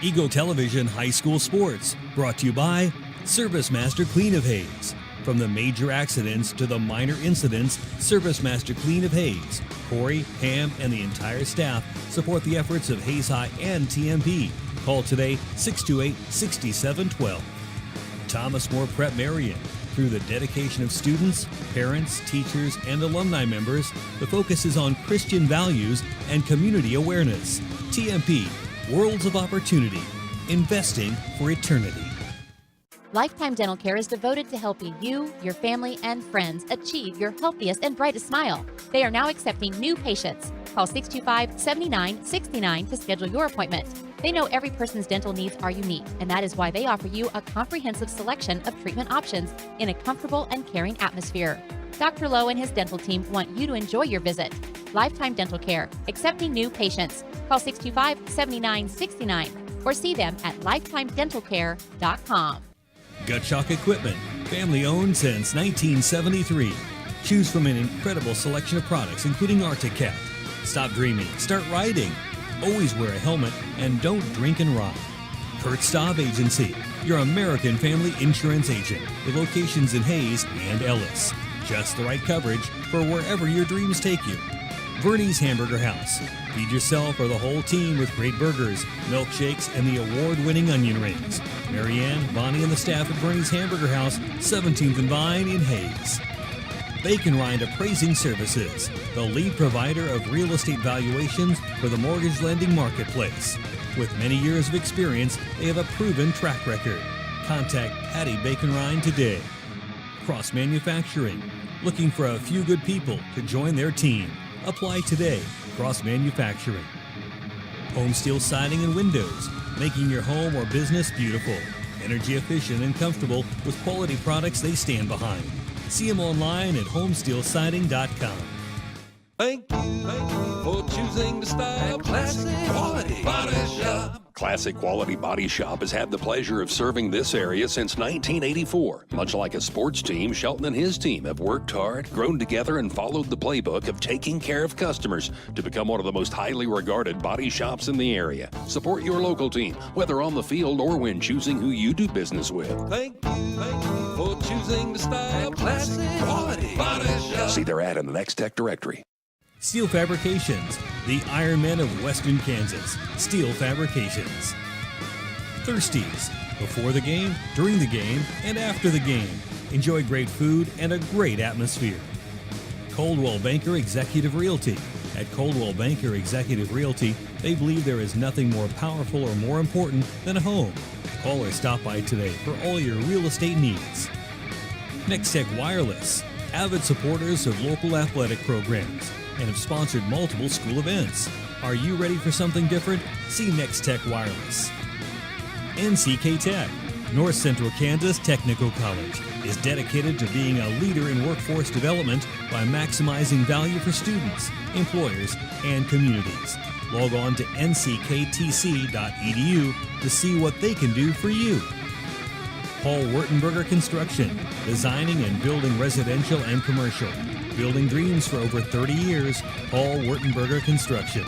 Eagle Television High School Sports, brought to you by Service Master Clean of Hayes. From the major accidents to the minor incidents, Service Master Clean of Hayes, Corey, Pam, and the entire staff support the efforts of Hayes High and TMP. Call today 628-6712. Thomas More Prep Marion. Through the dedication of students, parents, teachers, and alumni members, the focus is on Christian values and community awareness. TMP, Worlds of Opportunity, investing for eternity. Lifetime Dental Care is devoted to helping you, your family, and friends achieve your healthiest and brightest smile. They are now accepting new patients. Call 625-7969 to schedule your appointment. They know every person's dental needs are unique, and that is why they offer you a comprehensive selection of treatment options in a comfortable and caring atmosphere. Dr. Lowe and his dental team want you to enjoy your visit. Lifetime Dental Care, accepting new patients. Call 625-7969 or see them at lifetimedentalcare.com. Gut Shock Equipment, family owned since 1973. Choose from an incredible selection of products, including Arctic Cat. Stop dreaming, start riding. Always wear a helmet and don't drink and ride. Kurt Staub Agency, your American family insurance agent with locations in Hayes and Ellis. Just the right coverage for wherever your dreams take you. Vernie's Hamburger House. Feed yourself or the whole team with great burgers, milkshakes, and the award-winning onion rings. Marianne, Bonnie, and the staff at Vernie's Hamburger House, 17th and Vine in Hayes. Bacon Rind Appraising Services, the lead provider of real estate valuations for the mortgage lending marketplace. With many years of experience, they have a proven track record. Contact Patty Bacon Rind today. Cross Manufacturing, looking for a few good people to join their team. Apply today. Cross Manufacturing. Home Steel Siding and Windows, making your home or business beautiful. Energy efficient and comfortable with quality products they stand behind. See them online at homesteelsiding.com. Thank you for choosing to stop Classic Quality Body Shop. Classic Quality Body Shop has had the pleasure of serving this area since 1984. Much like a sports team, Shelton and his team have worked hard, grown together, and followed the playbook of taking care of customers to become one of the most highly regarded body shops in the area. Support your local team, whether on the field or when choosing who you do business with. Thank you for choosing to stop Classic Quality Body Shop. See their ad in the Next Tech directory. Steel Fabrications, the Iron Men of Western Kansas. Steel Fabrications. Thirsties, before the game, during the game, and after the game. Enjoy great food and a great atmosphere. Coldwell Banker Executive Realty. At Coldwell Banker Executive Realty, they believe there is nothing more powerful or more important than a home. Call or stop by today for all your real estate needs. Next Tech Wireless, avid supporters of local athletic programs, and have sponsored multiple school events. Are you ready for something different? See Next Tech Wireless. NCK Tech, North Central Kansas Technical College, is dedicated to being a leader in workforce development by maximizing value for students, employers, and communities. Log on to ncktc.edu to see what they can do for you. Paul Wurtenberger Construction, designing and building residential and commercial. Building dreams for over 30 years, Paul Wurtenberger Construction.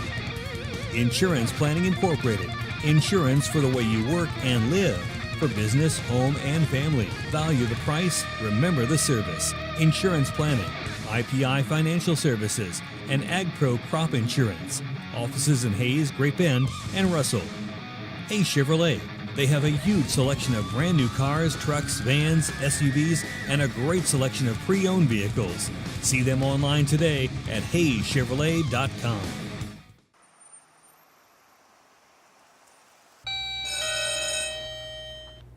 Insurance Planning Incorporated, insurance for the way you work and live. For business, home, and family. Value the price, remember the service. Insurance Planning, IPI Financial Services, and AgPro Crop Insurance. Offices in Hayes, Great Bend, and Russell. Hayes Chevrolet. They have a huge selection of brand new cars, trucks, vans, SUVs, and a great selection of pre-owned vehicles. See them online today at HayesChevrolet.com.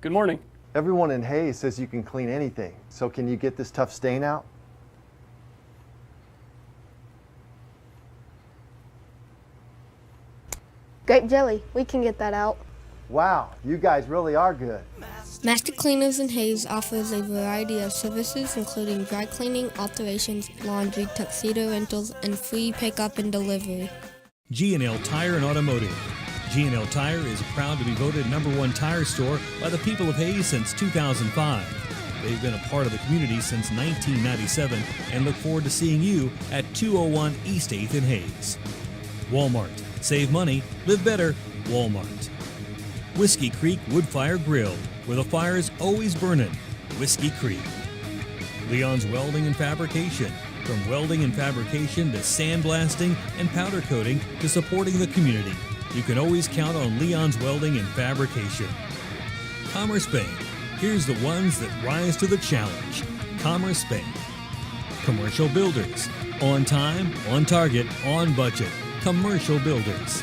Good morning. Everyone in Hayes says you can clean anything, so can you get this tough stain out? Grape jelly, we can get that out. Wow, you guys really are good. Master Cleaners in Hayes offers a variety of services including dry cleaning, alterations, laundry, tuxedo rentals, and free pickup and delivery. G&L Tire and Automotive. G&L Tire is proud to be voted #1 tire store by the people of Hayes since 2005. They've been a part of the community since 1997 and look forward to seeing you at 201 East 8th in Hayes. Walmart. Save money, live better, Walmart. Whiskey Creek Wood Fire Grill, where the fire's always burning. Whiskey Creek. Leon's Welding and Fabrication. From welding and fabrication to sandblasting and powder coating to supporting the community, you can always count on Leon's Welding and Fabrication. Commerce Bank. Here's the ones that rise to the challenge. Commerce Bank. Commercial Builders. On time, on target, on budget. Commercial Builders.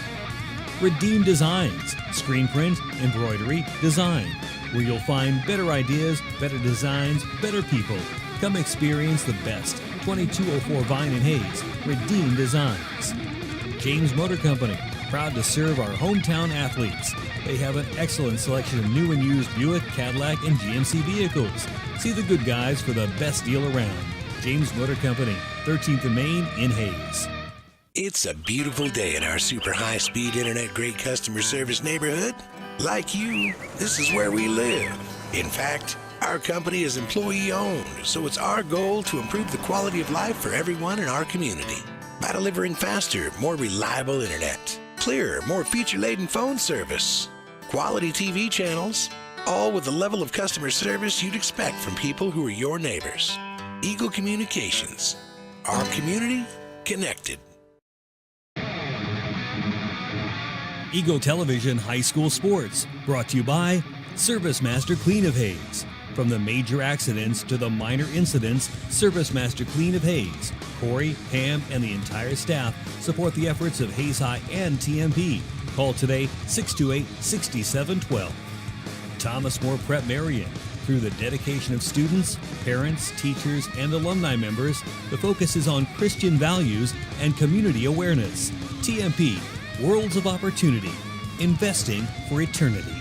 Redeem Designs. Screen print, embroidery, design. Where you'll find better ideas, better designs, better people. Come experience the best. 2204 Vine and Hayes. Redeem Designs. James Motor Company. Proud to serve our hometown athletes. They have an excellent selection of new and used Buick, Cadillac, and GMC vehicles. See the good guys for the best deal around. James Motor Company, 13th and Main in Hayes. It's a beautiful day in our super high-speed internet great customer service neighborhood. Like you, this is where we live. In fact, our company is employee-owned, so it's our goal to improve the quality of life for everyone in our community by delivering faster, more reliable internet, clearer, more feature-laden phone service, quality TV channels, all with the level of customer service you'd expect from people who are your neighbors. Eagle Communications. Our community connected. Eagle Television High School Sports, brought to you by Service Master Clean of Hayes. From the major accidents to the minor incidents, Service Master Clean of Hayes, Corey, Pam, and the entire staff support the efforts of Hayes High and TMP. Call today 628-6712. Thomas More Prep Marion. Through the dedication of students, parents, teachers, and alumni members, the focus is on Christian values and community awareness. TMP, Worlds of Opportunity, investing for eternity.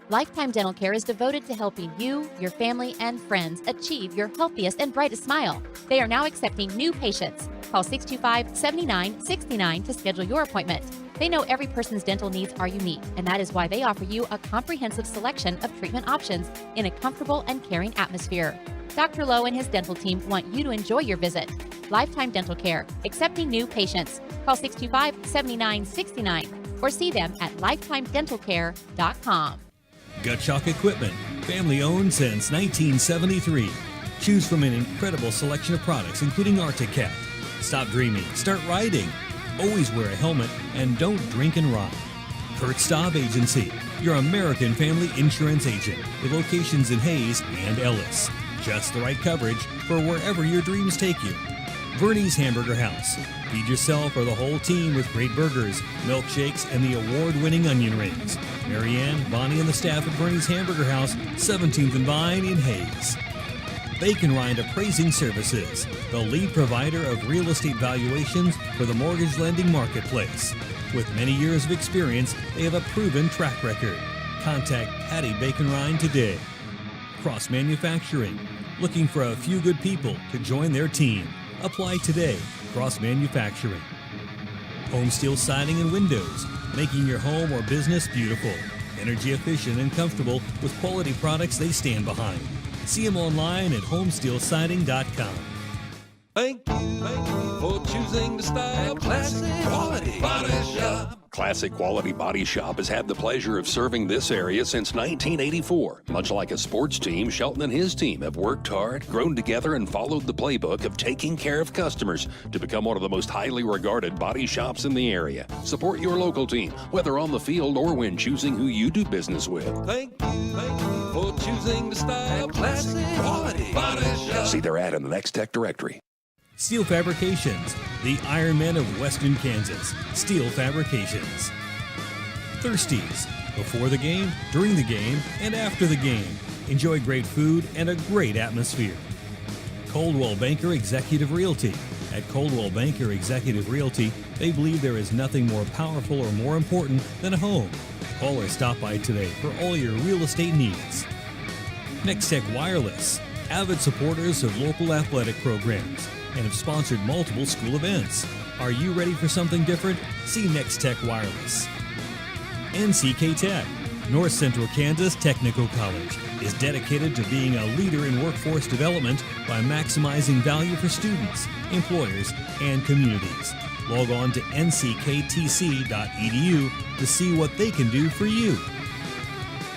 Lifetime Dental Care is devoted to helping you, your family, and friends achieve your healthiest and brightest smile. They are now accepting new patients. Call 625-7969 to schedule your appointment. They know every person's dental needs are unique, and that is why they offer you a comprehensive selection of treatment options in a comfortable and caring atmosphere. Dr. Lowe and his dental team want you to enjoy your visit. Lifetime Dental Care, accepting new patients. Call 625-7969 or see them at lifetimedentalcare.com. Gut Shock Equipment, family owned since 1973. Choose from an incredible selection of products, including Arctic Cat. Stop dreaming, start riding. Always wear a helmet and don't drink and ride. Kurt Staub Agency, your American family insurance agent with locations in Hayes and Ellis. Just the right coverage for wherever your dreams take you. Vernie's Hamburger House. Feed yourself or the whole team with great burgers, milkshakes, and the award-winning onion rings. Marianne, Bonnie, and the staff at Vernie's Hamburger House, 17th and Vine in Hayes. Bacon Rind Appraising Services, the lead provider of real estate valuations for the mortgage lending marketplace. With many years of experience, they have a proven track record. Contact Patty Bacon Rind today. Cross Manufacturing, looking for a few good people to join their team. Apply today. Cross Manufacturing. Home Steel Siding and Windows, making your home or business beautiful. Energy efficient and comfortable with quality products they stand behind. See them online at homesteelsiding.com. Thank you for choosing to stop Classic Quality Body Shop. Classic Quality Body Shop has had the pleasure of serving this area since 1984. Much like a sports team, Shelton and his team have worked hard, grown together, and followed the playbook of taking care of customers to become one of the most highly regarded body shops in the area. Support your local team, whether on the field or when choosing who you do business with. Thank you for choosing to stop Classic Quality Body Shop. See their ad in the Next Tech directory. Steel Fabrications, the Ironmen of Western Kansas. Steel Fabrications. Thirsties, before the game, during the game, and after the game. Enjoy great food and a great atmosphere. Coldwell Banker Executive Realty. At Coldwell Banker Executive Realty, they believe there is nothing more powerful or more important than a home. Call or stop by today for all your real estate needs. Next Tech Wireless, avid supporters of local athletic programs, and have sponsored multiple school events. Are you ready for something different? See Next Tech Wireless. NCK Tech, North Central Kansas Technical College, is dedicated to being a leader in workforce development by maximizing value for students, employers, and communities. Log on to nckTC.edu to see what they can do for you.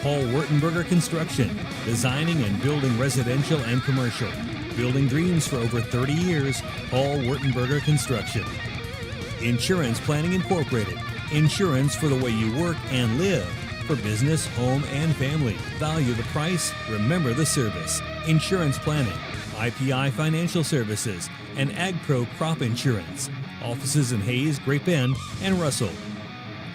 Paul Wurtenberger Construction, designing and building residential and commercial. Building dreams for over 30 years, Paul Wurtenberger Construction. Insurance Planning Incorporated, insurance for the way you work and live. For business, home, and family. Value the price, remember the service. Insurance Planning, IPI Financial Services, and AgPro Crop Insurance. Offices in Hayes, Great Bend, and Russell.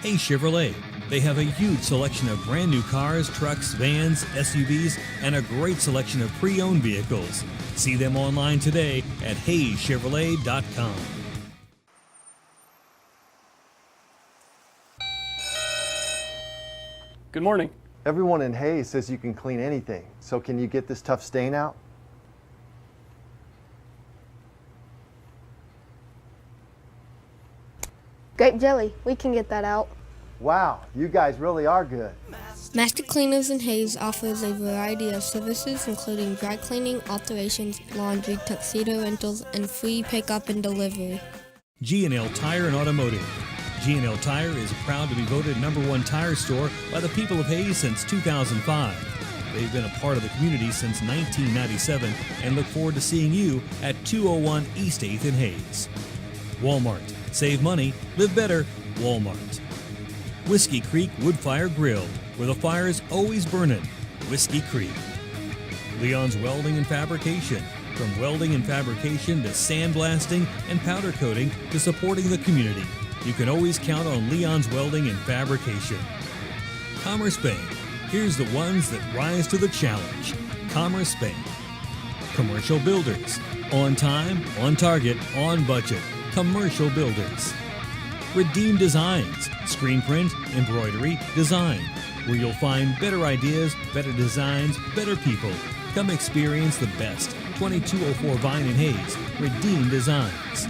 Hayes Chevrolet. They have a huge selection of brand new cars, trucks, vans, SUVs, and a great selection of pre-owned vehicles. See them online today at HayesChevrolet.com. Good morning. Everyone in Hayes says you can clean anything. So can you get this tough stain out? Grape jelly, we can get that out. Wow, you guys really are good. Master Cleaners in Hayes offers a variety of services including dry cleaning, alterations, laundry, tuxedo rentals, and free pickup and delivery. G&L Tire and Automotive. G&L Tire is proud to be voted #1 tire store by the people of Hayes since 2005. They've been a part of the community since 1997 and look forward to seeing you at 201 East 8th in Hayes. Walmart. Save money, live better, Walmart. Whiskey Creek Wood Fire Grill, where the fire's always burning. Whiskey Creek. Leon's Welding and Fabrication. From welding and fabrication to sandblasting and powder coating to supporting the community, you can always count on Leon's Welding and Fabrication. Commerce Bank. Here's the ones that rise to the challenge. Commerce Bank. Commercial Builders. On time, on target, on budget. Commercial Builders. Redeem Designs. Screen print, embroidery, design. Where you'll find better ideas, better designs, better people. Come experience the best. 2204 Vine in Hayes. Redeem Designs.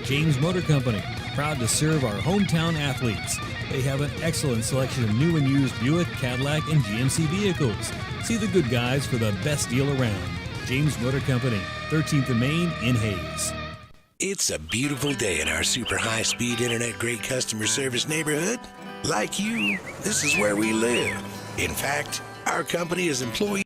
James Motor Company. Proud to serve our hometown athletes. They have an excellent selection of new and used Buick, Cadillac, and GMC vehicles. See the good guys for the best deal around. James Motor Company, 13th and Main in Hayes. It's a beautiful day in our super high-speed internet great customer service neighborhood. Like you, this is where we live. In fact, our company is employee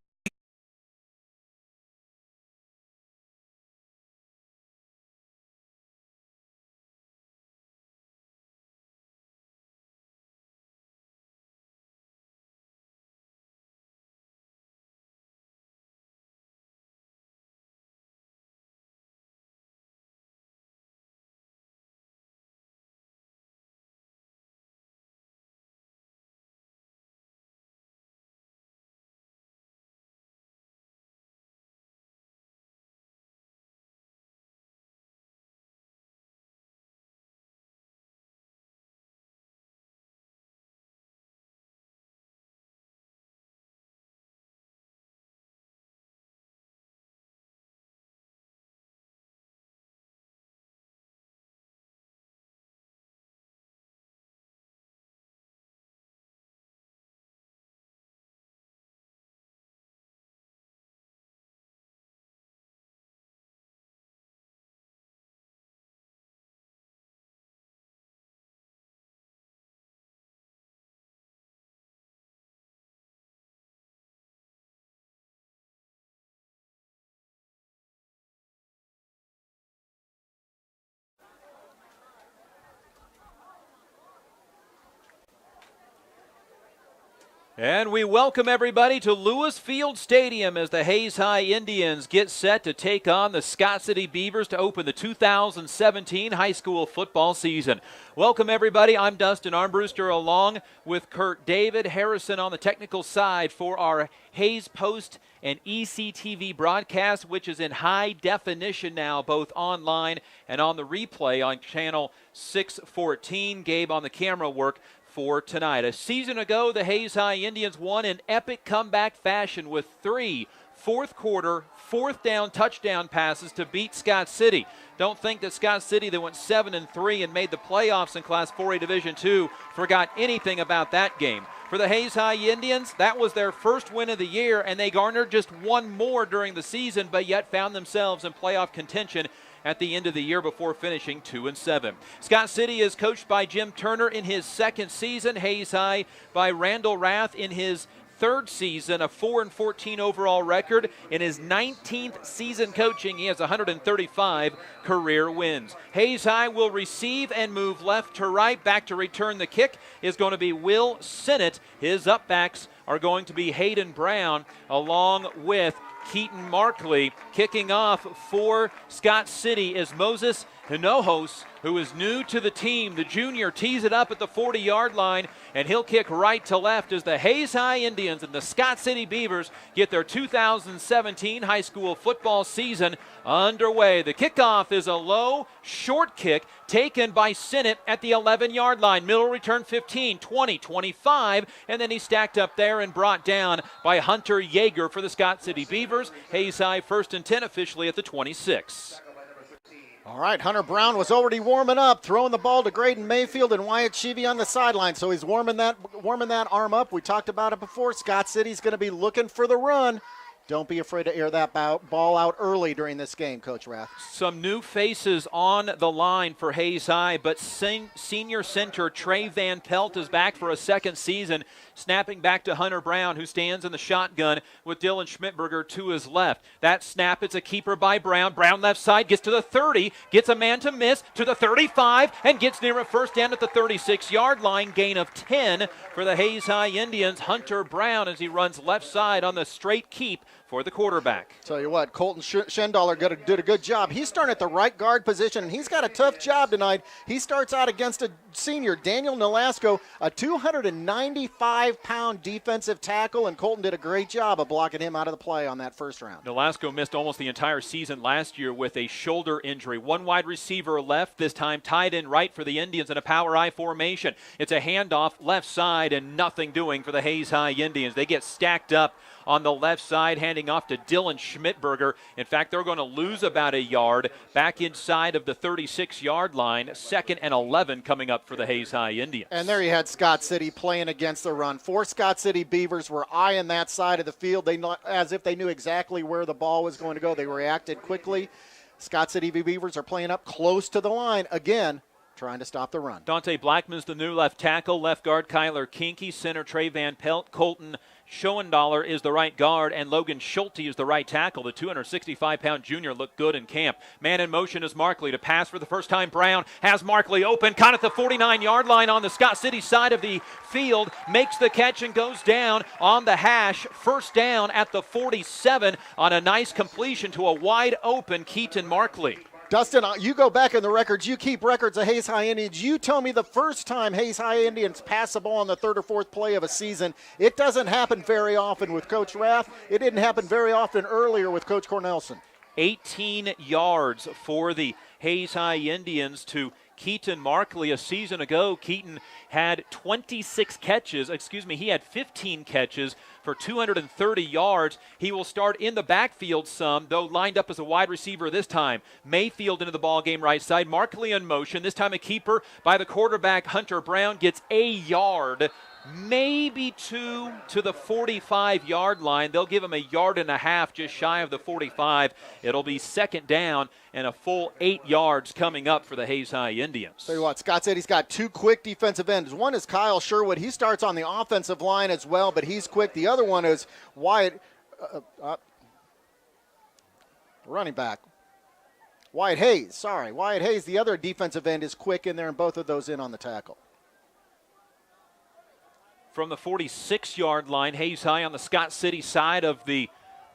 And we welcome everybody to Lewis Field Stadium as the Hayes High Indians get set to take on the Scott City Beavers to open the 2017 high school football season. Welcome everybody. I'm Dustin Armbruster along with Kurt David Harrison on the technical side for our Hayes Post and ECTV broadcast, which is in high definition now, both online and on the replay on channel 614. Gabe on the camera work for tonight. A season ago, the Hayes High Indians won in epic comeback fashion with 3 fourth-quarter, fourth-down touchdown passes to beat Scott City. Don't think that Scott City, that went 7-3 and made the playoffs in Class 4A Division II, forgot anything about that game. For the Hayes High Indians, that was their first win of the year, and they garnered just one more during the season, but yet found themselves in playoff contention at the end of the year before finishing 2-7. Scott City is coached by Jim Turner in his second season. Hayes High by Randall Rath in his third season, a 4-14 overall record. In his 19th season coaching, he has 135 career wins. Hayes High will receive and move left to right. Back to return the kick is going to be Will Sinnott. His upbacks are going to be Hayden Brown along with Keaton Markley. Kicking off for Scott City is Moses Hinojos, who is new to the team. The junior tees it up at the 40-yard line, and he'll kick right to left as the Hayes High Indians and the Scott City Beavers get their 2017 high school football season underway. The kickoff is a low, short kick taken by Sinnott at the 11-yard line. Middle return 15, 20, 25, and then he's stacked up there and brought down by Hunter Yeager for the Scott City Beavers. Hayes High 1st and 10 officially at the 26. All right, Hunter Brown was already warming up, throwing the ball to Graydon Mayfield and Wyatt Sheevey on the sideline, so he's warming that arm up. We talked about it before. Scott City's going to be looking for the run. Don't be afraid to air that ball out early during this game, Coach Rath. Some new faces on the line for Hayes High, but senior center Trey Van Pelt is back for a second season, snapping back to Hunter Brown, who stands in the shotgun with Dylan Schmidberger to his left. That snap, it's a keeper by Brown. Brown left side, gets to the 30, gets a man to miss, to the 35, and gets near a first down at the 36-yard line. Gain of 10 for the Hayes High Indians. Hunter Brown as he runs left side on the straight keep for the quarterback. Tell you what, Colton Schendaler did a good job. He's starting at the right guard position, and he's got a tough job tonight. He starts out against a senior, Daniel Nolasco, a 295-pound defensive tackle, and Colton did a great job of blocking him out of the play on that first round. Nolasco missed almost the entire season last year with a shoulder injury. One wide receiver left, this time tied in right for the Indians in a power I formation. It's a handoff left side and nothing doing for the Hayes High Indians. They get stacked up on the left side, handing off to Dylan Schmidberger. In fact, they're going to lose about a yard back inside of the 36-yard line. 2nd and 11 coming up for the Hayes High Indians. And there you had Scott City playing against the run. 4 Scott City Beavers were eyeing that side of the field. As if they knew exactly where the ball was going to go. They reacted quickly. Scott City Beavers are playing up close to the line again, trying to stop the run. Dante Blackman's the new left tackle. Left guard Kyler Kinky. Center Trey Van Pelt. Colton Schoendaler is the right guard, and Logan Schulte is the right tackle. The 265-pound junior looked good in camp. Man in motion is Markley to pass for the first time. Brown has Markley open, caught at the 49-yard line on the Scott City side of the field, makes the catch and goes down on the hash. First down at the 47 on a nice completion to a wide-open Keaton Markley. Dustin, you go back in the records. You keep records of Hayes High Indians. You tell me the first time Hayes High Indians pass the ball on the 3rd or 4th play of a season. It doesn't happen very often with Coach Rath. It didn't happen very often earlier with Coach Cornelson. 18 yards for the Hayes High Indians to Keaton Markley. A season ago, Keaton had 26 catches. He had 15 catches for 230 yards. He will start in the backfield some, though lined up as a wide receiver this time. Mayfield into the ball game right side. Markley in motion. This time a keeper by the quarterback, Hunter Brown, gets a yard, maybe 2 to the 45-yard line. They'll give him a yard and a half just shy of the 45. It'll be 2nd down and a full 8 yards coming up for the Hayes High Indians. Tell you what, Scott City's got 2 quick defensive ends. One is Kyle Sherwood. He starts on the offensive line as well, but he's quick. The other one is Wyatt, running back. Wyatt Hayes, Wyatt Hayes, the other defensive end, is quick in there, and both of those in on the tackle. From the 46-yard line, Hayes High on the Scott City side of the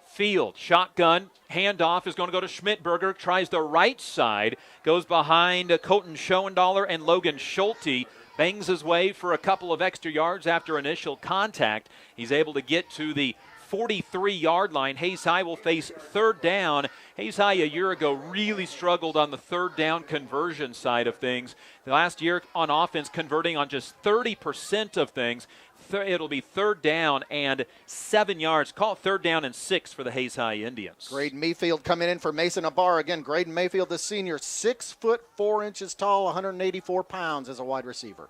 field. Shotgun, handoff is going to go to Schmidberger, tries the right side, goes behind Colton Schoendaler and Logan Schulte, bangs his way for a couple of extra yards after initial contact. He's able to get to the 43-yard line. Hayes High will face 3rd down. Hayes High a year ago really struggled on the 3rd down conversion side of things. The last year on offense converting on just 30% of things. It'll be 3rd down and 7 yards. Call it 3rd down and 6 for the Hayes High Indians. Graydon Mayfield coming in for Mason Abar. Again, Graydon Mayfield, the senior, 6 foot 4 inches tall, 184 pounds as a wide receiver.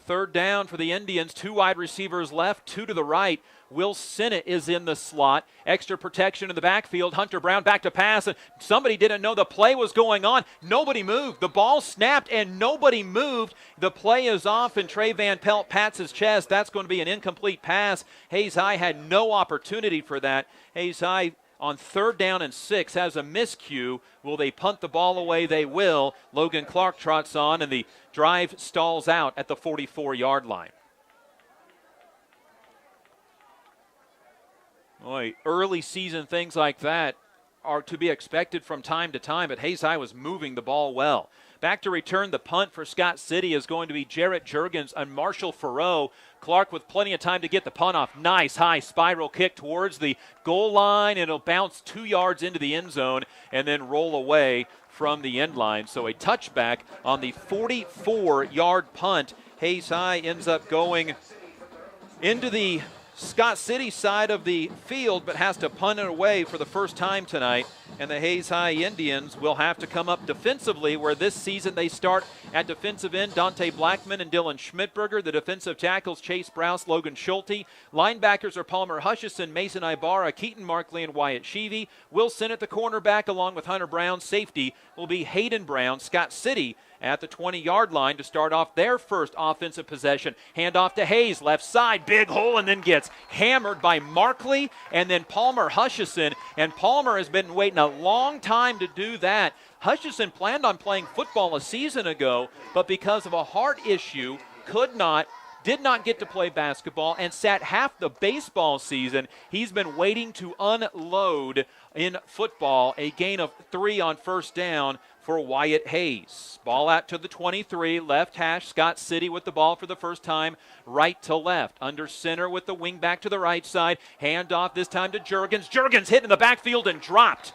Third down for the Indians. 2 wide receivers left, 2 to the right. Will Sinnott is in the slot. Extra protection in the backfield. Hunter Brown back to pass, and somebody didn't know the play was going on. Nobody moved. The ball snapped, and nobody moved. The play is off, and Trey Van Pelt pats his chest. That's going to be an incomplete pass. Hayes High had no opportunity for that. Hayes High on 3rd down and 6 has a miscue. Will they punt the ball away? They will. Logan Clark trots on, and the drive stalls out at the 44-yard line. Boy, early season things like that are to be expected from time to time, but Hayes High was moving the ball well. Back to return the punt for Scott City is going to be Jarrett Juergens and Marshall Farrow. Clark with plenty of time to get the punt off. Nice high spiral kick towards the goal line, and it'll bounce 2 yards into the end zone and then roll away from the end line. So a touchback on the 44-yard punt. Hayes High ends up going into the Scott City side of the field, but has to punt it away for the first time tonight. And the Hayes High Indians will have to come up defensively, where this season they start at defensive end Dante Blackman and Dylan Schmidberger. The defensive tackles Chase Browse, Logan Schulte. Linebackers are Palmer Hutchison, Mason Ibarra, Keaton Markley, and Wyatt Sheevy. Wilson at the cornerback along with Hunter Brown. Safety will be Hayden Brown. Scott City at the 20-yard line to start off their first offensive possession. Handoff to Hayes, left side, big hole, and then gets hammered by Markley and then Palmer Hutchison. And Palmer has been waiting a long time to do that. Hutchison planned on playing football a season ago, but because of a heart issue, did not get to play basketball and sat half the baseball season. He's been waiting to unload in football. A gain of 3 on first down for Wyatt Hayes. Ball out to the 23, left hash. Scott City with the ball for the first time, right to left. Under center with the wing back to the right side. Handoff this time to Juergens. Juergens hit in the backfield and dropped.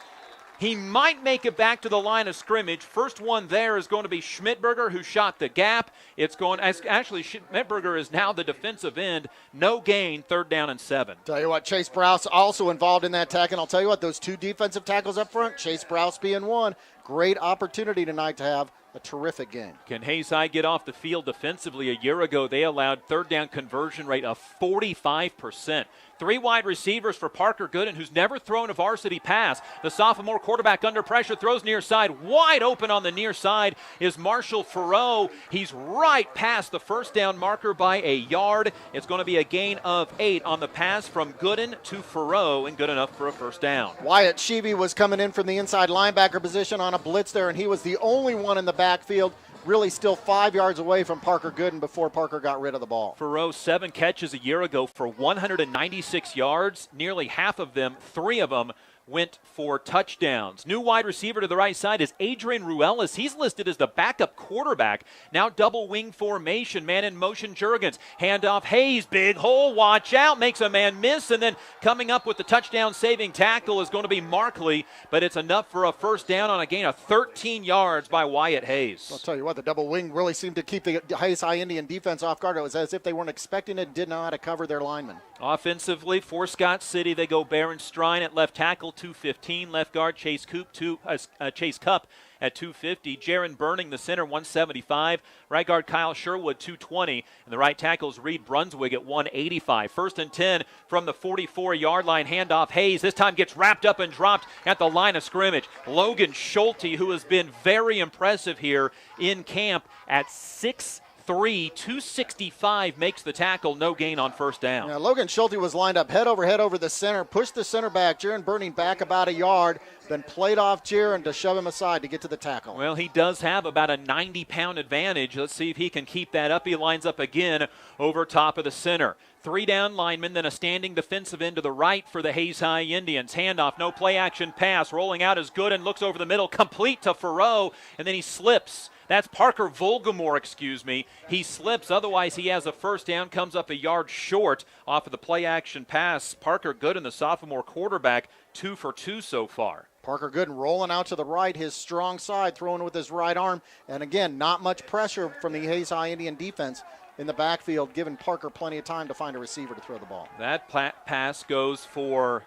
He might make it back to the line of scrimmage. First one there is going to be Schmidberger, who shot the gap. Actually, Schmidberger is now the defensive end. No gain, 3rd down and 7. Tell you what, Chase Browse also involved in that tackle. And I'll tell you what, those 2 defensive tackles up front, Chase Browse being one, great opportunity tonight to have a terrific game. Can Hayes High get off the field defensively? A year ago, they allowed 3rd down conversion rate of 45%. 3 wide receivers for Parker Gooden, who's never thrown a varsity pass. The sophomore quarterback under pressure, throws near side. Wide open on the near side is Marshall Farrow. He's right past the first down marker by a yard. It's going to be a gain of 8 on the pass from Gooden to Farrow, and good enough for a first down. Wyatt Sheevy was coming in from the inside linebacker position on a blitz there, and he was the only one in the backfield, really still 5 yards away from Parker Gooden before Parker got rid of the ball. Farrow, 7 catches a year ago for 196 yards. Nearly half of them, 3 of them, went for touchdowns. New wide receiver to the right side is Adrian Ruelas. He's listed as the backup quarterback. Now double wing formation, man in motion Juergens. Handoff Hayes, big hole, watch out, makes a man miss, and then coming up with the touchdown saving tackle is going to be Markley, but it's enough for a first down on a gain of 13 yards by Wyatt Hayes. I'll tell you what, the double wing really seemed to keep the Hayes High Indian defense off guard. It was as if they weren't expecting it, didn't know how to cover their linemen. Offensively, for Scott City, they go Baron Strine at left tackle, 215. Left guard, Chase Cupp at 250. Jaron Burning, the center, 175. Right guard, Kyle Sherwood, 220. And the right tackle's Reed Brunswig at 185. 1st and 10 from the 44-yard line. Handoff Hayes. This time gets wrapped up and dropped at the line of scrimmage. Logan Schulte, who has been very impressive here in camp at 6'3", 265, makes the tackle. No gain on first down. Yeah, Logan Schulte was lined up head over the center, pushed the center back, Jaron Burning back about a yard, then played off Jaron to shove him aside to get to the tackle. Well, he does have about a 90-pound advantage. Let's see if he can keep that up. He lines up again over top of the center. 3 down linemen, then a standing defensive end to the right for the Hayes High Indians. Handoff, no play action pass. Rolling out is good and looks over the middle, complete to Farrow, and then he slips. That's Parker Volgamore, He slips, otherwise he has a first down, comes up a yard short off of the play action pass. Parker Gooden, the sophomore quarterback, 2 for 2 so far. Parker Gooden rolling out to the right, his strong side, throwing with his right arm. And again, not much pressure from the Hayes High Indian defense in the backfield, giving Parker plenty of time to find a receiver to throw the ball. That pass goes for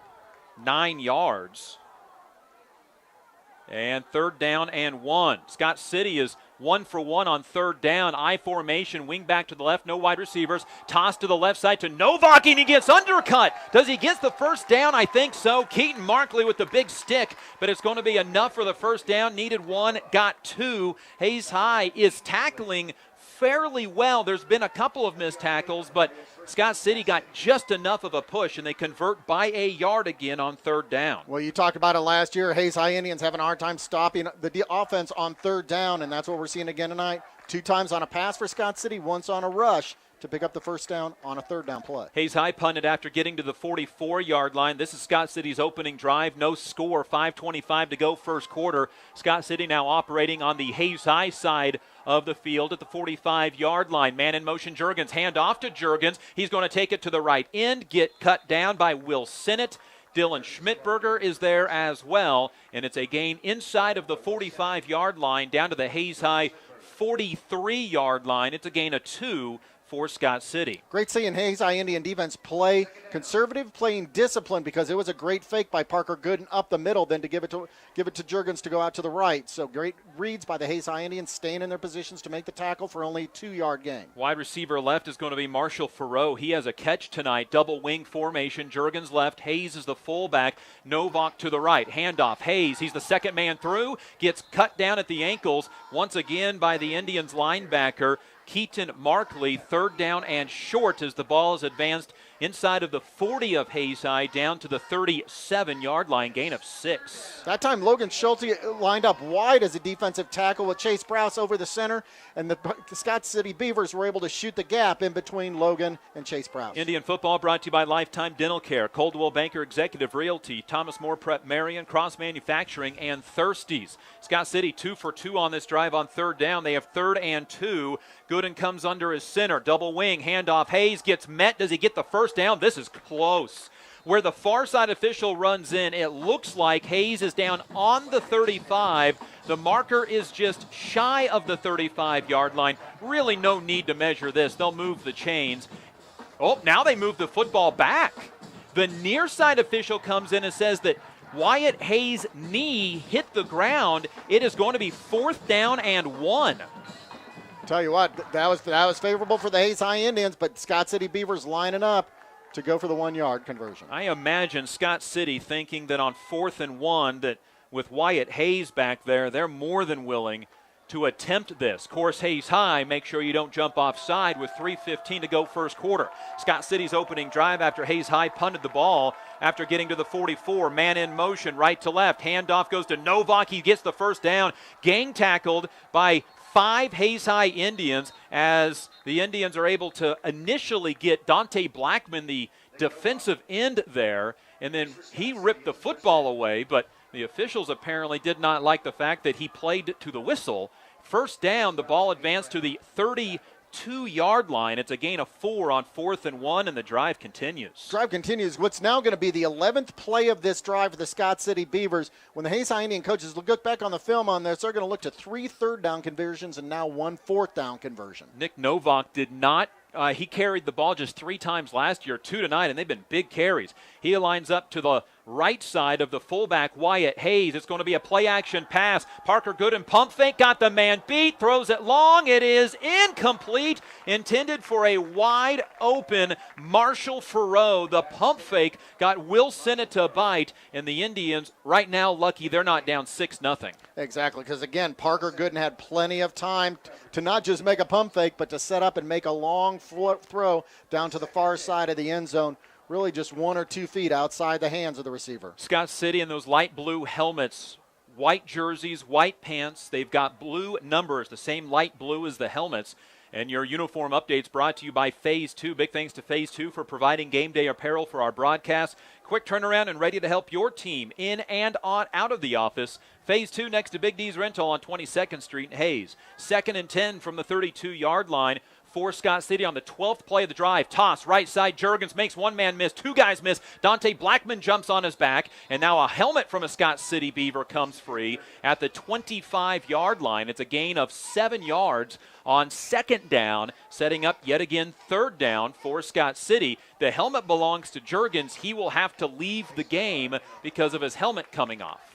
9 yards. And 3rd down and 1. Scott City is 1 for 1 on 3rd down. I formation, wing back to the left, no wide receivers. Toss to the left side to Novak, and he gets undercut. Does he get the 1st down? I think so. Keaton Markley with the big stick, but it's going to be enough for the 1st down. Needed 1, got 2. Hayes High is tackling fairly well. There's been a couple of missed tackles, but Scott City got just enough of a push, and they convert by a yard again on 3rd down. Well, you talked about it last year. Hayes High Indians having a hard time stopping the offense on 3rd down, and that's what we're seeing again tonight. 2 times on a pass for Scott City, once on a rush to pick up the 1st down on a 3rd down play. Hayes High punted after getting to the 44-yard line. This is Scott City's opening drive. No score, 5:25 to go 1st quarter. Scott City now operating on the Hayes High side of the field at the 45-yard line. Man in motion, Juergens. Hand off to Juergens. He's going to take it to the right end, get cut down by Will Sinnott. Dylan Schmidberger is there as well, and it's a gain inside of the 45-yard line down to the Hayes High 43-yard line. It's a gain of 2 for Scott City. Great seeing Hayes High Indian defense play conservative, playing discipline, because it was a great fake by Parker Gooden up the middle, then to give it to Juergens to go out to the right. So great reads by the Hayes High Indians, staying in their positions to make the tackle for only a 2-yard gain. Wide receiver left is going to be Marshall Farrow. He has a catch tonight, double wing formation. Juergens left, Hayes is the fullback, Novak to the right. Handoff, Hayes, he's the 2nd man through, gets cut down at the ankles once again by the Indians linebacker Keaton Markley. 3rd down and short as the ball is advanced inside of the 40 of Hayes High down to the 37-yard line, gain of 6. That time Logan Schulte lined up wide as a defensive tackle with Chase Browse over the center, and the Scott City Beavers were able to shoot the gap in between Logan and Chase Browse. Indian football brought to you by Lifetime Dental Care, Coldwell Banker Executive Realty, Thomas More Prep Marion, Cross Manufacturing, and Thirsties. Scott City 2 for 2 on this drive on 3rd down. They have 3rd and 2. Gooden comes under his center, double wing, handoff. Hayes gets met. Does he get the 1st down? This is close. Where the far side official runs in, it looks like Hayes is down on the 35. The marker is just shy of the 35-yard line. Really no need to measure this. They'll move the chains. Oh, now they move the football back. The near side official comes in and says that Wyatt Hayes' knee hit the ground. It is going to be 4th down and 1. Tell you what, that was favorable for the Hayes High Indians, but Scott City Beavers lining up to go for the 1-yard conversion. I imagine Scott City thinking that on 4th and 1, that with Wyatt Hayes back there, they're more than willing to attempt this. Of course, Hayes High, make sure you don't jump offside with 3:15 to go 1st quarter. Scott City's opening drive after Hayes High punted the ball after getting to the 44. Man in motion, right to left. Handoff goes to Novak. He gets the 1st down. Gang tackled by 5 Hayes High Indians as the Indians are able to initially get Dante Blackman, the defensive end there, and then he ripped the football away, but the officials apparently did not like the fact that he played to the whistle. 1st down, the ball advanced to the 32-yard line. It's a gain of 4 on 4th and 1, and the drive continues. Drive continues. What's now going to be the 11th play of this drive for the Scott City Beavers. When the Hayes High Indian coaches look back on the film on this, they're going to look to 3 3rd down conversions and now 1 4th down conversion. Nick Novak did not. He carried the ball just 3 times last year, 2 tonight, and they've been big carries. He lines up to the right side of the fullback, Wyatt Hayes. It's going to be a play-action pass. Parker Gooden pump fake, got the man beat, throws it long. It is incomplete, intended for a wide-open Marshall Farrow. The pump fake got Will Sinnott to bite, and the Indians right now lucky they're not down 6-0. Exactly, because again, Parker Gooden had plenty of time to not just make a pump fake, but to set up and make a long throw down to the far side of the end zone. Really just 1 or 2 feet outside the hands of the receiver. Scott City in those light blue helmets, white jerseys, white pants. They've got blue numbers, the same light blue as the helmets. And your uniform updates brought to you by Phase 2. Big thanks to Phase 2 for providing game day apparel for our broadcast. Quick turnaround and ready to help your team in and out of the office. Phase 2 next to Big D's Rental on 22nd Street in Hayes. 2nd and 10 from the 32-yard line for Scott City on the 12th play of the drive. Toss, right side, Juergens makes 1 man miss, 2 guys miss. Dante Blackman jumps on his back, and now a helmet from a Scott City Beaver comes free at the 25-yard line. It's a gain of 7 yards on 2nd down, setting up yet again 3rd down for Scott City. The helmet belongs to Juergens. He will have to leave the game because of his helmet coming off.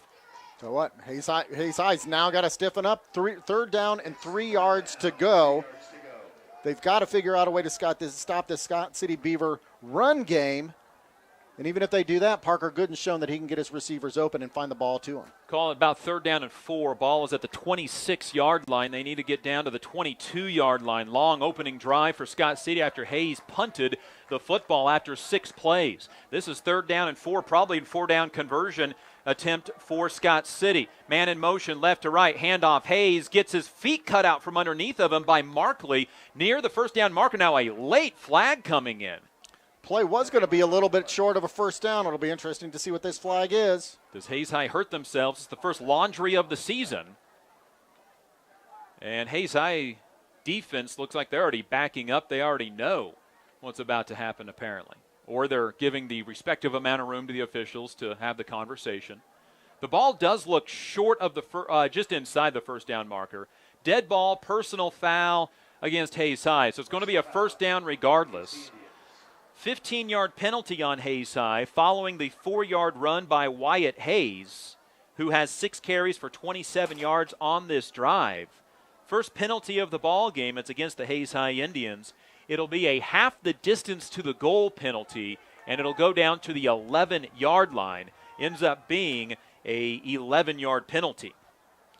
So what? Hayes High's now got to stiffen up. Third down and 3 yards to go. They've got to figure out a way to stop this Scott City Beaver run game. And even if they do that, Parker Gooden's shown that he can get his receivers open and find the ball to him. Call it about 3rd down and 4. Ball is at the 26-yard line. They need to get down to the 22-yard line. Long opening drive for Scott City after Hayes punted the football after 6 plays. This is 3rd down and 4, probably a 4-down conversion attempt for Scott City. Man in motion left to right. Handoff. Hayes gets his feet cut out from underneath of him by Markley near the 1st down marker. Now a late flag coming in. Play was going to be a little bit short of a 1st down. It'll be interesting to see what this flag is. Does Hayes High hurt themselves? It's the first laundry of the season. And Hayes High defense looks like they're already backing up. They already know what's about to happen, apparently. Or they're giving the respective amount of room to the officials to have the conversation. The ball does look short of the just inside the 1st down marker. Dead ball, personal foul against Hayes High. So it's going to be a 1st down regardless. 15-yard penalty on Hayes High following the 4-yard run by Wyatt Hayes, who has 6 carries for 27 yards on this drive. First penalty of the ball game. It's against the Hayes High Indians. It'll be a half the distance to the goal penalty, and it'll go down to the 11-yard line. Ends up being a 11-yard penalty.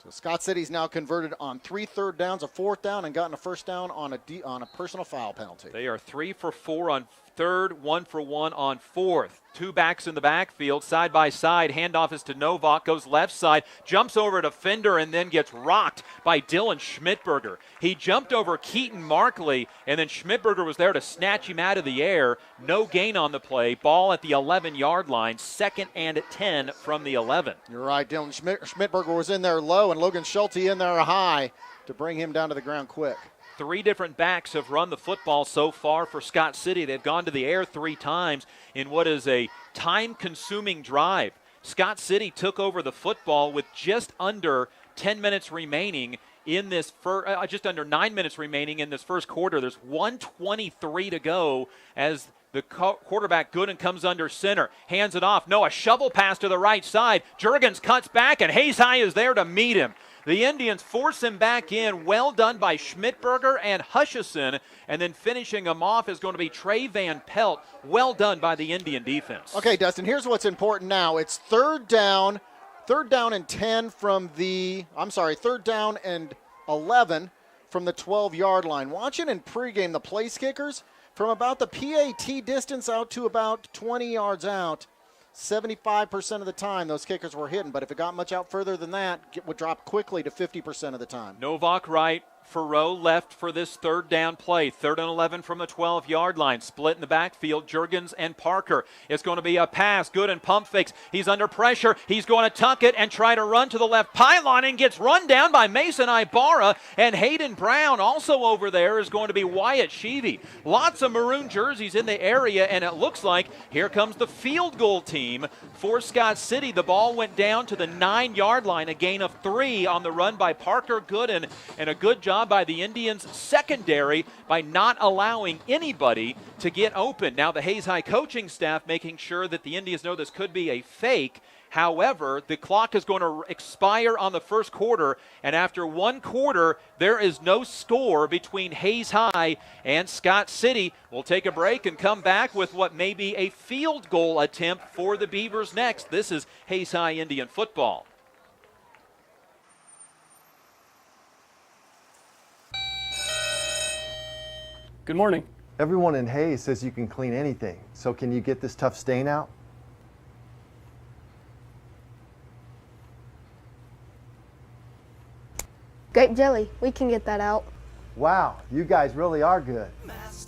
So Scott City's now converted on 3 3rd downs, a 4th down, and gotten a 1st down on a personal foul penalty. They are 3 for 4 on 3rd, 1 for 1 on 4th. 2 backs in the backfield, side by side. Handoff is to Novak, goes left side, jumps over a defender, and then gets rocked by Dylan Schmidberger. He jumped over Keaton Markley, and then Schmidberger was there to snatch him out of the air. No gain on the play. Ball at the 11-yard line, 2nd and 10 from the 11. You're right. Dylan Schmidberger was in there low, and Logan Schulte in there high to bring him down to the ground quick. 3 different backs have run the football so far for Scott City. They've gone to the air 3 times in what is a time-consuming drive. Scott City took over the football with just under 10 minutes remaining in this just under 9 minutes remaining in this first quarter. There's 1:23 to go as the quarterback Gooden comes under center, hands it off. No, a shovel pass to the right side. Jurgens cuts back, and Hayes High is there to meet him. The Indians force him back in. Well done by Schmidberger and Hutchison. And then finishing him off is going to be Trey Van Pelt. Well done by the Indian defense. Okay, Dustin, here's what's important now. It's 3rd down and 10 from the, 3rd down and 11 from the 12-yard line. Watching in pregame the place kickers from about the PAT distance out to about 20 yards out. 75% of the time those kickers were hitting, but if it got much out further than that, it would drop quickly to 50% of the time. Novak right, Farrow left for this 3rd down play. 3rd and 11 from the 12-yard line. Split in the backfield, Jurgens and Parker. It's going to be a pass. Good and pump fakes. He's under pressure. He's going to tuck it and try to run to the left pylon and gets run down by Mason Ibarra. And Hayden Brown also over there is going to be Wyatt Sheevy. Lots of maroon jerseys in the area, and it looks like here comes the field goal team for Scott City. The ball went down to the 9-yard line, a gain of 3 on the run by Parker Gooden, and a good job by the Indians secondary by not allowing anybody to get open. Now the Hayes High coaching staff making sure that the Indians know this could be a fake. However, the clock is going to expire on the first quarter, and after 1 quarter, there is no score between Hayes High and Scott City. We'll take a break and come back with what may be a field goal attempt for the Beavers next. This is Hayes High Indian football. Good morning. Everyone in Hayes says you can clean anything, so can you get this tough stain out? Grape jelly, we can get that out. Wow, you guys really are good.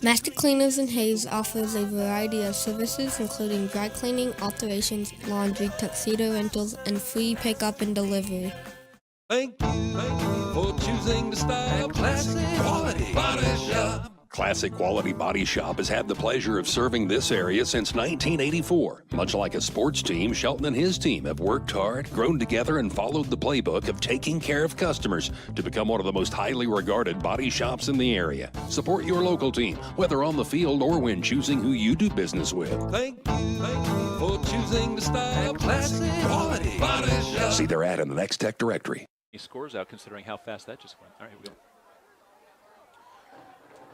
Master Cleaners in Hayes offers a variety of services including dry cleaning, alterations, laundry, tuxedo rentals, and free pickup and delivery. Thank you for choosing to stop Classic Quality Body Shop. Classic Quality Body Shop has had the pleasure of serving this area since 1984. Much like a sports team, Shelton and his team have worked hard, grown together, and followed the playbook of taking care of customers to become one of the most highly regarded body shops in the area. Support your local team, whether on the field or when choosing who you do business with. Thank you for choosing to style. Classic quality body shop. See their ad in the Next Tech directory. He scores out considering how fast that just went. All right, here we go.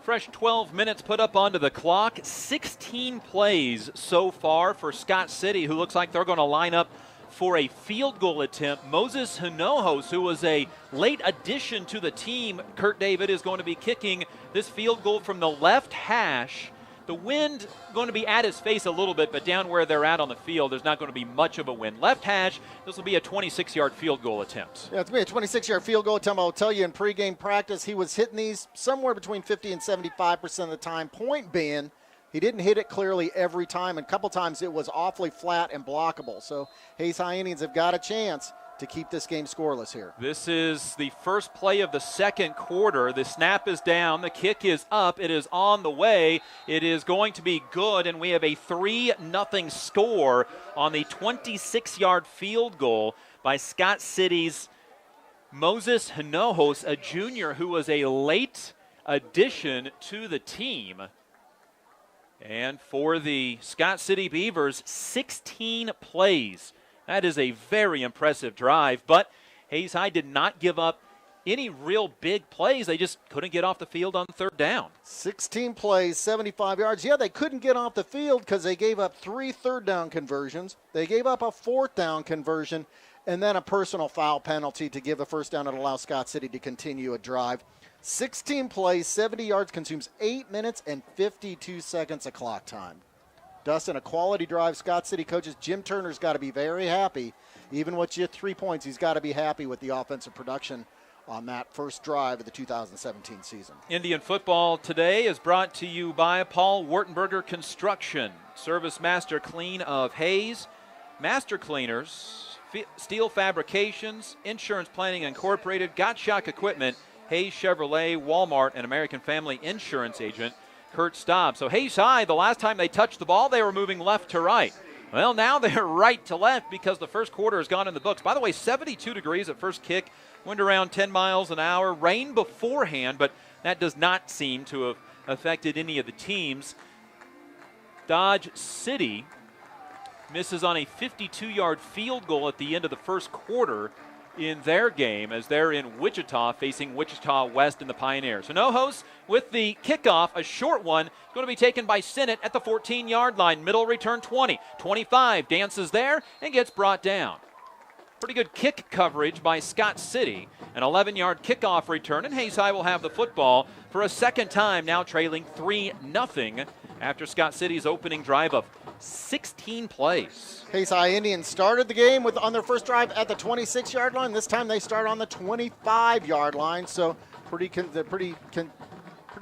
Fresh 12 minutes put up onto the clock. 16 plays so far for Scott City, who looks like they're going to line up for a field goal attempt. Moses Hinojos, who was a late addition to the team, Kurt David, is going to be kicking this field goal from the left hash. The wind going to be at his face a little bit, but down where they're at on the field, there's not going to be much of a wind. Left hash, this will be a 26-yard field goal attempt. Yeah, it's going to be a 26-yard field goal attempt. I'll tell you, in pregame practice, he was hitting these somewhere between 50 and 75% of the time. Point being, he didn't hit it clearly every time, and a couple times it was awfully flat and blockable. So Hayes High Indians have got a chance to keep this game scoreless here. This is the first play of the second quarter. The snap is down. The kick is up. It is on the way. It is going to be good, and we have a 3-0 score on the 26-yard field goal by Scott City's Moses Hinojos, a junior who was a late addition to the team. And for the Scott City Beavers, 16 plays. That is a very impressive drive, but Hayes High did not give up any real big plays. They just couldn't get off the field on third down. 16 plays, 75 yards. Yeah, they couldn't get off the field because they gave up 3 third-down conversions. They gave up a fourth-down conversion and then a personal foul penalty to give a first down and allow Scott City to continue a drive. 16 plays, 70 yards, consumes 8 minutes and 52 seconds of clock time. Dustin, a quality drive. Scott City coaches Jim Turner's got to be very happy. Even with just 3 points, he's got to be happy with the offensive production on that first drive of the 2017 season. Indian football today is brought to you by Paul Wartenberger Construction, Service Master Clean of Hayes, Master Cleaners, Steel Fabrications, Insurance Planning Incorporated, Gottschalk Equipment, Hayes Chevrolet, Walmart, and American Family Insurance Agent Kurt Staub. So Hayes High, the last time they touched the ball, they were moving left to right. Well, now they're right to left because the first quarter has gone in the books. By the way, 72 degrees at first kick, wind around 10 miles an hour, rain beforehand, but that does not seem to have affected any of the teams. Dodge City misses on a 52-yard field goal at the end of the first quarter in their game as they're in Wichita facing Wichita West in the Pioneers. Hinojos with the kickoff, a short one, going to be taken by Sinnott at the 14-yard line. Middle return 20, 25, dances there and gets brought down. Pretty good kick coverage by Scott City. An 11-yard kickoff return, and Hayes High will have the football for a second time, now trailing 3-0 after Scott City's opening drive of 16 plays. Hayes High Indians started the game on their first drive at the 26-yard line. This time they start on the 25-yard line, so pretty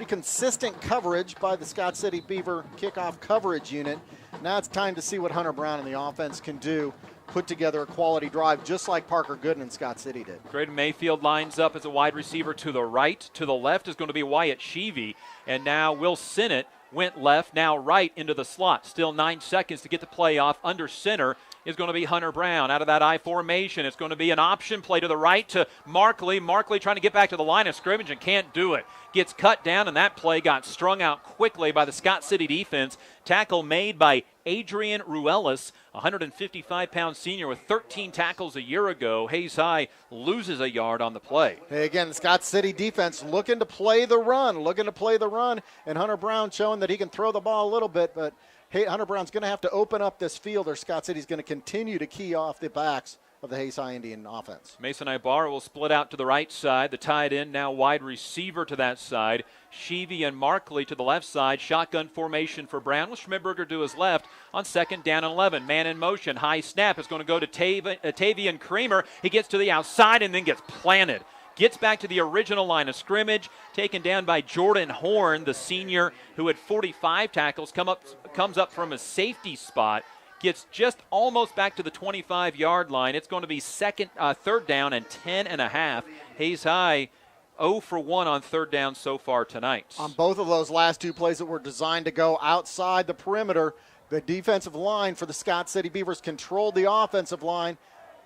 consistent coverage by the Scott City Beaver kickoff coverage unit. Now it's time to see what Hunter Brown and the offense can do. Put together a quality drive just like Parker Gooden and Scott City did. Graydon Mayfield lines up as a wide receiver to the right. To the left is going to be Wyatt Sheevy. And now Will Sinnott went left, now right into the slot. Still 9 seconds to get the play off. Under center is going to be Hunter Brown. Out of that I formation, it's going to be an option play to the right to Markley. Markley trying to get back to the line of scrimmage and can't do it. Gets cut down, and that play got strung out quickly by the Scott City defense. Tackle made by Adrian Ruelas, a 155-pound senior with 13 tackles a year ago. Hayes High loses a yard on the play. Hey, again, the Scott City defense looking to play the run, and Hunter Brown showing that he can throw the ball a little bit, but hey, Hunter Brown's going to have to open up this field or Scott City's going to continue to key off the backs of the Hayes High Indian offense. Mason Ibarra will split out to the right side. The tight end now wide receiver to that side. Sheevy and Markley to the left side. Shotgun formation for Brown with Schmidberger to his left on second down and 11. Man in motion. High snap is going to go to Tavian Creamer. He gets to the outside and then gets planted. Gets back to the original line of scrimmage, taken down by Jordan Horn, the senior who had 45 tackles, comes up from a safety spot, gets just almost back to the 25-yard line. It's going to be third down and 10.5. Hayes High 0 for 1 on third down so far tonight. On both of those last two plays that were designed to go outside the perimeter, the defensive line for the Scott City Beavers controlled the offensive line.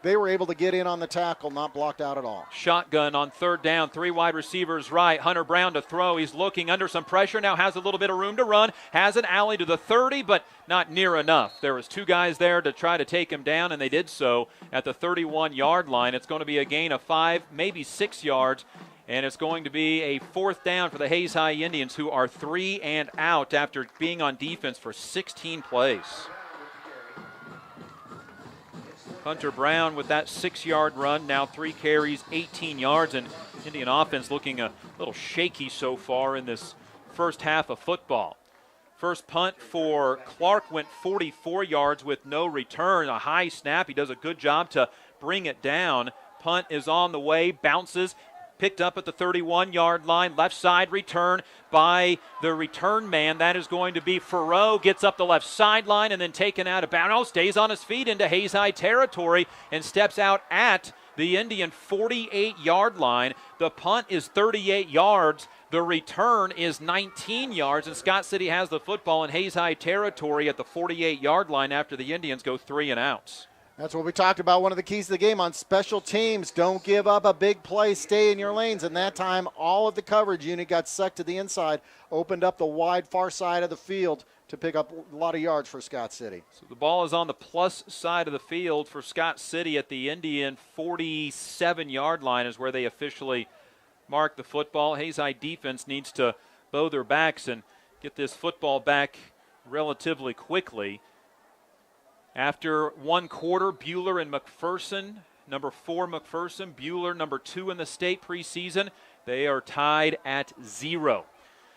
they were able to get in on the tackle, not blocked out at all. Shotgun on third down, 3 wide receivers right. Hunter Brown to throw. He's looking under some pressure now, has a little bit of room to run, has an alley to the 30, but not near enough. There was 2 guys there to try to take him down, and they did so at the 31-yard line. It's going to be a gain of 5, maybe 6 yards, and it's going to be a 4th down for the Hayes High Indians, who are 3 and out after being on defense for 16 plays. Hunter Brown with that 6-yard run, now 3 carries, 18 yards, and Indian offense looking a little shaky so far in this first half of football. First punt for Clark went 44 yards with no return, a high snap. He does a good job to bring it down. Punt is on the way, bounces, picked up at the 31-yard line, left side return by the return man. That is going to be Farrow, gets up the left sideline and then taken out of bounds, stays on his feet into Hayes High territory and steps out at the Indian 48-yard line. The punt is 38 yards. The return is 19 yards, and Scott City has the football in Hayes High territory at the 48-yard line after the Indians go 3 and outs. That's what we talked about. One of the keys to the game on special teams. Don't give up a big play. Stay in your lanes. And that time, all of the coverage unit got sucked to the inside, opened up the wide far side of the field to pick up a lot of yards for Scott City. So the ball is on the plus side of the field for Scott City at the Indian 47-yard line is where they officially mark the football. Hayes High defense needs to bow their backs and get this football back relatively quickly. After 1 quarter, Bueller and McPherson, number 4 McPherson, Bueller number 2 in the state preseason. They are tied at 0.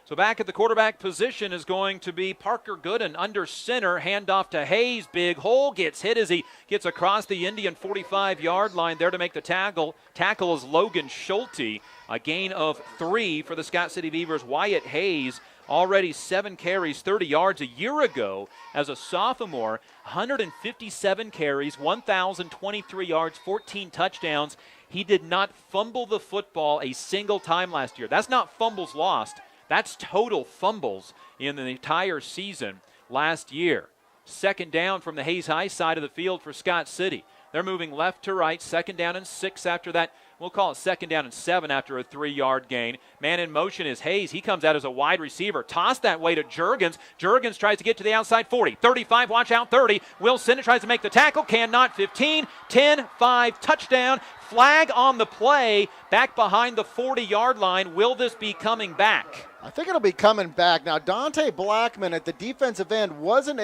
So back at the quarterback position is going to be Parker Gooden under center. Handoff to Hayes. Big hole. Gets hit as he gets across the Indian 45-yard line. There to make the tackle. Tackle is Logan Schulte. A gain of 3 for the Scott City Beavers. Wyatt Hayes, already 7 carries, 30 yards a year ago as a sophomore. 157 carries, 1,023 yards, 14 touchdowns. He did not fumble the football a single time last year. That's not fumbles lost. That's total fumbles in the entire season last year. 2nd down from the Hayes High side of the field for Scott City. They're moving left to right, 2nd down and 6 after that. We'll call it 2nd down and 7 after a 3-yard gain. Man in motion is Hayes. He comes out as a wide receiver. Toss that way to Juergens. Juergens tries to get to the outside 40. 35, watch out, 30. Wilson tries to make the tackle. Cannot. 15, 10, 5, touchdown. Flag on the play. Back behind the 40-yard line. Will this be coming back? I think it'll be coming back. Now, Dante Blackman at the defensive end wasn't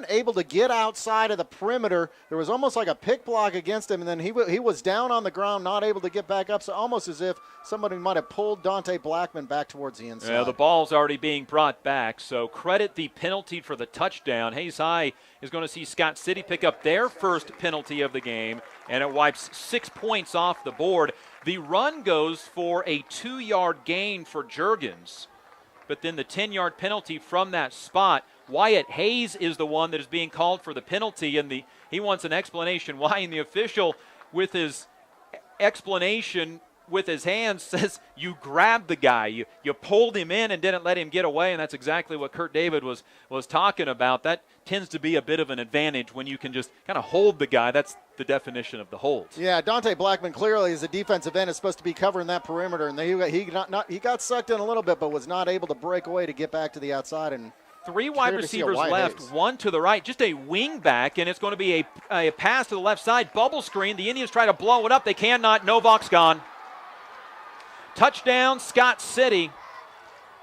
able to get outside of the perimeter. There was almost like a pick block against him, and then he was down on the ground, not able to get back up, so almost as if somebody might have pulled Dante Blackman back towards the inside. Yeah, the ball's already being brought back, so credit the penalty for the touchdown. Hayes High is going to see Scott City pick up their first penalty of the game, and it wipes 6 points off the board. The run goes for a 2-yard gain for Juergens, but then the 10-yard penalty from that spot. Wyatt Hayes is the one that is being called for the penalty, and he wants an explanation why, and the official with his explanation with his hands says you grabbed the guy. You pulled him in and didn't let him get away, and that's exactly what Kurt David was talking about. That tends to be a bit of an advantage when you can just kind of hold the guy. That's the definition of the hold. Yeah, Dante Blackman clearly as a defensive end is supposed to be covering that perimeter, and he got sucked in a little bit but was not able to break away to get back to the outside. And 3 wide receivers left, Hayes. 1 to the right, just a wing back, and it's going to be a pass to the left side. Bubble screen. The Indians try to blow it up. They cannot. Novak's gone. Touchdown, Scott City.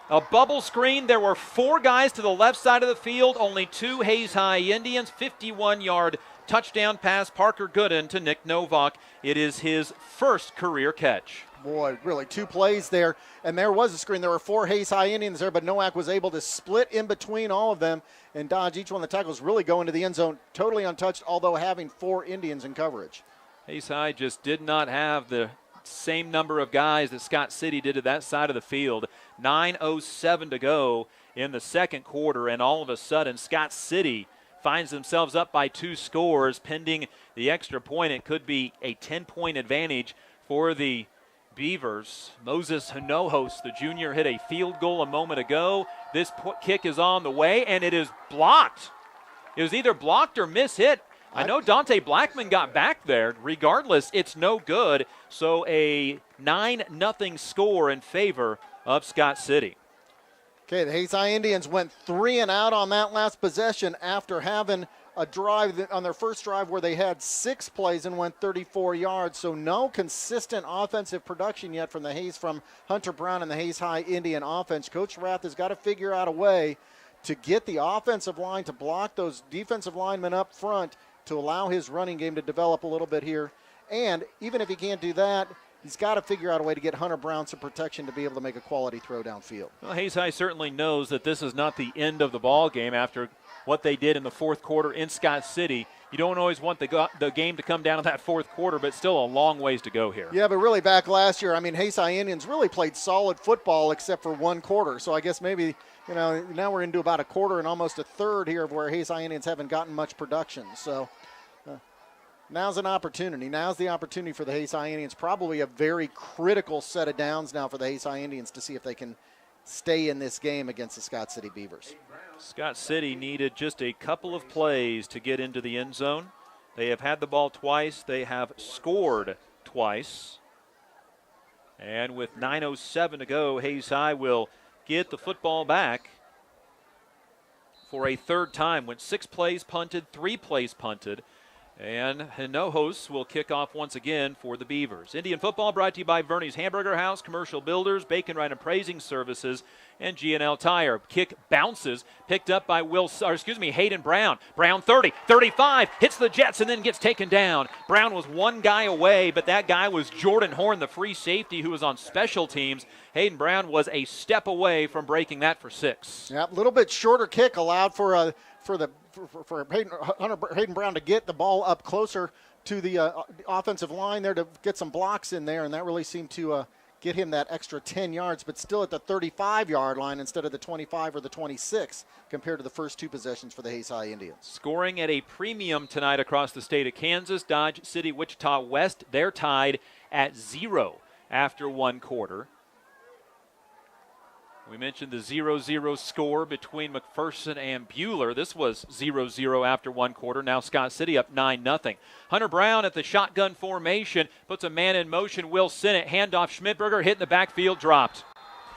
A bubble screen. There were 4 guys to the left side of the field, only 2 Hayes High Indians. 51-yard touchdown pass, Parker Gooden to Nick Novak. It is his first career catch. Boy, really 2 plays there, and there was a screen. There were 4 Hayes High Indians there, but Novak was able to split in between all of them and dodge each one of the tackles, really go into the end zone totally untouched, although having 4 Indians in coverage. Hayes High just did not have the same number of guys that Scott City did to that side of the field. 9:07 to go in the second quarter, and all of a sudden Scott City finds themselves up by 2 scores. Pending the extra point, it could be a 10-point advantage for the Beavers. Moses Hinojos, the junior, hit a field goal a moment ago. This kick is on the way, and it is blocked. It was either blocked or mishit. I know Dante Blackman got back there. Regardless, it's no good. So a 9-0 score in favor of Scott City. Okay, the Hayes High Indians went 3 and out on that last possession after having a drive on their first drive where they had 6 plays and went 34 yards. So no consistent offensive production yet from Hunter Brown and the Hayes High Indian offense. Coach Rath has got to figure out a way to get the offensive line to block those defensive linemen up front to allow his running game to develop a little bit here. And even if he can't do that, he's got to figure out a way to get Hunter Brown some protection to be able to make a quality throw downfield. Well, Hayes High certainly knows that this is not the end of the ball game after what they did in the fourth quarter in Scott City. You don't always want the game to come down to that fourth quarter, but still a long ways to go here. Yeah, but really back last year, I mean, Hayes High Indians really played solid football except for one quarter. So I guess maybe, now we're into about a quarter and almost a third here of where Hayes High Indians haven't gotten much production. So now's an opportunity. Now's the opportunity for the Hayes High Indians. Probably a very critical set of downs now for the Hayes High Indians to see if they can stay in this game against the Scott City Beavers. Scott City needed just a couple of plays to get into the end zone. They have had the ball twice. They have scored twice. And with 9:07 to go, Hayes High will get the football back for a third time. Went 6 plays punted, 3 plays punted. And Hinojos will kick off once again for the Beavers. Indian football brought to you by Verney's Hamburger House, Commercial Builders, Bacon Wright Appraising Services, and G&L Tire. Kick bounces, picked up by Hayden Brown. Brown 30, 35, hits the Jets and then gets taken down. Brown was one guy away, but that guy was Jordan Horn, the free safety who was on special teams. Hayden Brown was a step away from breaking that for 6. Yeah, a little bit shorter kick allowed for Hayden Brown to get the ball up closer to the offensive line there to get some blocks in there, and that really seemed to get him that extra 10 yards, but still at the 35-yard line instead of the 25 or the 26 compared to the first 2 possessions for the Hayes High Indians. Scoring at a premium tonight across the state of Kansas. Dodge City, Wichita West, they're tied at 0 after 1 quarter. We mentioned the 0-0 score between McPherson and Buhler. This was 0-0 after 1 quarter. Now Scott City up 9-0. Hunter Brown at the shotgun formation puts a man in motion. Will Sinnott, handoff Schmidberger, hit in the backfield, dropped.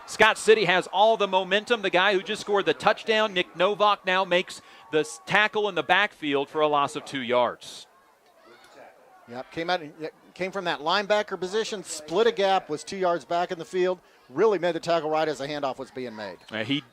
Scott City has all the momentum. The guy who just scored the touchdown, Nick Novak, now makes the tackle in the backfield for a loss of 2 yards. Yep, came from that linebacker position, split a gap, was 2 yards back in the field. Really made the tackle right as the handoff was being made.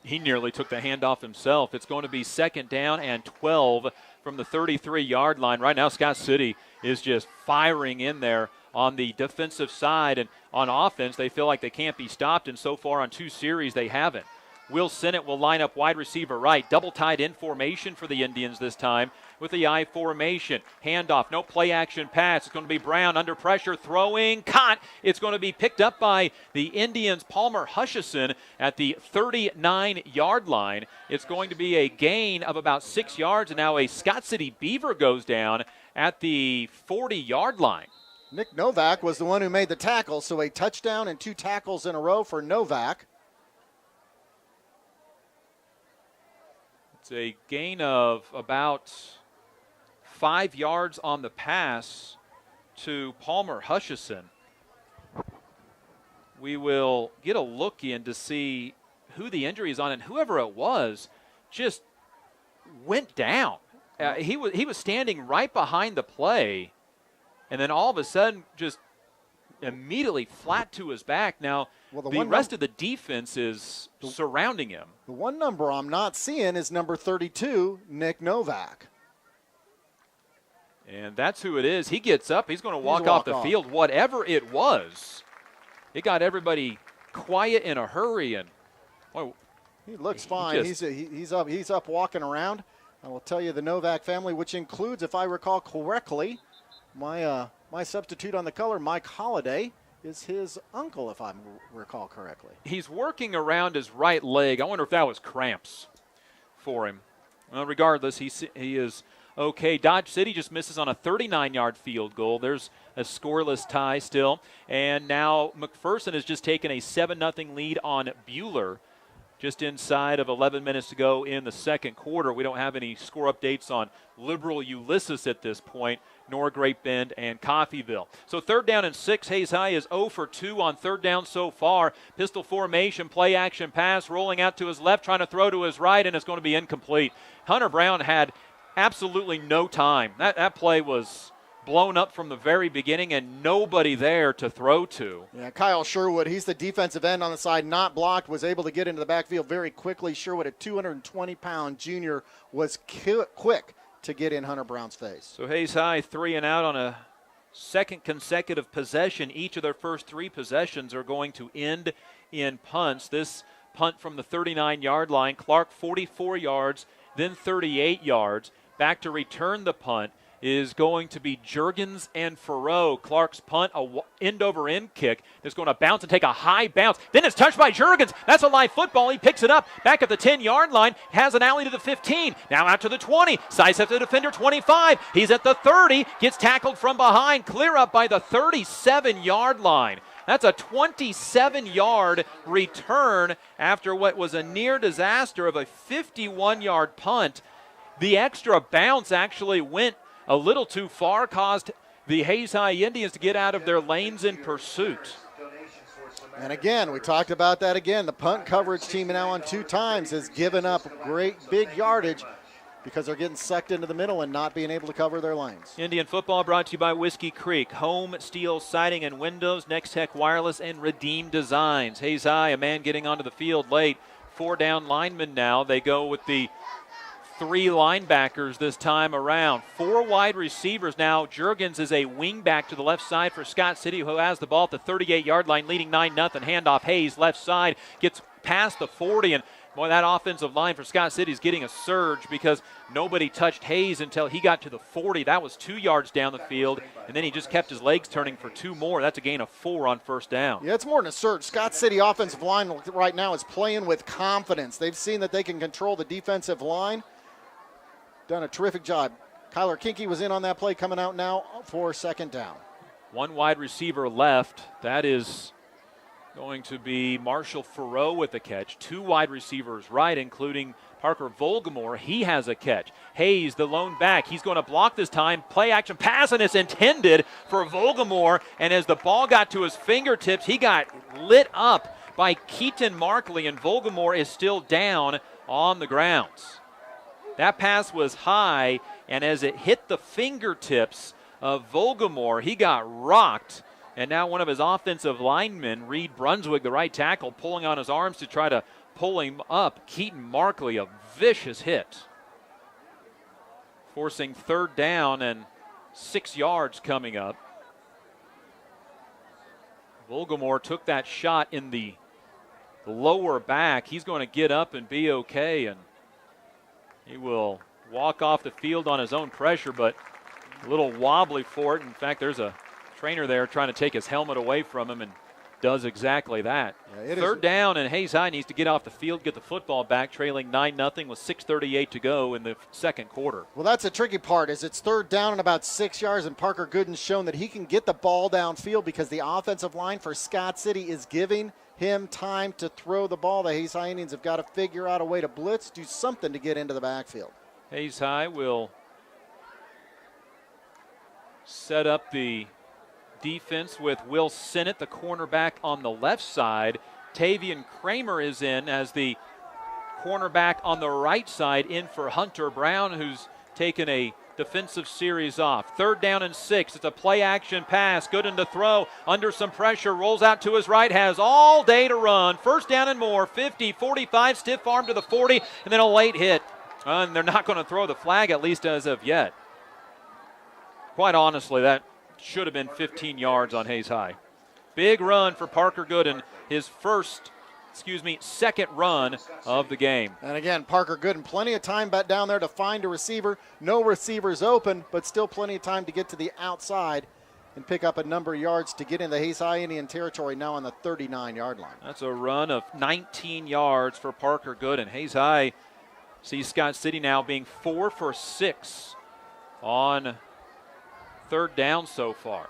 He nearly took the handoff himself. It's going to be 2nd down and 12 from the 33-yard line. Right now, Scott City is just firing in there on the defensive side, and on offense, they feel like they can't be stopped, and so far on 2 series, they haven't. Will Sinnott will line up wide receiver right. Double tied in formation for the Indians this time with the I formation. Handoff, no play action pass. It's going to be Brown under pressure, throwing, caught. It's going to be picked up by the Indians' Palmer Hutchison at the 39-yard line. It's going to be a gain of about 6 yards, and now a Scott City Beaver goes down at the 40-yard line. Nick Novak was the one who made the tackle, so a touchdown and 2 tackles in a row for Novak. It's a gain of about 5 yards on the pass to Palmer Hutchison. We will get a look in to see who the injury is on, and whoever it was just went down. He was standing right behind the play, and then all of a sudden just immediately flat to his back. Now, the rest of the defense is surrounding him. The one number I'm not seeing is number 32, Nick Novak. And that's who it is. He gets up. He's going to walk off the field. Whatever it was, it got everybody quiet in a hurry. And he looks fine. He's up walking around. I will tell you the Novak family, which includes, if I recall correctly, my substitute on the color, Mike Holliday, is his uncle, if I recall correctly. He's working around his right leg. I wonder if that was cramps for him. Well, regardless, he is okay. Dodge City just misses on a 39-yard field goal. There's a scoreless tie still. And now McPherson has just taken a 7-0 lead on Buhler. just inside of 11 minutes to go in the second quarter. We don't have any score updates on Liberal Ulysses at this point, nor Great Bend and Coffeyville. So 3rd down and 6. Hayes High is 0 for 2 on 3rd down so far. Pistol formation, play action pass, rolling out to his left, trying to throw to his right, and it's going to be incomplete. Hunter Brown had absolutely no time. That play was blown up from the very beginning and nobody there to throw to. Yeah, Kyle Sherwood, he's the defensive end on the side, not blocked, was able to get into the backfield very quickly. Sherwood, a 220-pound junior, was quick to get in Hunter Brown's face. So Hayes High 3 and out on a second consecutive possession. Each of their first 3 possessions are going to end in punts. This punt from the 39-yard line, Clark 44 yards, then 38 yards. Back to return the punt is going to be Juergens and Farrow. Clark's punt, a end-over-end kick that's going to bounce and take a high bounce. Then it's touched by Juergens. That's a live football. He picks it up back at the 10-yard line, has an alley to the 15, now out to the 20, sidesteps the defender, 25. He's at the 30, gets tackled from behind, clear up by the 37-yard line. That's a 27-yard return after what was a near disaster of a 51-yard punt. The extra bounce actually went a little too far, caused the Hayes High Indians to get out of their lanes in pursuit. And again, we talked about that again. The punt coverage team now on 2 times has given up great big yardage because they're getting sucked into the middle and not being able to cover their lanes. Indian football brought to you by Whiskey Creek, Home Steel Siding and Windows, Next Tech Wireless, and Redeem Designs. Hayes High, a man getting onto the field late. 4 down linemen now. They go with the 3 linebackers this time around. 4 wide receivers now. Juergens is a wingback to the left side for Scott City, who has the ball at the 38-yard line, leading 9-0. Handoff Hayes, left side, gets past the 40, and boy, that offensive line for Scott City is getting a surge because nobody touched Hayes until he got to the 40. That was 2 yards down the field, and then he just kept his legs turning for 2 more. That's a gain of 4 on 1st down. Yeah, it's more than a surge. Scott City offensive line right now is playing with confidence. They've seen that they can control the defensive line. Done a terrific job. Kyler Kinky was in on that play, coming out now for 2nd down. 1 wide receiver left. That is going to be Marshall Farrow with the catch. 2 wide receivers right, including Parker Volgamore. He has a catch. Hayes, the lone back. He's going to block this time. Play action pass, and it's intended for Volgamore. And as the ball got to his fingertips, he got lit up by Keaton Markley, and Volgamore is still down on the grounds. That pass was high, and as it hit the fingertips of Volgamore, he got rocked. And now one of his offensive linemen, Reed Brunswick, the right tackle, pulling on his arms to try to pull him up. Keaton Markley, a vicious hit. Forcing 3rd down and 6 yards coming up. Volgamore took that shot in the lower back. He's going to get up and be okay, and he will walk off the field on his own pressure, but a little wobbly for it. In fact, there's a trainer there trying to take his helmet away from him and does exactly that. Yeah, 3rd down, and Hayes High needs to get off the field, get the football back, trailing 9-0 with 6:38 to go in the second quarter. Well, that's the tricky part, is it's 3rd down and about 6 yards, and Parker Gooden's shown that he can get the ball downfield because the offensive line for Scott City is giving him time to throw the ball. The Hayes High Indians have got to figure out a way to blitz, do something to get into the backfield. Hayes High will set up the defense with Will Sinnott, the cornerback on the left side. Tavian Kramer is in as the cornerback on the right side, in for Hunter Brown, who's taken a defensive series off. 3rd down and 6. It's a play action pass. Gooden to throw. Under some pressure. Rolls out to his right. Has all day to run. 1st down and more. 50, 45. Stiff arm to the 40. And then a late hit. And they're not going to throw the flag, at least as of yet. Quite honestly, that should have been 15 yards on Hayes High. Big run for Parker Gooden. His second run of the game. And again, Parker Gooden, plenty of time back down there to find a receiver. No receivers open, but still plenty of time to get to the outside and pick up a number of yards to get in the Hayes High Indian territory now on the 39-yard line. That's a run of 19 yards for Parker Gooden. Hayes High sees Scott City now being 4 for 6 on 3rd down so far.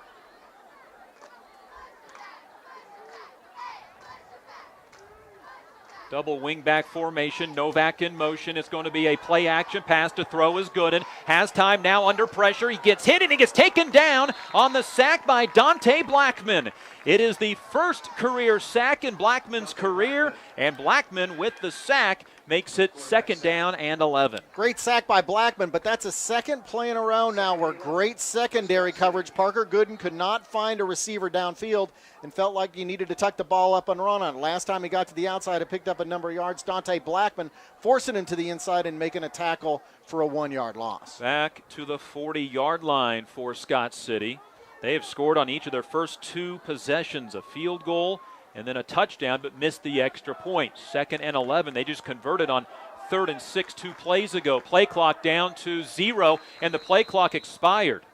Double wing-back formation, Novak in motion. It's going to be a play-action pass to throw is Gooden. Has time now under pressure. He gets hit and he gets taken down on the sack by Dante Blackman. It is the first career sack in Blackman's career, and Blackman with the sack makes it 2nd down and 11. Great sack by Blackman, but that's a second play in a row now where great secondary coverage. Parker Gooden could not find a receiver downfield and felt like he needed to tuck the ball up and run on it. Last time he got to the outside, it picked up a number of yards. Dante Blackman forcing him to the inside and making a tackle for a 1-yard loss. Back to the 40-yard line for Scott City. They have scored on each of their first 2 possessions, a field goal and then a touchdown, but missed the extra point. 2nd and 11. They just converted on 3rd and 6 2 plays ago. Play clock down to 0, and the play clock expired.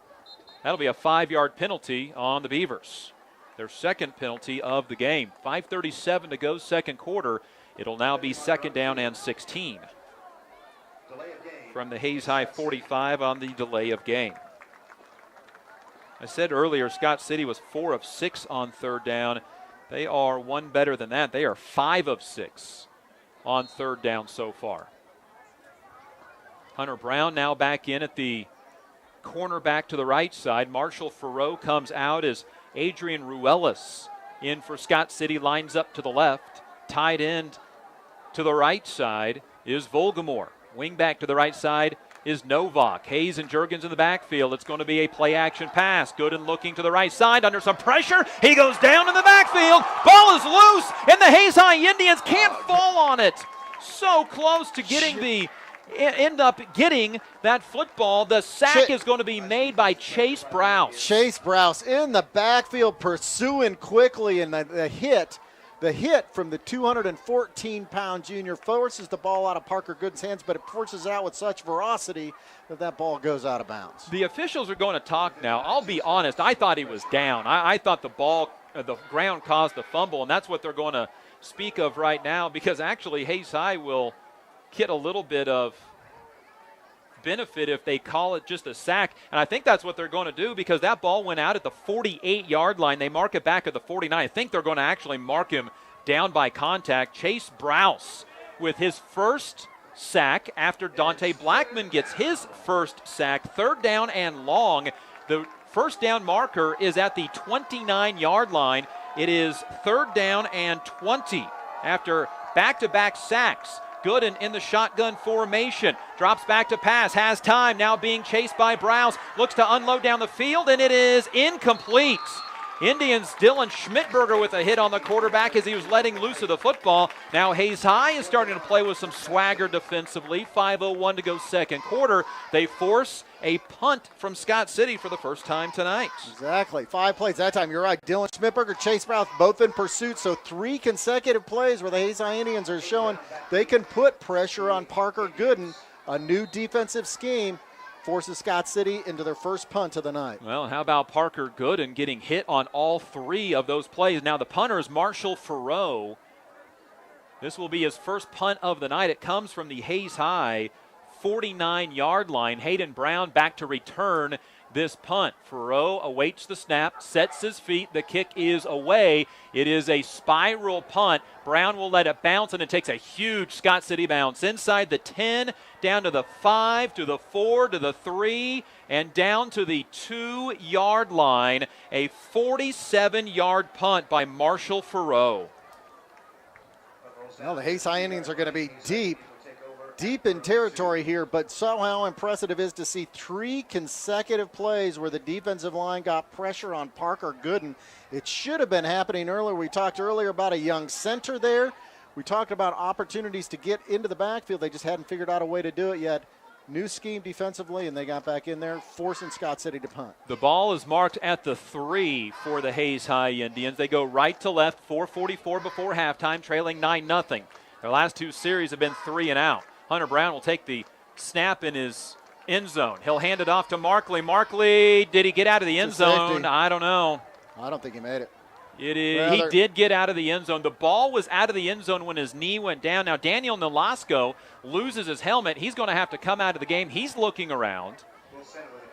That'll be a 5-yard penalty on the Beavers. Their second penalty of the game. 5:37 to go, second quarter. It'll now be 2nd down and 16. From the Hayes High 45 on the delay of game. I said earlier Scott City was 4 of 6 on 3rd down. They are 1 better than that. They are 5 of 6 on 3rd down so far. Hunter Brown now back in at the cornerback to the right side. Marshall Farreau comes out as Adrian Ruelas in for Scott City, lines up to the left. Tight end to the right side is Volgamore. Wing back to the right side is Novak. Hayes and Juergens in the backfield. It's going to be a play-action pass. Gooden looking to the right side under some pressure. He goes down in the backfield. Ball is loose, and the Hayes High Indians can't fall on it. So close to end up getting that football. The sack is going to be made by Chase Browse. Chase Browse in the backfield pursuing quickly, and the hit from the 214-pound junior forces the ball out of Parker Gooden's hands, but it forces it out with such ferocity that ball goes out of bounds. The officials are going to talk now. I'll be honest, I thought he was down. I thought the ground caused the fumble, and that's what they're going to speak of right now, because actually Hayes High will get a little bit of benefit if they call it just a sack, and I think that's what they're going to do, because that ball went out at the 48-yard line. They mark it back at the 49. I think they're going to actually mark him down by contact. Chase Browse with his first sack after Dante Blackman gets his first sack. 3rd down and long. The first down marker is at the 29-yard line. It is 3rd down and 20 after back-to-back sacks. Gooden in the shotgun formation. Drops back to pass. Has time. Now being chased by Browse. Looks to unload down the field, and it is incomplete. Indians Dylan Schmidberger with a hit on the quarterback as he was letting loose of the football. Now Hayes High is starting to play with some swagger defensively. 5:01 to go second quarter. They force a punt from Scott City for the first time tonight. Exactly. 5 plays that time. You're right. Dylan Schmidberger, Chase Browse, both in pursuit. So 3 consecutive plays where the Hayes High Indians are showing they can put pressure on Parker Gooden. A new defensive scheme forces Scott City into their first punt of the night. Well, how about Parker Gooden getting hit on all 3 of those plays? Now the punter is Marshall Farreau. This will be his first punt of the night. It comes from the Hayes High 49-yard line. Hayden Brown back to return this punt. Farreau awaits the snap, sets his feet. The kick is away. It is a spiral punt. Brown will let it bounce, and it takes a huge Scott City bounce inside the 10, down to the 5, to the 4, to the 3, and down to the 2-yard line. A 47-yard punt by Marshall Farreau. Well, the Hayes High Indians are going to be deep in territory here, but somehow impressive it is to see 3 consecutive plays where the defensive line got pressure on Parker Gooden. It should have been happening earlier. We talked earlier about a young center there. We talked about opportunities to get into the backfield. They just hadn't figured out a way to do it yet. New scheme defensively, and they got back in there, forcing Scott City to punt. The ball is marked at the 3 for the Hayes High Indians. They go right to left, 4:44 before halftime, trailing 9-0. Their last 2 series have been 3 and out. Hunter Brown will take the snap in his end zone. He'll hand it off to Markley. Markley, did he get out of the end zone? I don't know. I don't think he made it. He did get out of the end zone. The ball was out of the end zone when his knee went down. Now, Daniel Nolasco loses his helmet. He's going to have to come out of the game. He's looking around.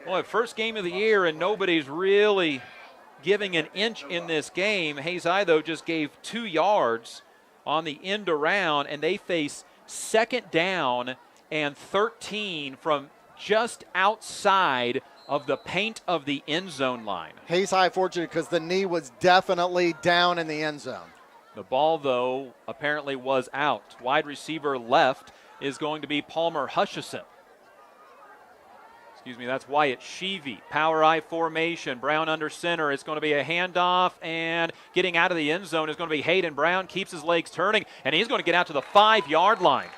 Well, first game of the year, and nobody's really giving an inch in this game. Hayes High, though, just gave 2 yards on the end around, and they face 2nd down and 13 from just outside of the paint of the end zone line. Hayes High fortunate because the knee was definitely down in the end zone. The ball, though, apparently was out. Wide receiver left is going to be Palmer Hutchison. Excuse me, that's Wyatt Sheevy. Power I formation. Brown under center. It's going to be a handoff, and getting out of the end zone is going to be Hayden Brown. Keeps his legs turning, and he's going to get out to the 5-yard line.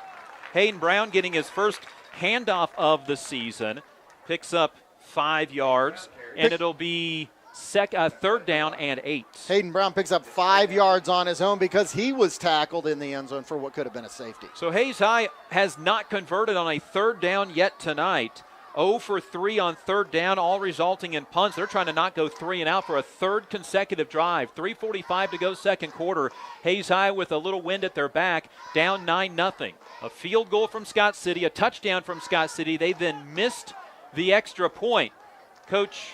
Hayden Brown getting his first handoff of the season. Picks up 5 yards, and it'll be 3rd down and 8. Hayden Brown picks up 5 yards on his own because he was tackled in the end zone for what could have been a safety. So Hayes High has not converted on a 3rd down yet tonight. 0 for 3 on 3rd down, all resulting in punts. They're trying to not go 3 and out for a 3rd consecutive drive. 3:45 to go 2nd quarter. Hayes High with a little wind at their back, down 9-0. A field goal from Scott City, a touchdown from Scott City. They then missed the extra point. Coach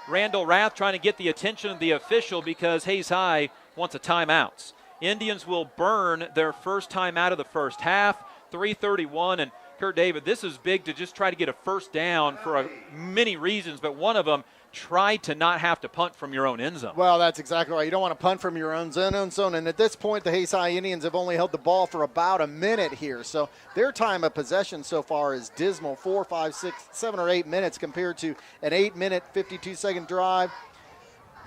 Randall Rath trying to get the attention of the official because Hayes High wants a timeout. Indians will burn their first timeout of the first half. 3:31, and Kurt David, this is big to just try to get a 1st down for many reasons, but one of them, try to not have to punt from your own end zone. Well, that's exactly right. You don't want to punt from your own zone. And at this point, the Hayes High Indians have only held the ball for about a minute here. So their time of possession so far is dismal, 4, 5, 6, 7, or 8 minutes compared to an 8-minute, 52-second drive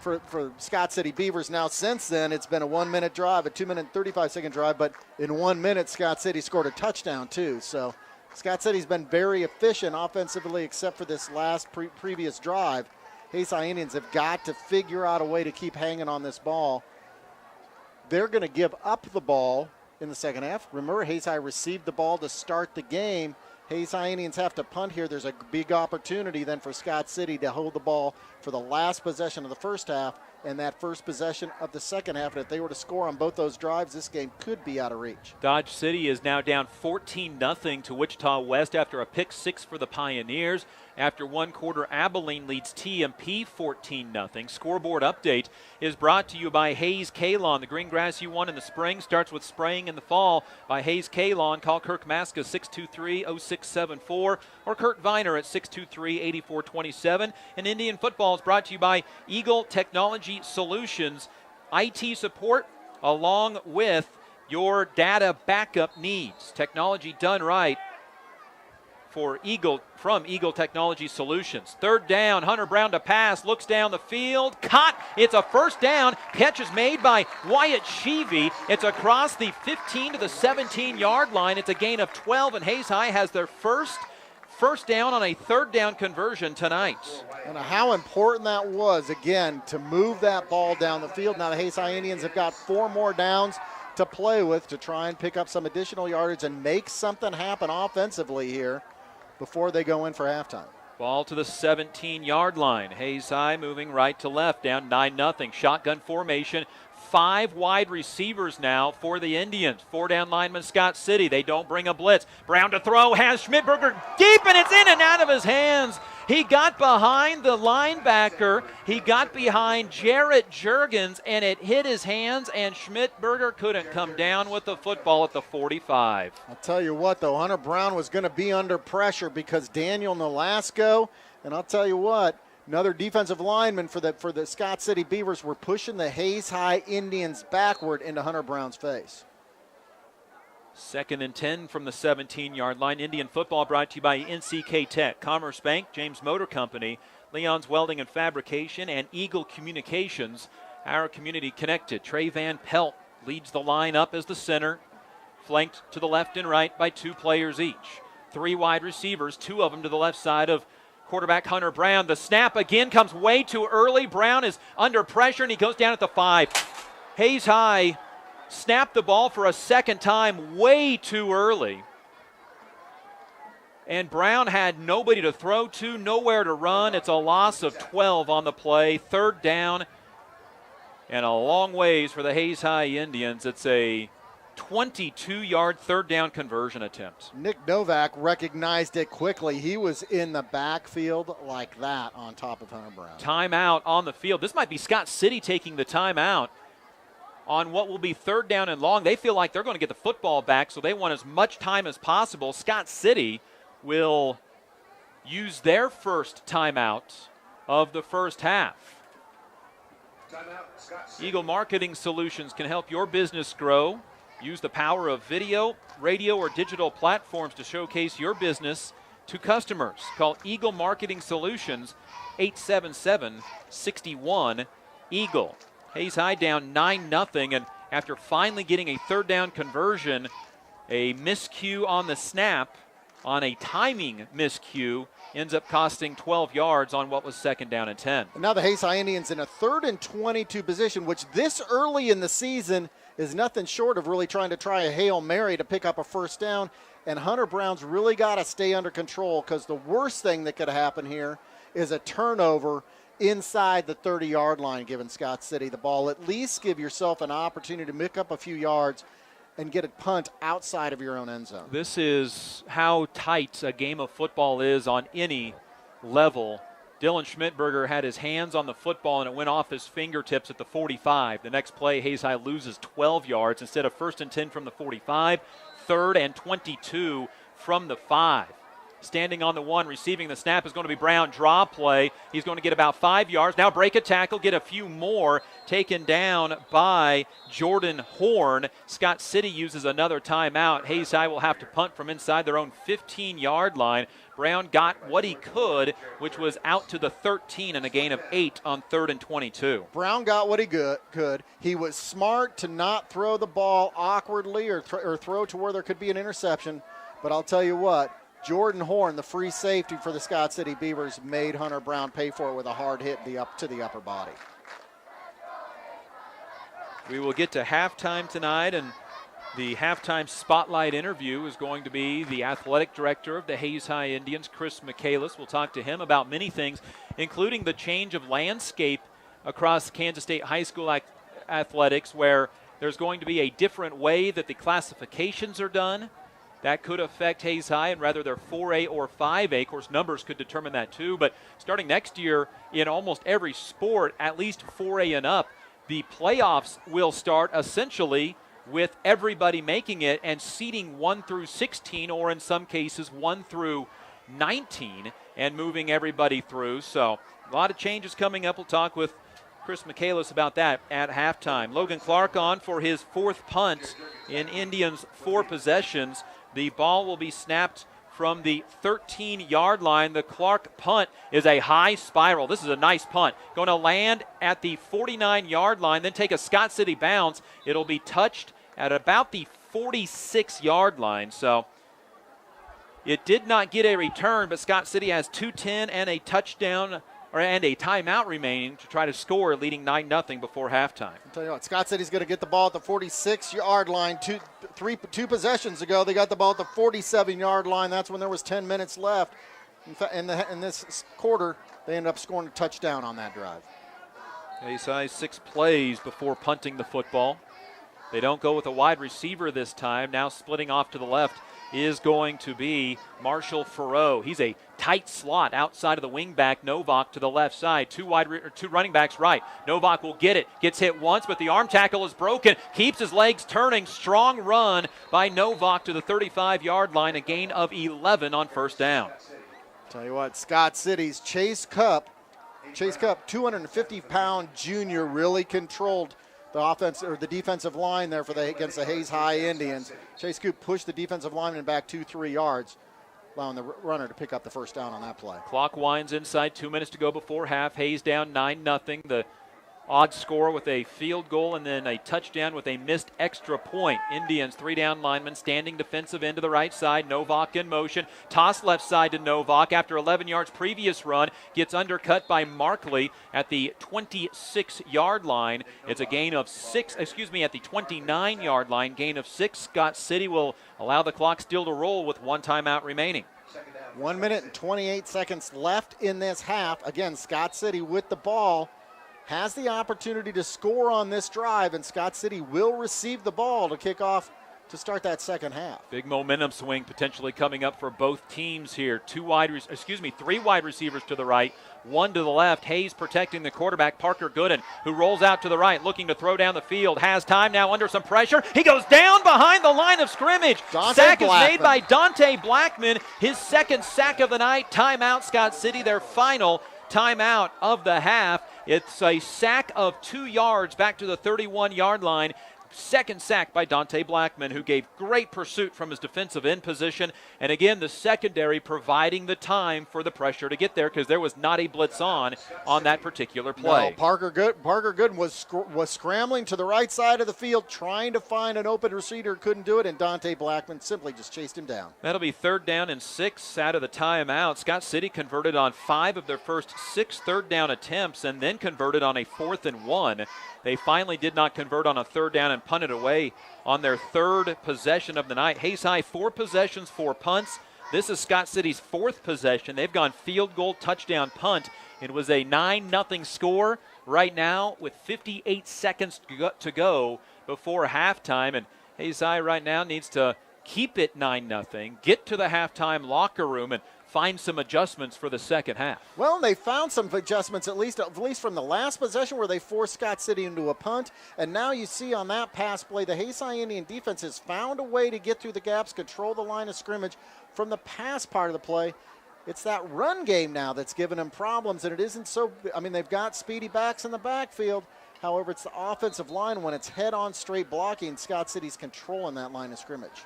for Scott City Beavers. Now, since then, it's been a 1-minute drive, a 2-minute, 35-second drive. But in 1 minute, Scott City scored a touchdown, too. So Scott City's been very efficient offensively except for this last previous drive. Hayes High Indians have got to figure out a way to keep hanging on this ball. They're going to give up the ball in the second half. Remember, Hayes High received the ball to start the game. Hayes High Indians have to punt here. There's a big opportunity then for Scott City to hold the ball for the last possession of the first half and that first possession of the second half. And if they were to score on both those drives, this game could be out of reach. Dodge City is now down 14-0 to Wichita West after a pick 6 for the Pioneers. After 1 quarter, Abilene leads TMP 14-0. Scoreboard update is brought to you by Hayes K-Lawn. The green grass you want in the spring starts with spraying in the fall by Hayes K-Lawn. Call Kirk Maska 623-0674 or Kurt Viner at 623-8427. And Indian football is brought to you by Eagle Technology Solutions. IT support along with your data backup needs. Technology done right for from Eagle Technology Solutions. 3rd down, Hunter Brown to pass, looks down the field, caught. It's a 1st down. Catch is made by Wyatt Sheevy. It's across the 15 to the 17-yard line. It's a gain of 12, and Hayes High has their first down on a 3rd down conversion tonight. And how important that was, again, to move that ball down the field. Now the Hayes High Indians have got 4 more downs to play with to try and pick up some additional yardage and make something happen offensively here before they go in for halftime. Ball to the 17-yard line. Hayes High moving right to left, down 9-0. Shotgun formation. 5 wide receivers now for the Indians. 4 down lineman Scott City. They don't bring a blitz. Brown to throw, has Schmidberger deep, and it's in and out of his hands. He got behind the linebacker. He got behind Jarrett Juergens, and it hit his hands, and Schmidberger couldn't come down with the football at the 45. I'll tell you what, though, Hunter Brown was going to be under pressure because Daniel Nolasco, and I'll tell you what, another defensive lineman for the Scott City Beavers were pushing the Hayes High Indians backward into Hunter Brown's face. 2nd and 10 from the 17-yard line. Indian football brought to you by NCK Tech, Commerce Bank, James Motor Company, Leon's Welding and Fabrication, and Eagle Communications. Our community connected. Trey Van Pelt leads the line up as the center, flanked to the left and right by 2 players each. 3 wide receivers, 2 of them to the left side of quarterback Hunter Brown. The snap again comes way too early. Brown is under pressure, and he goes down at the 5. Hayes High snapped the ball for a 2nd time way too early. And Brown had nobody to throw to, nowhere to run. It's a loss of 12 on the play. 3rd down and a long ways for the Hayes High Indians. It's a 22-yard 3rd down conversion attempt. Nick Novak recognized it quickly. He was in the backfield like that on top of Hunter Brown. Timeout on the field. This might be Scott City taking the timeout. on what will be 3rd down and long. They feel like they're going to get the football back, so they want as much time as possible. Scott City will use their first timeout of the first half. Eagle Marketing Solutions can help your business grow. Use the power of video, radio, or digital platforms to showcase your business to customers. Call Eagle Marketing Solutions, 877-61-EAGLE. Hayes High down 9-0, and after finally getting a 3rd down conversion, a miscue on the snap on a timing miscue ends up costing 12 yards on what was 2nd down and 10. And now the Hayes High Indians in a 3rd and 22 position, which this early in the season is nothing short of really trying to try a Hail Mary to pick up a 1st down. And Hunter Brown's really got to stay under control, because the worst thing that could happen here is a turnover inside the 30-yard line, giving Scott City the ball. At least give yourself an opportunity to pick up a few yards and get a punt outside of your own end zone. This is how tight a game of football is on any level. Dylan Schmidberger had his hands on the football, and it went off his fingertips at the 45. The next play, Hayes High loses 12 yards. Instead of 1st and 10 from the 45, 3rd and 22 from the 5. Standing on the 1, receiving the snap is going to be Brown. Draw play. He's going to get about 5 yards. Now break a tackle, get a few more. Taken down by Jordan Horn. Scott City uses another timeout. Hayes High will have to punt from inside their own 15-yard line. Brown got what he could, which was out to the 13 and a gain of 8 on 3rd and 22. Brown got what he could. He was smart to not throw the ball awkwardly or throw to where there could be an interception. But I'll tell you what, Jordan Horn, the free safety for the Scott City Beavers, made Hunter Brown pay for it with a hard hit to the upper body. We will get to halftime tonight, and the halftime spotlight interview is going to be the athletic director of the Hayes High Indians, Chris Michaelis. We'll talk to him about many things, including the change of landscape across Kansas State High School athletics, where there's going to be a different way that the classifications are done. That could affect Hayes High and whether they're 4A or 5A. Of course, numbers could determine that too. But starting next year, in almost every sport, at least 4A and up, the playoffs will start essentially with everybody making it and seeding 1 through 16, or in some cases 1 through 19, and moving everybody through. So a lot of changes coming up. We'll talk with Chris Michaelis about that at halftime. Logan Clark on for his 4th punt in Indians' 4 possessions. The ball will be snapped from the 13-yard line. The Clark punt is a high spiral. This is a nice punt. Going to land at the 49-yard line, then take a Scott City bounce. It'll be touched at about the 46-yard line. So it did not get a return, but Scott City has 2:10 and a touchdown and a timeout remaining to try to score, leading 9-0 before halftime. I'll tell you what, Scott City's going to get the ball at the 46-yard line. Two possessions ago, they got the ball at the 47-yard line. That's when there was 10 minutes left. In this quarter, they ended up scoring a touchdown on that drive. Hayes High 6 plays before punting the football. They don't go with a wide receiver this time. Now splitting off to the left is going to be Marshall Farrow. He's a tight slot outside of the wingback. Novak to the left side. Two running backs right. Novak will get it. Gets hit once, but the arm tackle is broken. Keeps his legs turning. Strong run by Novak to the 35-yard line. A gain of 11 on 1st down. Tell you what, Scott City's Chase Cup, 250-pound junior, really controlled the offense or the defensive line there against the Hayes High Indians. Chase Coop pushed the defensive lineman back 2-3 yards, allowing the runner to pick up the 1st down on that play. Clock winds inside, 2 minutes to go before half. Hayes down 9-0. The odd score with a field goal and then a touchdown with a missed extra point. Indians 3-down lineman standing defensive end to the right side. Novak in motion. Toss left side to Novak after 11 yards previous run. Gets undercut by Markley at the 26-yard line. It's a gain of 6, at the 29-yard line. Gain of 6. Scott City will allow the clock still to roll with 1 timeout remaining. 1 minute and 28 seconds left in this half. Again, Scott City with the ball has the opportunity to score on this drive, and Scott City will receive the ball to kick off to start that second half. Big momentum swing potentially coming up for both teams here. 3 wide receivers to the right, 1 to the left. Hayes protecting the quarterback, Parker Gooden, who rolls out to the right, looking to throw down the field. Has time now under some pressure. He goes down behind the line of scrimmage. Sack is made by Dante Blackman, his second sack of the night. Timeout, Scott City, their final timeout of the half. It's a sack of 2 yards back to the 31-yard line. Second sack by Dante Blackman, who gave great pursuit from his defensive end position. And again, the secondary providing the time for the pressure to get there because there was not a blitz on that particular play. No, Parker Gooden was scrambling to the right side of the field, trying to find an open receiver, couldn't do it, and Dante Blackman simply just chased him down. That'll be 3rd down and 6 out of the timeout. Scott City converted on 5 of their first 6 third down attempts and then converted on a 4th and 1. They finally did not convert on a 3rd down and punted away on their 3rd possession of the night. Hayes High, 4 possessions, 4 punts. This is Scott City's 4th possession. They've gone field goal, touchdown, punt. It was a 9-0 score right now with 58 seconds to go before halftime. And Hayes High right now needs to keep it 9-0, get to the halftime locker room, and find some adjustments for the second half. Well, they found some adjustments, at least from the last possession where they forced Scott City into a punt. And now you see on that pass play, the Hayes High Indian defense has found a way to get through the gaps, control the line of scrimmage from the pass part of the play. It's that run game now that's given them problems, and it isn't so – I mean, they've got speedy backs in the backfield. However, it's the offensive line when it's head-on straight blocking. Scott City's controlling that line of scrimmage.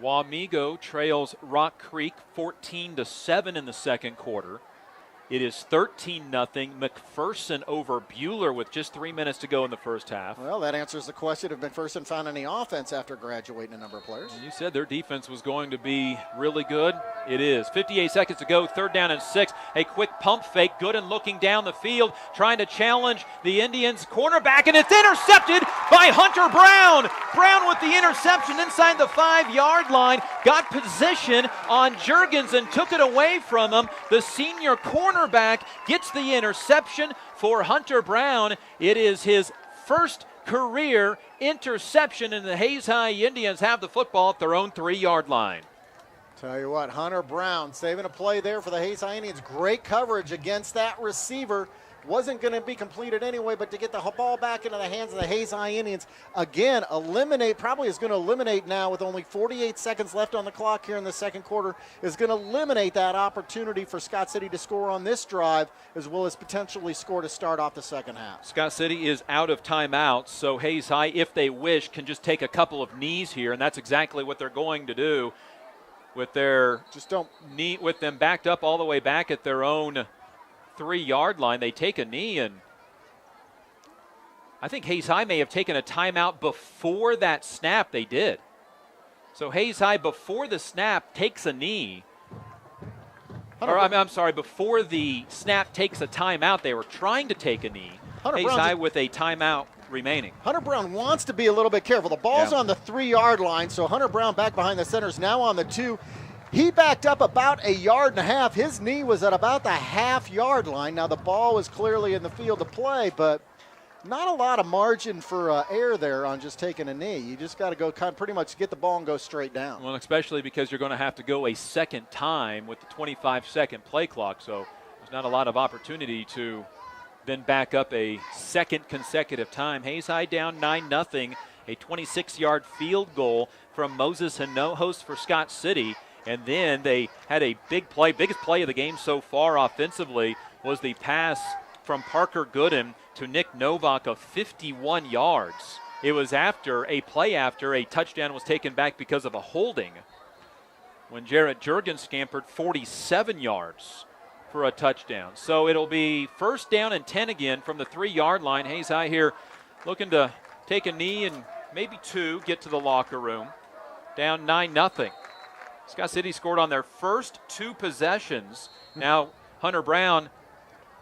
Wamego trails Rock Creek 14-7 in the second quarter. It is 13-0 McPherson over Buhler with just 3 minutes to go in the first half. Well, that answers the question if McPherson found any offense after graduating a number of players. And you said their defense was going to be really good. It is. 58 seconds to go, 3rd down and 6. A quick pump fake. Gooden looking down the field, trying to challenge the Indians cornerback, and it's intercepted by Hunter Brown. Brown with the interception inside the 5-yard line. Got position on Juergens and took it away from him. The senior cornerback gets the interception for Hunter Brown. It is his first career interception, and the Hayes High Indians have the football at their own 3-yard line. Tell you what, Hunter Brown saving a play there for the Hayes High Indians. Great coverage against that receiver. Wasn't going to be completed anyway, but to get the ball back into the hands of the Hayes High Indians, again, probably is going to eliminate now with only 48 seconds left on the clock here in the second quarter, is going to eliminate that opportunity for Scott City to score on this drive, as well as potentially score to start off the second half. Scott City is out of timeouts, so Hayes High, if they wish, can just take a couple of knees here, and that's exactly what they're going to do with their with them backed up all the way back at their own 3-yard line. They take a knee, and I think Hayes High may have taken a timeout before that snap. They did. So Hayes High before the snap takes a knee. I'm sorry, before the snap takes a timeout, they were trying to take a knee. Hayes High with a timeout remaining. Hunter Brown wants to be a little bit careful. The ball's on the 3-yard line, so Hunter Brown back behind the center is now on the 2. He backed up about 1.5 yards. His knee was at about the half-yard line. Now, the ball was clearly in the field of play, but not a lot of margin for error there on just taking a knee. You just got to go pretty much get the ball and go straight down. Well, especially because you're going to have to go a second time with the 25-second play clock, so there's not a lot of opportunity to then back up a second consecutive time. Hayes High down 9-0, a 26-yard field goal from Moses Hinojos for Scott City. And then they had a big play. Biggest play of the game so far offensively was the pass from Parker Gooden to Nick Novak of 51 yards. It was after a touchdown was taken back because of a holding when Jarrett Juergens scampered 47 yards for a touchdown. So it'll be 1st down and 10 again from the 3-yard line. Hayes High here looking to take a knee and maybe 2, get to the locker room. Down 9-0. Scott City scored on their first 2 possessions. Now, Hunter Brown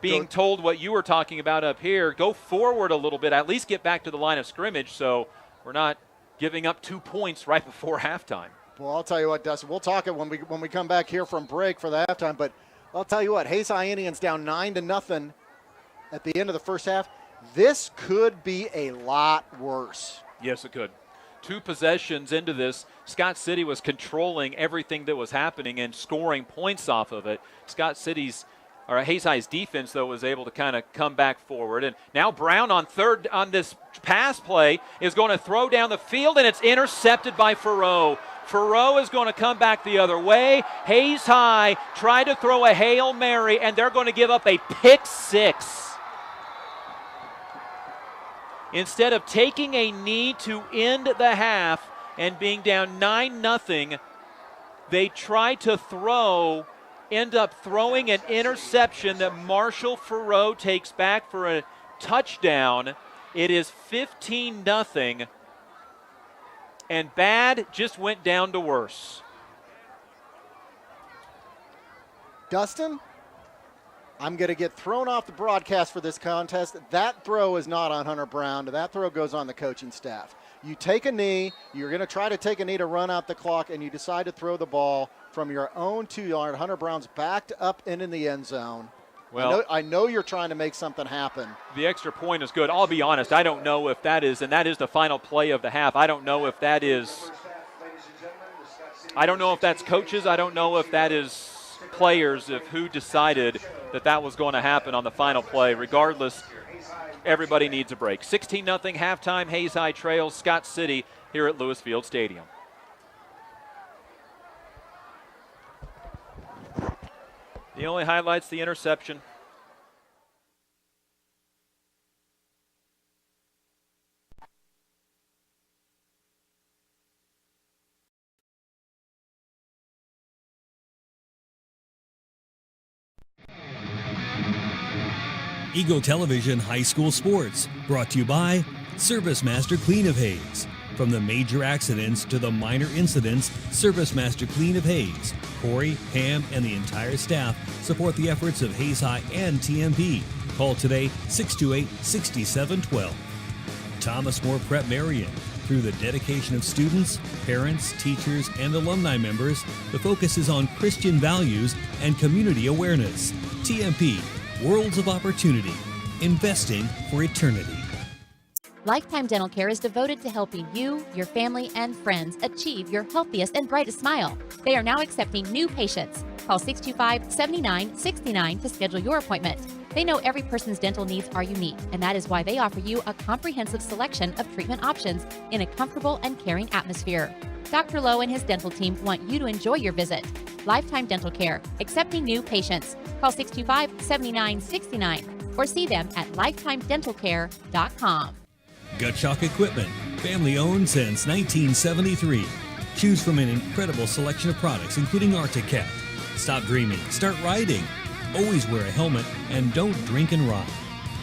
being told what you were talking about up here, go forward a little bit, at least get back to the line of scrimmage so we're not giving up 2 points right before halftime. Well, I'll tell you what, Dustin, we'll talk it when we come back here from break for the halftime, but I'll tell you what, Hayes High Indians down 9-0 at the end of the first half. This could be a lot worse. Yes, it could. 2 possessions into this, Scott City was controlling everything that was happening and scoring points off of it. Hayes High's defense, though, was able to kind of come back forward. And now Brown on third on this pass play is going to throw down the field, and it's intercepted by Faroe. Faroe is going to come back the other way. Hayes High tried to throw a Hail Mary, and they're going to give up a pick 6. Instead of taking a knee to end the half and being down 9-0, they tried to end up throwing an interception that Marshall Faroe takes back for a touchdown. It is 15-0, and bad just went down to worse. Dustin, I'm going to get thrown off the broadcast for this contest. That throw is not on Hunter Brown. That throw goes on the coaching staff. You take a knee, you're going to try to take a knee to run out the clock, and you decide to throw the ball from your own 2-yard. Hunter Brown's backed up and in the end zone. Well, I know you're trying to make something happen. The extra point is good. I'll be honest, I don't know if that is, and that is the final play of the half. I don't know if that is, I don't know if that's coaches. I don't know if that is players, of who decided that was going to happen on the final play. Regardless, everybody needs a break. 16-0 halftime. Hayes High trails Scott City here at Lewis Field Stadium. The only highlights, the interception. Eagle Television High School Sports, brought to you by Service Master Clean of Hayes. From the major accidents to the minor incidents, Service Master Clean of Hayes, Corey, Pam, and the entire staff support the efforts of Hayes High and TMP. Call today 628-6712. Thomas More Prep Marion. Through the dedication of students, parents, teachers, and alumni members, the focus is on Christian values and community awareness. TMP, Worlds of Opportunity, investing for eternity. Lifetime Dental Care is devoted to helping you, your family, and friends achieve your healthiest and brightest smile. They are now accepting new patients. Call 625-7969 to schedule your appointment. They know every person's dental needs are unique, and that is why they offer you a comprehensive selection of treatment options in a comfortable and caring atmosphere. Dr. Lowe and his dental team want you to enjoy your visit. Lifetime Dental Care, accepting new patients. Call 625-7969 or see them at lifetimedentalcare.com. Gut Shock Equipment, family owned since 1973. Choose from an incredible selection of products, including Arctic Cat. Stop dreaming, start riding. Always wear a helmet and don't drink and ride.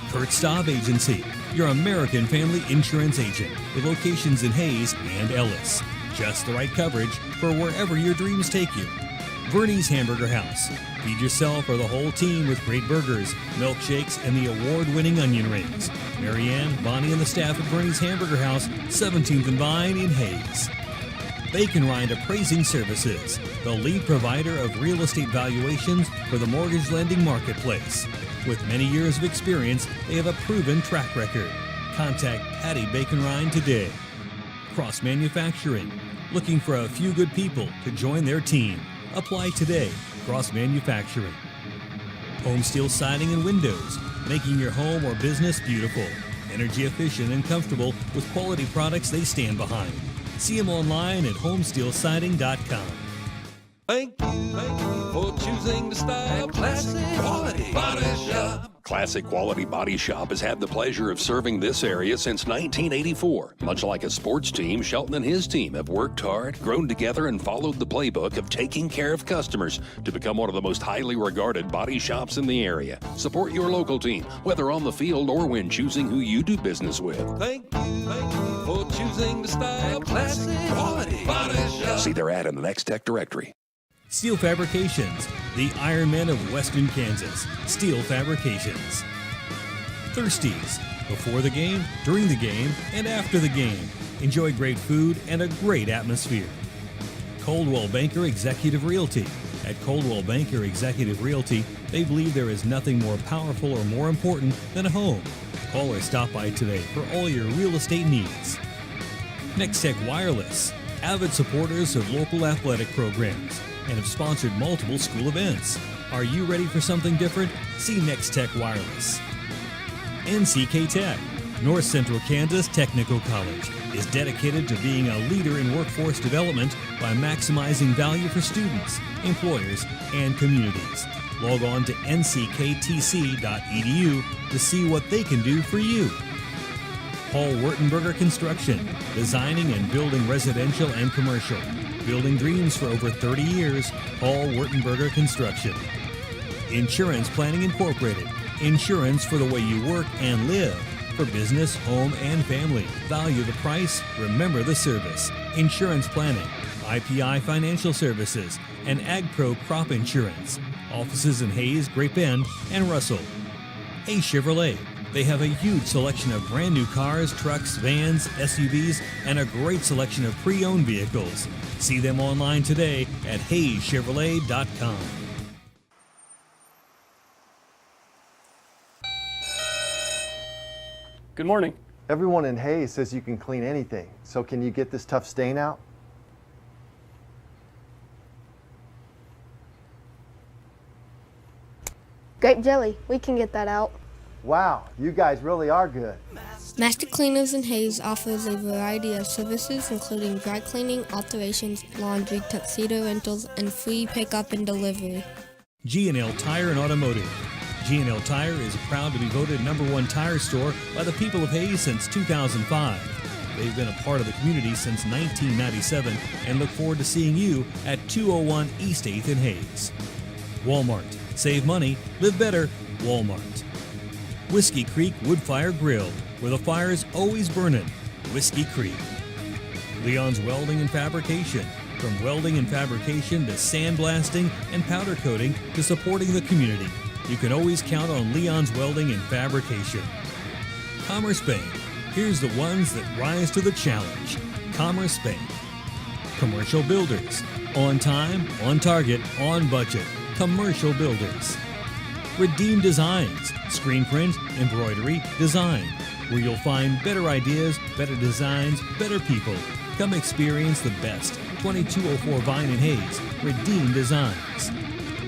Kurt Staub Agency, your American family insurance agent with locations in Hayes and Ellis. Just the right coverage for wherever your dreams take you. Bernie's Hamburger House. Feed yourself or the whole team with great burgers, milkshakes, and the award-winning onion rings. Marianne, Bonnie, and the staff at Bernie's Hamburger House, 17th and Vine in Hayes. Bacon Rind Appraising Services, the lead provider of real estate valuations for the mortgage lending marketplace. With many years of experience, they have a proven track record. Contact Patty Bacon Rind today. Cross Manufacturing, looking for a few good people to join their team. Apply today. Cross Manufacturing. Home Steel Siding and Windows, making your home or business beautiful, energy efficient and comfortable with quality products they stand behind. See them online at homesteelsiding.com. Thank you for choosing to style Classic Quality Body Shop. Classic Quality Body Shop has had the pleasure of serving this area since 1984. Much like a sports team, Shelton and his team have worked hard, grown together, and followed the playbook of taking care of customers to become one of the most highly regarded body shops in the area. Support your local team, whether on the field or when choosing who you do business with. Thank you for choosing to style Classic Quality Body Shop. See their ad in the Next Tech directory. Steel Fabrications, the Iron Men of Western Kansas. Steel Fabrications. Thirsties, before the game, during the game, and after the game. Enjoy great food and a great atmosphere. Coldwell Banker Executive Realty. At Coldwell Banker Executive Realty, they believe there is nothing more powerful or more important than a home. Call or stop by today for all your real estate needs. Nextech Wireless, avid supporters of local athletic programs, and have sponsored multiple school events. Are you ready for something different? See Nextech Wireless. NCK Tech, North Central Kansas Technical College, is dedicated to being a leader in workforce development by maximizing value for students, employers, and communities. Log on to ncktc.edu to see what they can do for you. Paul Wertenberger Construction, designing and building residential and commercial. Building dreams for over 30 years, Paul Wertenberger Construction. Insurance Planning Incorporated, insurance for the way you work and live. For business, home, and family. Value the price, remember the service. Insurance Planning, IPI Financial Services, and AgPro Crop Insurance. Offices in Hayes, Great Bend, and Russell. Hayes Chevrolet. They have a huge selection of brand new cars, trucks, vans, SUVs, and a great selection of pre-owned vehicles. See them online today at HayesChevrolet.com. Good morning. Everyone in Hayes says you can clean anything, so can you get this tough stain out? Grape jelly, we can get that out. Wow, you guys really are good. Master Cleaners in Hayes offers a variety of services including dry cleaning, alterations, laundry, tuxedo rentals, and free pickup and delivery. G&L Tire and Automotive. G&L Tire is proud to be voted #1 tire store by the people of Hayes since 2005. They've been a part of the community since 1997 and look forward to seeing you at 201 East 8th in Hayes. Walmart. Save money, live better, Walmart. Whiskey Creek Wood-Fire Grill, where the fire's always burning, Whiskey Creek. Leon's Welding and Fabrication. From welding and fabrication to sandblasting and powder coating to supporting the community, you can always count on Leon's Welding and Fabrication. Commerce Bank. Here's the ones that rise to the challenge. Commerce Bank. Commercial Builders. On time, on target, on budget. Commercial Builders. Redeem Designs. Screen print, embroidery, design. Where you'll find better ideas, better designs, better people. Come experience the best. 2204 Vine in Hayes. Redeem Designs.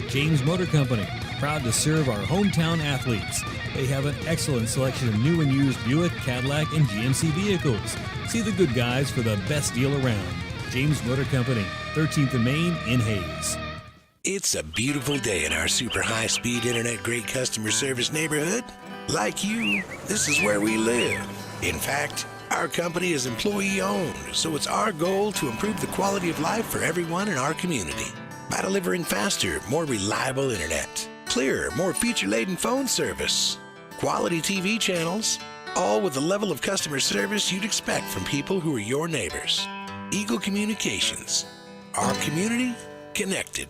James Motor Company. Proud to serve our hometown athletes. They have an excellent selection of new and used Buick, Cadillac, and GMC vehicles. See the good guys for the best deal around. James Motor Company, 13th and Main in Hayes. It's a beautiful day in our super high-speed internet great customer service neighborhood. Like you, this is where we live. In fact, our company is employee-owned, so it's our goal to improve the quality of life for everyone in our community by delivering faster, more reliable internet, clearer, more feature-laden phone service, quality TV channels, all with the level of customer service you'd expect from people who are your neighbors. Eagle Communications. Our community connected.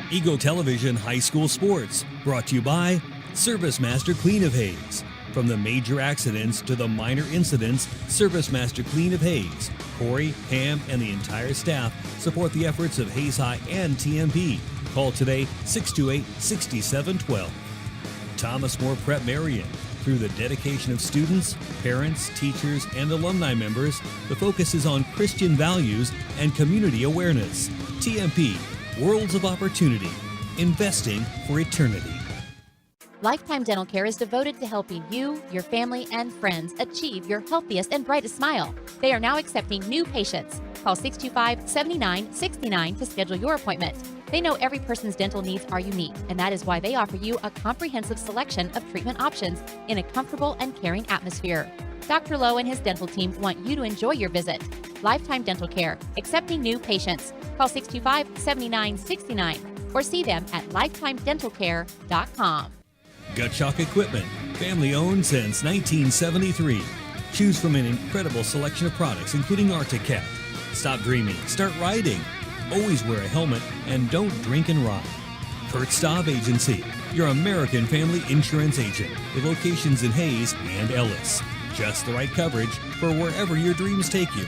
Eagle Television High School Sports, brought to you by Service Master Clean of Hayes. From the major accidents to the minor incidents, Service Master Clean of Hayes. Corey, Pam, and the entire staff support the efforts of Hayes High and TMP. Call today 628-6712. Thomas More Prep Marion. Through the dedication of students, parents, teachers, and alumni members, the focus is on Christian values and community awareness. TMP, Worlds of Opportunity, investing for eternity. Lifetime Dental Care is devoted to helping you, your family, and friends achieve your healthiest and brightest smile. They are now accepting new patients. Call 625-7969 to schedule your appointment. They know every person's dental needs are unique, and that is why they offer you a comprehensive selection of treatment options in a comfortable and caring atmosphere. Dr. Lowe and his dental team want you to enjoy your visit. Lifetime Dental Care, accepting new patients. Call 625-7969 or see them at lifetimedentalcare.com. Gut Shock Equipment, family owned since 1973. Choose from an incredible selection of products, including Arctic. Stop dreaming, start riding. Always wear a helmet and don't drink and ride. Kurt Staub Agency, your American family insurance agent with locations in Hayes and Ellis. Just the right coverage for wherever your dreams take you.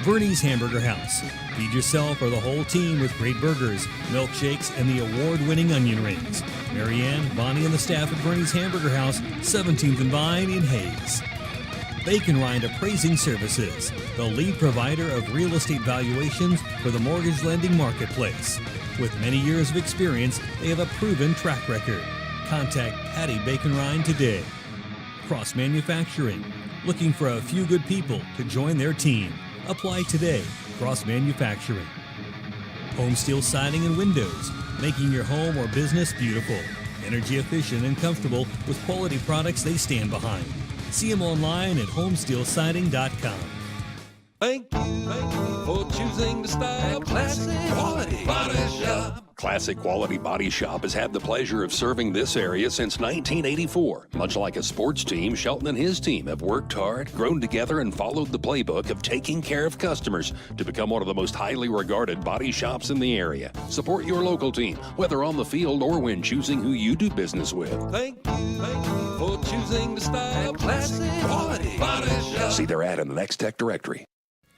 Verney's Hamburger House. Feed yourself or the whole team with great burgers, milkshakes, and the award-winning onion rings. Marianne, Bonnie, and the staff at Verney's Hamburger House, 17th and Vine in Hayes. Bacon Rind Appraising Services, the lead provider of real estate valuations for the mortgage lending marketplace. With many years of experience, they have a proven track record. Contact Patty Bacon Rind today. Cross Manufacturing, looking for a few good people to join their team. Apply today. Cross Manufacturing. Home Steel Siding and Windows, making your home or business beautiful, energy efficient and comfortable with quality products they stand behind. See them online at homesteelsiding.com. Thank you for choosing the style classic quality body shop. Classic Quality Body Shop has had the pleasure of serving this area since 1984. Much like a sports team, Shelton and his team have worked hard, grown together, and followed the playbook of taking care of customers to become one of the most highly regarded body shops in the area. Support your local team, whether on the field or when choosing who you do business with. Thank you for choosing the style classic quality body shop. See their ad in the Next Tech directory.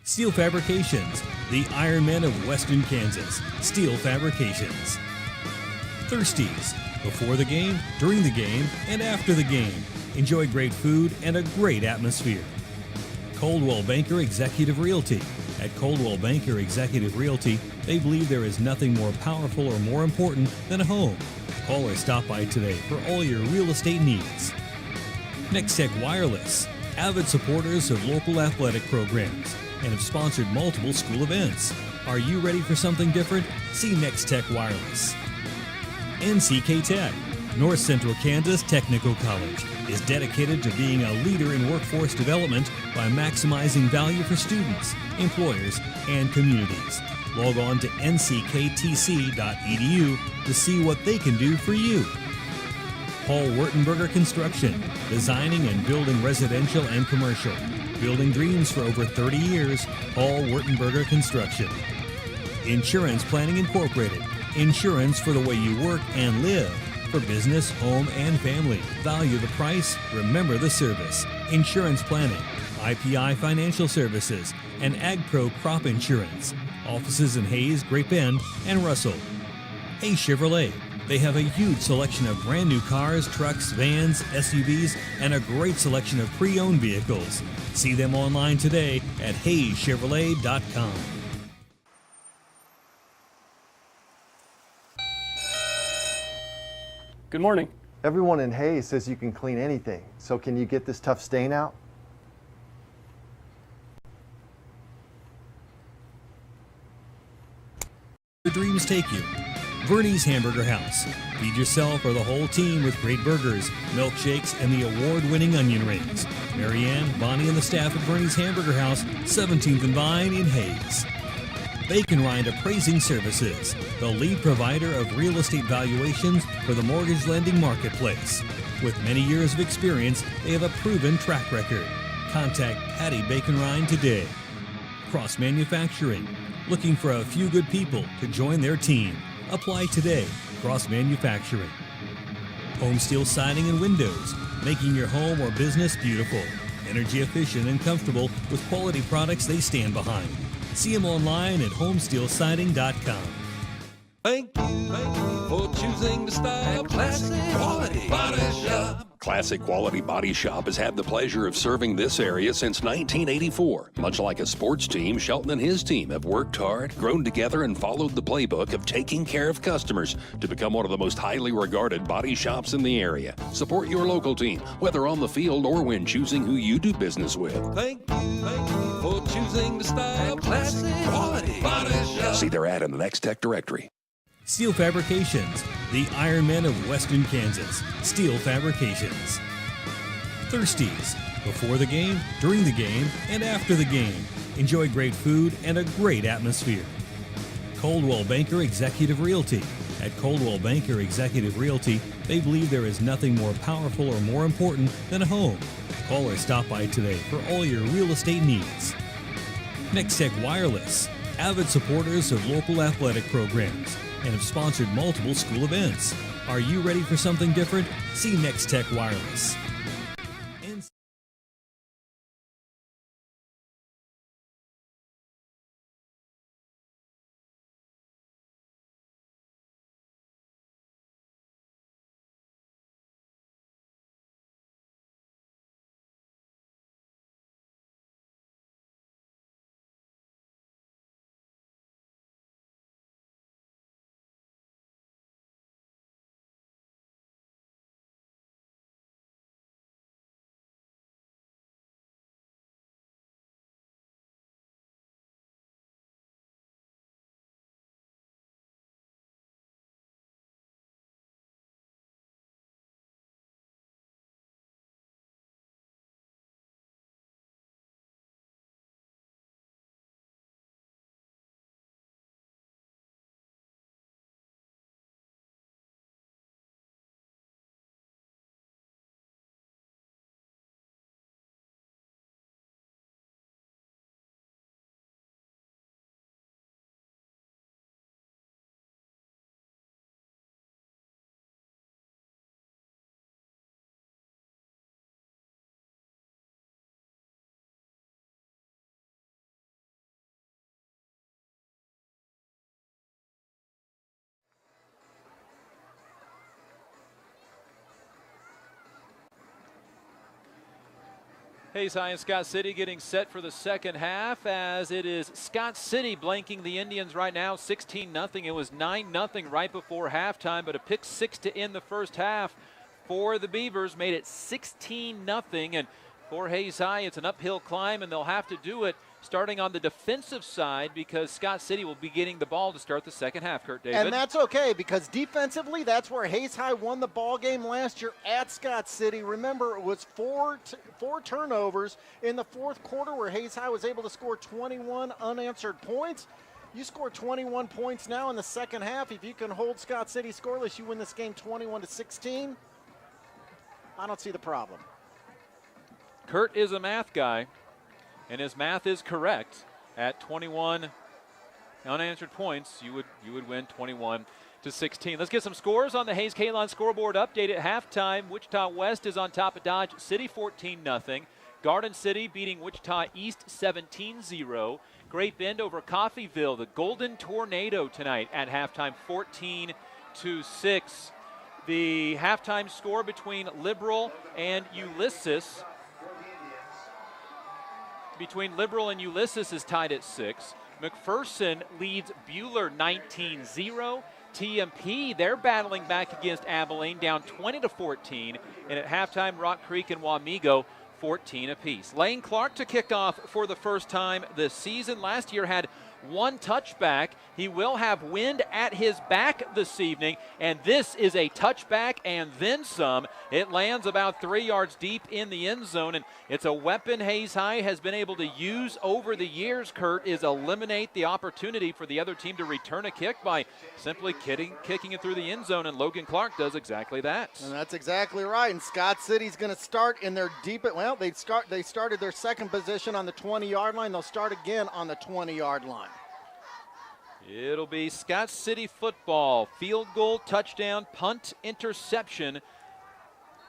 Steel Fabrications, the Iron Men of Western Kansas. Steel Fabrications. Thirsties, before the game, during the game, and after the game. Enjoy great food and a great atmosphere. Coldwell Banker Executive Realty. At Coldwell Banker Executive Realty, they believe there is nothing more powerful or more important than a home. Call or stop by today for all your real estate needs. Next Tech Wireless, avid supporters of local athletic programs, and have sponsored multiple school events. Are you ready for something different? See Next Tech Wireless. NCK Tech, North Central Kansas Technical College, is dedicated to being a leader in workforce development by maximizing value for students, employers, and communities. Log on to ncktc.edu to see what they can do for you. Paul Wurtenberger Construction, designing and building residential and commercial. Building dreams for over 30 years, Paul Wurtenberger Construction. Insurance Planning Incorporated, insurance for the way you work and live. For business, home, and family. Value the price, remember the service. Insurance Planning, IPI Financial Services, and AgPro Crop Insurance. Offices in Hayes, Great Bend, and Russell. Hayes Chevrolet. They have a huge selection of brand new cars, trucks, vans, SUVs, and a great selection of pre-owned vehicles. See them online today at HayesChevrolet.com. Good morning. Everyone in Hayes says you can clean anything. So can you get this tough stain out? Your dreams take you. Vernie's Hamburger House. Feed yourself or the whole team with great burgers, milkshakes, and the award-winning onion rings. Marianne, Bonnie, and the staff at Vernie's Hamburger House, 17th and Vine in Hayes. Bacon Rind Appraising Services, the lead provider of real estate valuations for the mortgage lending marketplace. With many years of experience, they have a proven track record. Contact Patty Bacon Rind today. Cross Manufacturing, looking for a few good people to join their team. Apply today. Cross Manufacturing. Home Steel Siding and Windows, making your home or business beautiful, energy efficient and comfortable with quality products they stand behind. See them online at homesteelsiding.com. Thank you for choosing the style classic quality body shop. Classic Quality Body Shop has had the pleasure of serving this area since 1984. Much like a sports team, Shelton and his team have worked hard, grown together, and followed the playbook of taking care of customers to become one of the most highly regarded body shops in the area. Support your local team, whether on the field or when choosing who you do business with. Thank you for choosing the style classic quality body shop. See their ad in the Next Tech directory. Steel Fabrications, the Iron Men of Western Kansas. Steel Fabrications. Thirsties, before the game, during the game, and after the game. Enjoy great food and a great atmosphere. Coldwell Banker Executive Realty. At Coldwell Banker Executive Realty, they believe there is nothing more powerful or more important than a home. Call or stop by today for all your real estate needs. Next Tech Wireless, avid supporters of local athletic programs, and have sponsored multiple school events. Are you ready for something different? See Next Tech Wireless. Hayes High and Scott City getting set for the second half, as it is Scott City blanking the Indians right now 16-0. It was 9-0 right before halftime, but a pick six to end the first half for the Beavers made it 16-0. And for Hayes High, it's an uphill climb, and they'll have to do it starting on the defensive side, because Scott City will be getting the ball to start the second half, Kurt David. And that's okay, because defensively, that's where Hayes High won the ball game last year at Scott City. Remember, it was four turnovers in the fourth quarter where Hayes High was able to score 21 unanswered points. You score 21 points now in the second half. If you can hold Scott City scoreless, you win this game 21-16. I don't see the problem. Kurt is a math guy, and his math is correct. At 21 unanswered points, you would win 21-16. Let's get some scores on the Hayes Kalon scoreboard update at halftime. Wichita West is on top of Dodge City 14-0. Garden City beating Wichita East 17-0. Great Bend over Coffeyville. The Golden Tornado tonight at halftime 14-6. The halftime score between Liberal and Ulysses is tied at 6. McPherson leads Buhler 19-0. TMP, they're battling back against Abilene, down 20-14. And at halftime, Rock Creek and Wamego 14 apiece. Lane Clark to kick off for the first time this season. Last year had one touchback. He will have wind at his back this evening, and this is a touchback and then some. It lands about 3 yards deep in the end zone, and it's a weapon Hayes High has been able to use over the years, Kurt, is eliminate the opportunity for the other team to return a kick by simply kicking it through the end zone, and Logan Clark does exactly that. And that's exactly right, and Scott City's going to start in their deep, well, they started their second position on the 20-yard line. They'll start again on the 20-yard line. It'll be Scott City football. Field goal, touchdown, punt, interception,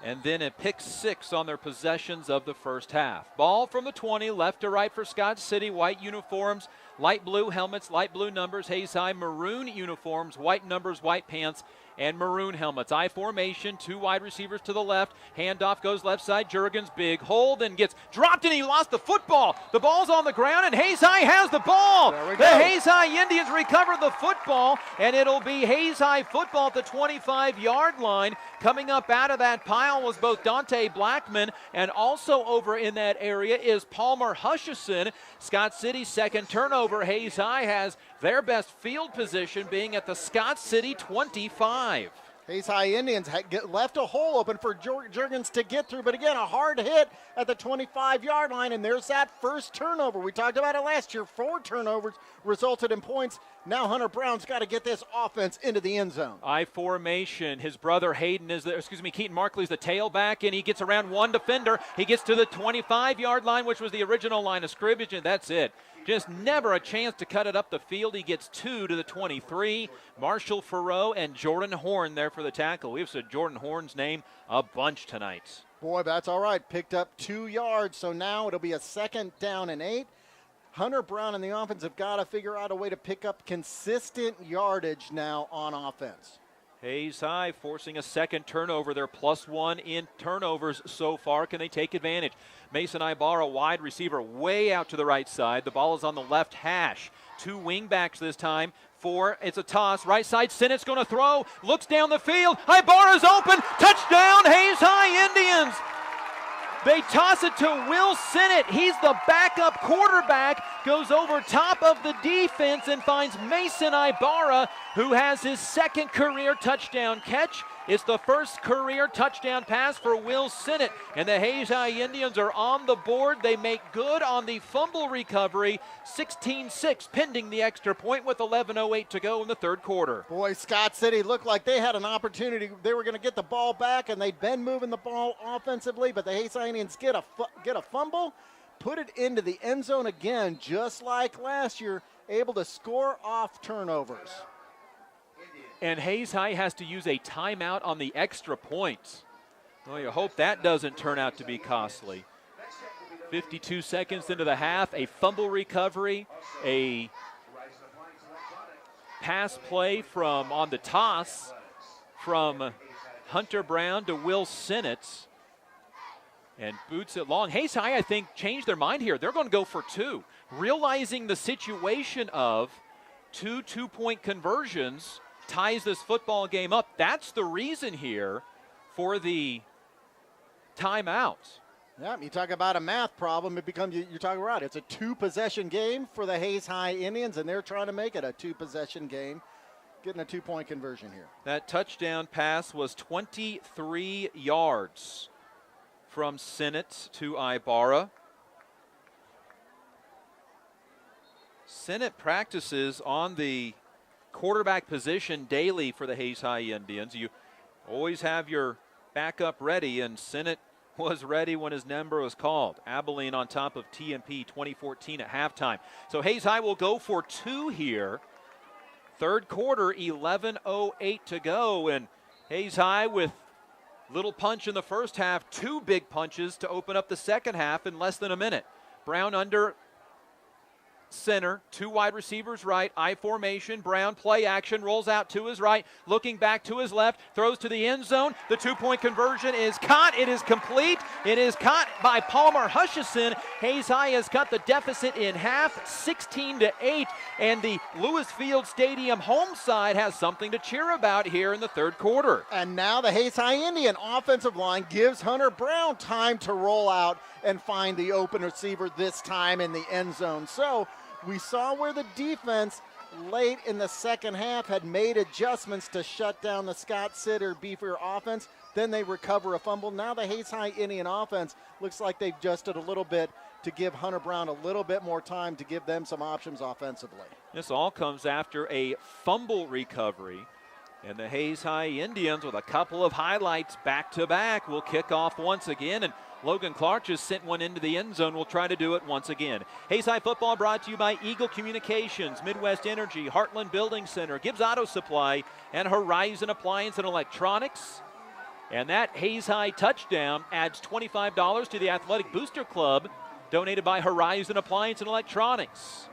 and then a pick six on their possessions of the first half. Ball from the 20, left to right for Scott City. White uniforms, light blue helmets, light blue numbers. Hayes High, maroon uniforms, white numbers, white pants, and maroon helmets. I formation, two wide receivers to the left. Handoff goes left side. Jurgens, big hold, and gets dropped, and he lost the football. The ball's on the ground, and Hayes High has the ball. The Hayes High Indians recover the football, and it'll be Hayes High football at the 25-yard line. Coming up out of that pile was both Dante Blackman, and also over in that area is Palmer Hutchison. Scott City's second turnover. Hayes High has their best field position being at the Scott City 25. Hayes High Indians left a hole open for Jurgens to get through, but again, a hard hit at the 25-yard line, and there's that first turnover. We talked about it last year. 4 turnovers resulted in points. Now Hunter Brown's got to get this offense into the end zone. I formation. His brother Hayden is Keaton Markley's the tailback, and he gets around one defender. He gets to the 25-yard line, which was the original line of scrimmage, and that's it. Just never a chance to cut it up the field. He gets 2 to the 23. Marshall Farrow and Jordan Horn there for the tackle. We've said Jordan Horn's name a bunch tonight. Boy, that's all right. Picked up 2 yards, so now it'll be a 2nd down and 8. Hunter Brown and the offense have got to figure out a way to pick up consistent yardage now on offense. Hayes High forcing a second turnover. They're +1 in turnovers so far. Can they take advantage? Mason Ibarra, wide receiver, way out to the right side. The ball is on the left hash. 2 wingbacks this time. It's a toss. Right side, Sinnett's going to throw. Looks down the field. Ibarra's open. Touchdown, Hayes High Indians. They toss it to Will Sinnott. He's the backup quarterback, goes over top of the defense and finds Mason Ibarra, who has his 2nd career touchdown catch. It's the first career touchdown pass for Will Sinnott, and the Hayes High Indians are on the board. They make good on the fumble recovery, 16-6, pending the extra point with 11:08 to go in the third quarter. Boy, Scott City looked like they had an opportunity. They were going to get the ball back, and they'd been moving the ball offensively, but the Hayes High Indians get a fumble, put it into the end zone again, just like last year, able to score off turnovers. And Hayes High has to use a timeout on the extra point. Well, you hope that doesn't turn out to be costly. 52 seconds into the half, a fumble recovery, a pass play on the toss from Hunter Brown to Will Sinnott. and boots it long. Hayes High, I think, changed their mind here. They're going to go for 2, realizing the situation of 2 two-point conversions ties this football game up. That's the reason here for the timeout. Yeah, you talk about a math problem, it becomes, you're talking about, it's a 2-possession game for the Hayes High Indians, and they're trying to make it a 2-possession game, getting a 2-point conversion here. That touchdown pass was 23 yards from Sinnott to Ibarra. Sinnott practices on the quarterback position daily for the Hayes High Indians. You always have your backup ready, and Sinnott was ready when his number was called. Abilene on top of TMP 2014 at halftime. So Hayes High will go for 2 here. Third quarter, 11:08 to go, and Hayes High with little punch in the first half, 2 big punches to open up the second half in less than a minute. Brown under center, 2 wide receivers right, I formation. Brown play action, rolls out to his right, looking back to his left, throws to the end zone. The 2-point conversion is caught. It is complete. It is caught by Palmer Hutchison. Hayes High has cut the deficit in half, 16-8, and the Lewis Field Stadium home side has something to cheer about here in the third quarter. And now the Hayes High Indian offensive line gives Hunter Brown time to roll out and find the open receiver, this time in the end zone. So we saw where the defense late in the second half had made adjustments to shut down the Scott Sitter Beaver offense. Then they recover a fumble. Now the Hayes High Indian offense looks like they've adjusted a little bit to give Hunter Brown a little bit more time to give them some options offensively. This all comes after a fumble recovery. And the Hayes High Indians, with a couple of highlights back-to-back, will kick off once again. And Logan Clark just sent one into the end zone. We'll try to do it once again. Hayes High football brought to you by Eagle Communications, Midwest Energy, Heartland Building Center, Gibbs Auto Supply, and Horizon Appliance and Electronics. And that Hayes High touchdown adds $25 to the Athletic Booster Club, donated by Horizon Appliance and Electronics.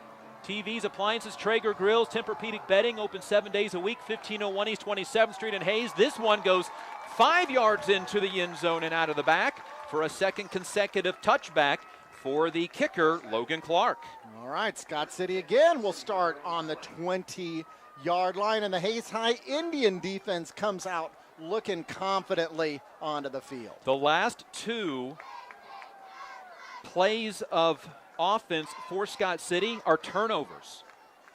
TVs, appliances, Traeger grills, Tempur-Pedic bedding, open 7 days a week, 1501 East 27th Street in Hayes. This one goes 5 yards into the end zone and out of the back for a second consecutive touchback for the kicker, Logan Clark. All right, Scott City again will start on the 20-yard line, and the Hayes High Indian defense comes out looking confidently onto the field. The last 2 plays of offense for Scott City are turnovers.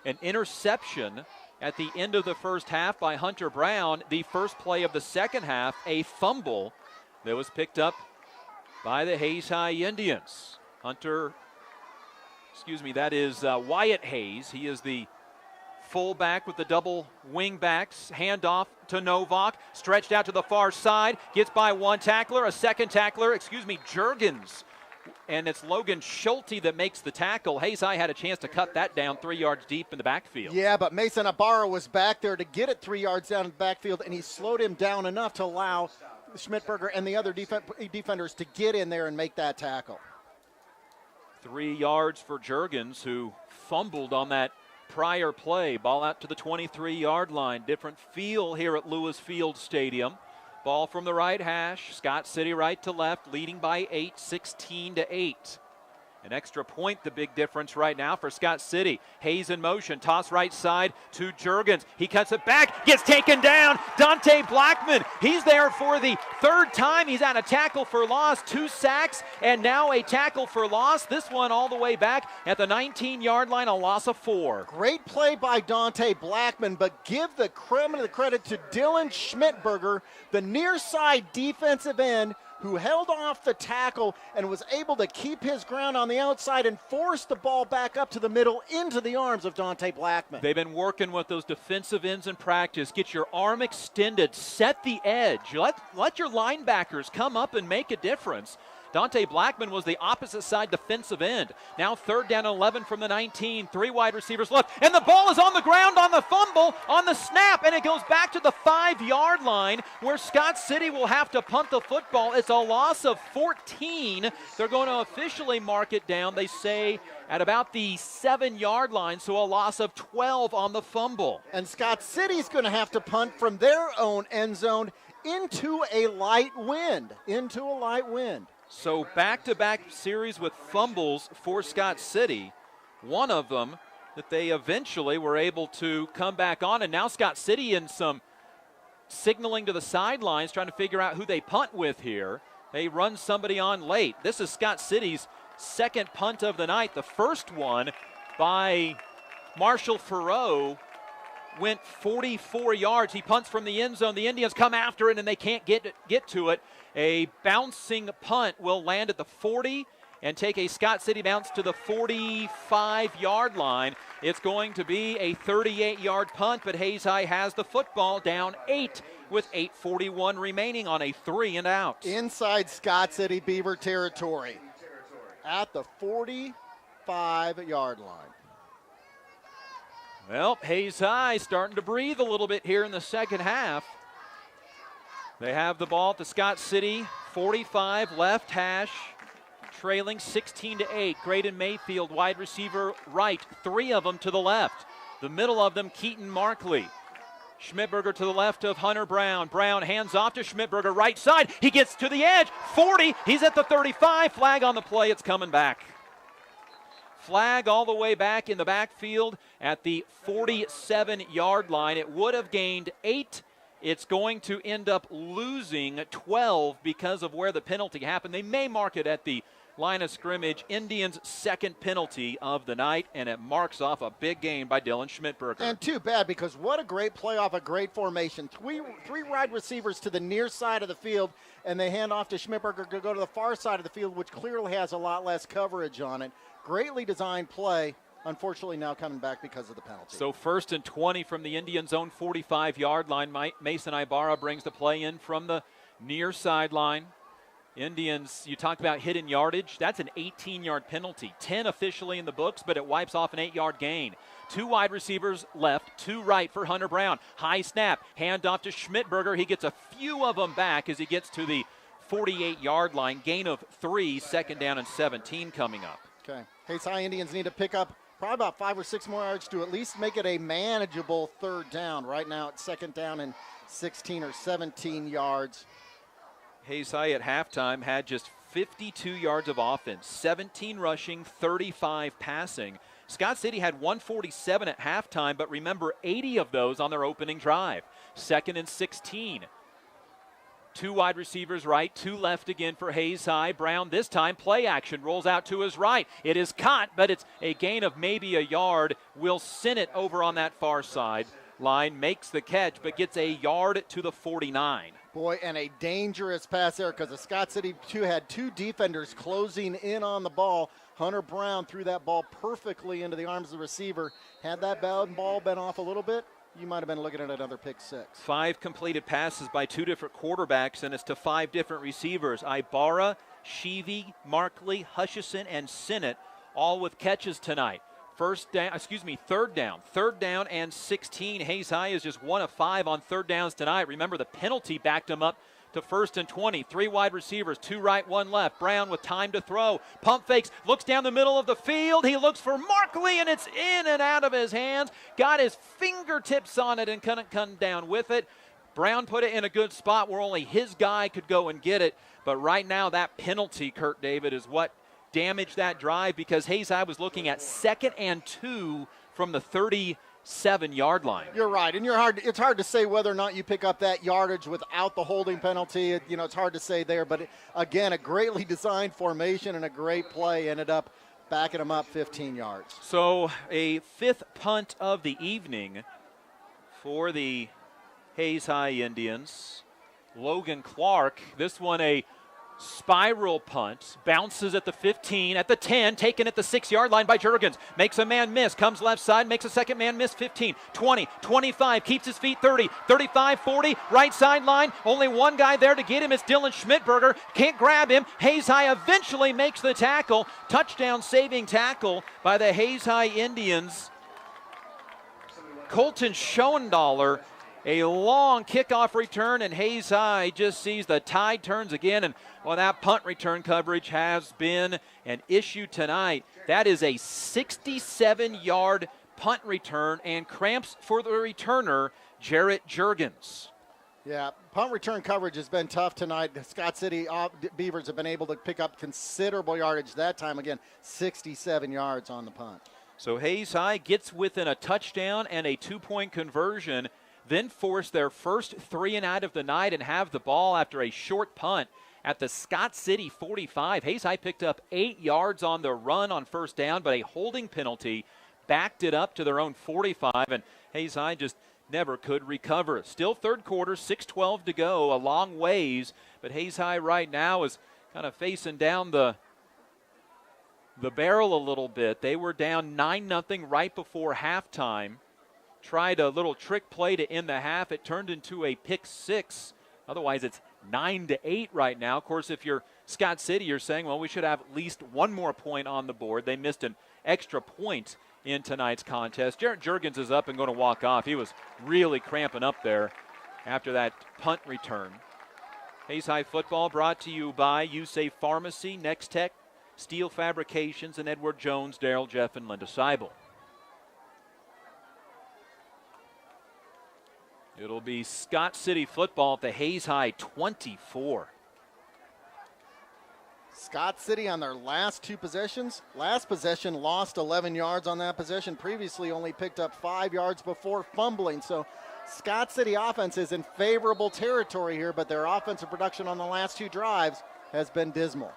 An interception at the end of the first half by Hunter Brown. The first play of the second half, a fumble that was picked up by the Hayes High Indians. That is Wyatt Hayes. He is the fullback with the double wing backs. Handoff to Novak, stretched out to the far side, gets by one tackler, a second tackler, Jurgens. And it's Logan Schulte that makes the tackle. Hayes High had a chance to cut that down 3 yards deep in the backfield. Yeah, but Mason Ibarra was back there to get it 3 yards down in the backfield, and he slowed him down enough to allow Schmidberger and the other defenders to get in there and make that tackle. 3 yards for Jurgens, who fumbled on that prior play. Ball out to the 23-yard line. Different feel here at Lewis Field Stadium. Ball from the right hash. Scott City right to left, leading by 8, 16-8. An extra point, the big difference right now for Scott City. Hayes in motion, toss right side to Jurgens. He cuts it back, gets taken down. Dante Blackman, he's there for the third time. He's at a tackle for loss, 2 sacks, and now a tackle for loss. This one all the way back at the 19-yard line, a loss of 4. Great play by Dante Blackman, but give the credit to Dylan Schmidberger, the near side defensive end, who held off the tackle and was able to keep his ground on the outside and force the ball back up to the middle into the arms of Dante Blackman. They've been working with those defensive ends in practice. Get your arm extended, set the edge. Let your linebackers come up and make a difference. Dante Blackman was the opposite side defensive end. Now 3rd down and 11 from the 19. 3 wide receivers left. And the ball is on the ground on the fumble, on the snap, and it goes back to the 5-yard line where Scott City will have to punt the football. It's a loss of 14. They're going to officially mark it down, they say, at about the 7-yard line, so a loss of 12 on the fumble. And Scott City's going to have to punt from their own end zone into a light wind. So back-to-back series with fumbles for Scott City. One of them that they eventually were able to come back on, and now Scott City in some signaling to the sidelines, trying to figure out who they punt with here. They run somebody on late. This is Scott City's second punt of the night. The first one by Marshall Farrow went 44 yards. He punts from the end zone. The Indians come after it, and they can't get to it. A bouncing punt will land at the 40 and take a Scott City bounce to the 45-yard line. It's going to be a 38-yard punt, but Hayes High has the football down 8 with 8:41 remaining on a 3-and-out. Inside Scott City Beaver territory at the 45-yard line. Well, Hayes High starting to breathe a little bit here in the second half. They have the ball at the Scott City 45 left hash, trailing 16-8. Graydon Mayfield, wide receiver right, 3 of them to the left. The middle of them, Keaton Markley. Schmidberger to the left of Hunter Brown. Brown hands off to Schmidberger, right side. He gets to the edge, 40. He's at the 35. Flag on the play. It's coming back. Flag all the way back in the backfield at the 47-yard line. It would have gained 8. It's going to end up losing 12 because of where the penalty happened. They may mark it at the line of scrimmage. Indians' second penalty of the night, and it marks off a big gain by Dylan Schmidberger. And too bad, because what a great play off a great formation. Three wide receivers to the near side of the field, and they hand off to Schmidberger to go to the far side of the field, which clearly has a lot less coverage on it. Greatly designed play. Unfortunately, now coming back because of the penalty. So 1st and 20 from the Indians' own 45-yard line. Mason Ibarra brings the play in from the near sideline. Indians, you talk about hidden yardage. That's an 18-yard penalty. 10 officially in the books, but it wipes off an 8-yard gain. 2 wide receivers left, 2 right for Hunter Brown. High snap, hand off to Schmidberger. He gets a few of them back as he gets to the 48-yard line. Gain of 3, 2nd down and 17 coming up. Okay. Hayes High Indians need to pick up probably about 5 or 6 more yards to at least make it a manageable 3rd down. Right now it's 2nd down and 16 or 17 yards. Hayes High at halftime had just 52 yards of offense, 17 rushing, 35 passing. Scott City had 147 at halftime, but remember 80 of those on their opening drive. 2nd and 16. 2 wide receivers right, 2 left again for Hayes High. Brown this time, play action, rolls out to his right. It is caught, but it's a gain of maybe a yard. Will Sinnott over on that far side line, makes the catch, but gets a yard to the 49. Boy, and a dangerous pass there because the Scott City had 2 defenders closing in on the ball. Hunter Brown threw that ball perfectly into the arms of the receiver. Had that ball been off a little bit, you might have been looking at another pick 6. 5 completed passes by 2 different quarterbacks, and it's to 5 different receivers. Ibarra, Sheevy, Markley, Hutchison, and Sinnott, all with catches tonight. 3rd down and 16. Hayes High is just 1 of 5 on 3rd downs tonight. Remember, the penalty backed him up to 1st and 20. 3 wide receivers, 2 right, 1 left. Brown with time to throw. Pump fakes, looks down the middle of the field. He looks for Markley, and it's in and out of his hands. Got his fingertips on it and couldn't come down with it. Brown put it in a good spot where only his guy could go and get it. But right now, that penalty, Kurt David, is what damaged that drive, because Hayes High was looking at 2nd and 2 from the 37-yard line. You're right, and it's hard to say whether or not you pick up that yardage without the holding penalty. It's hard to say there, but again, a greatly designed formation and a great play ended up backing them up 15 yards. So a 5th punt of the evening for the Hayes High Indians. Logan Clark, this one a spiral punt, bounces at the 15, at the 10, taken at the 6-yard line by Jurgens. Makes a man miss, comes left side, makes a second man miss, 15, 20, 25, keeps his feet 30, 35, 40, right sideline. Only one guy there to get him. It's Dylan Schmidberger. Can't grab him. Hayes High eventually makes the tackle. Touchdown saving tackle by the Hayes High Indians. Colton Schoendaler. A long kickoff return, and Hayes High just sees the tide turns again. And well, that punt return coverage has been an issue tonight. That is a 67-yard punt return, and cramps for the returner, Jarrett Jurgens. Yeah, punt return coverage has been tough tonight. The Scott City Beavers have been able to pick up considerable yardage that time. Again, 67 yards on the punt. So Hayes High gets within a touchdown and a 2-point conversion, then force their first 3 and out of the night and have the ball after a short punt at the Scott City 45. Hayes High picked up 8 yards on the run on first down, but a holding penalty backed it up to their own 45, and Hayes High just never could recover. Still third quarter, 6:12 to go, a long ways, but Hayes High right now is kind of facing down the barrel a little bit. They were down 9-0 right before halftime. Tried a little trick play to end the half. It turned into a pick 6. Otherwise, it's 9-8 right now. Of course, if you're Scott City, you're saying, well, we should have at least one more point on the board. They missed an extra point in tonight's contest. Jarrett Juergens is up and going to walk off. He was really cramping up there after that punt return. Hayes High football brought to you by USAFE Pharmacy, Next Tech, Steel Fabrications, and Edward Jones, Darrell Jeff, and Linda Seibel. It'll be Scott City football at the Hayes High 24. Scott City on their last 2 possessions. Last possession lost 11 yards on that possession. Previously only picked up 5 yards before fumbling. So Scott City offense is in favorable territory here, but their offensive production on the last 2 drives has been dismal.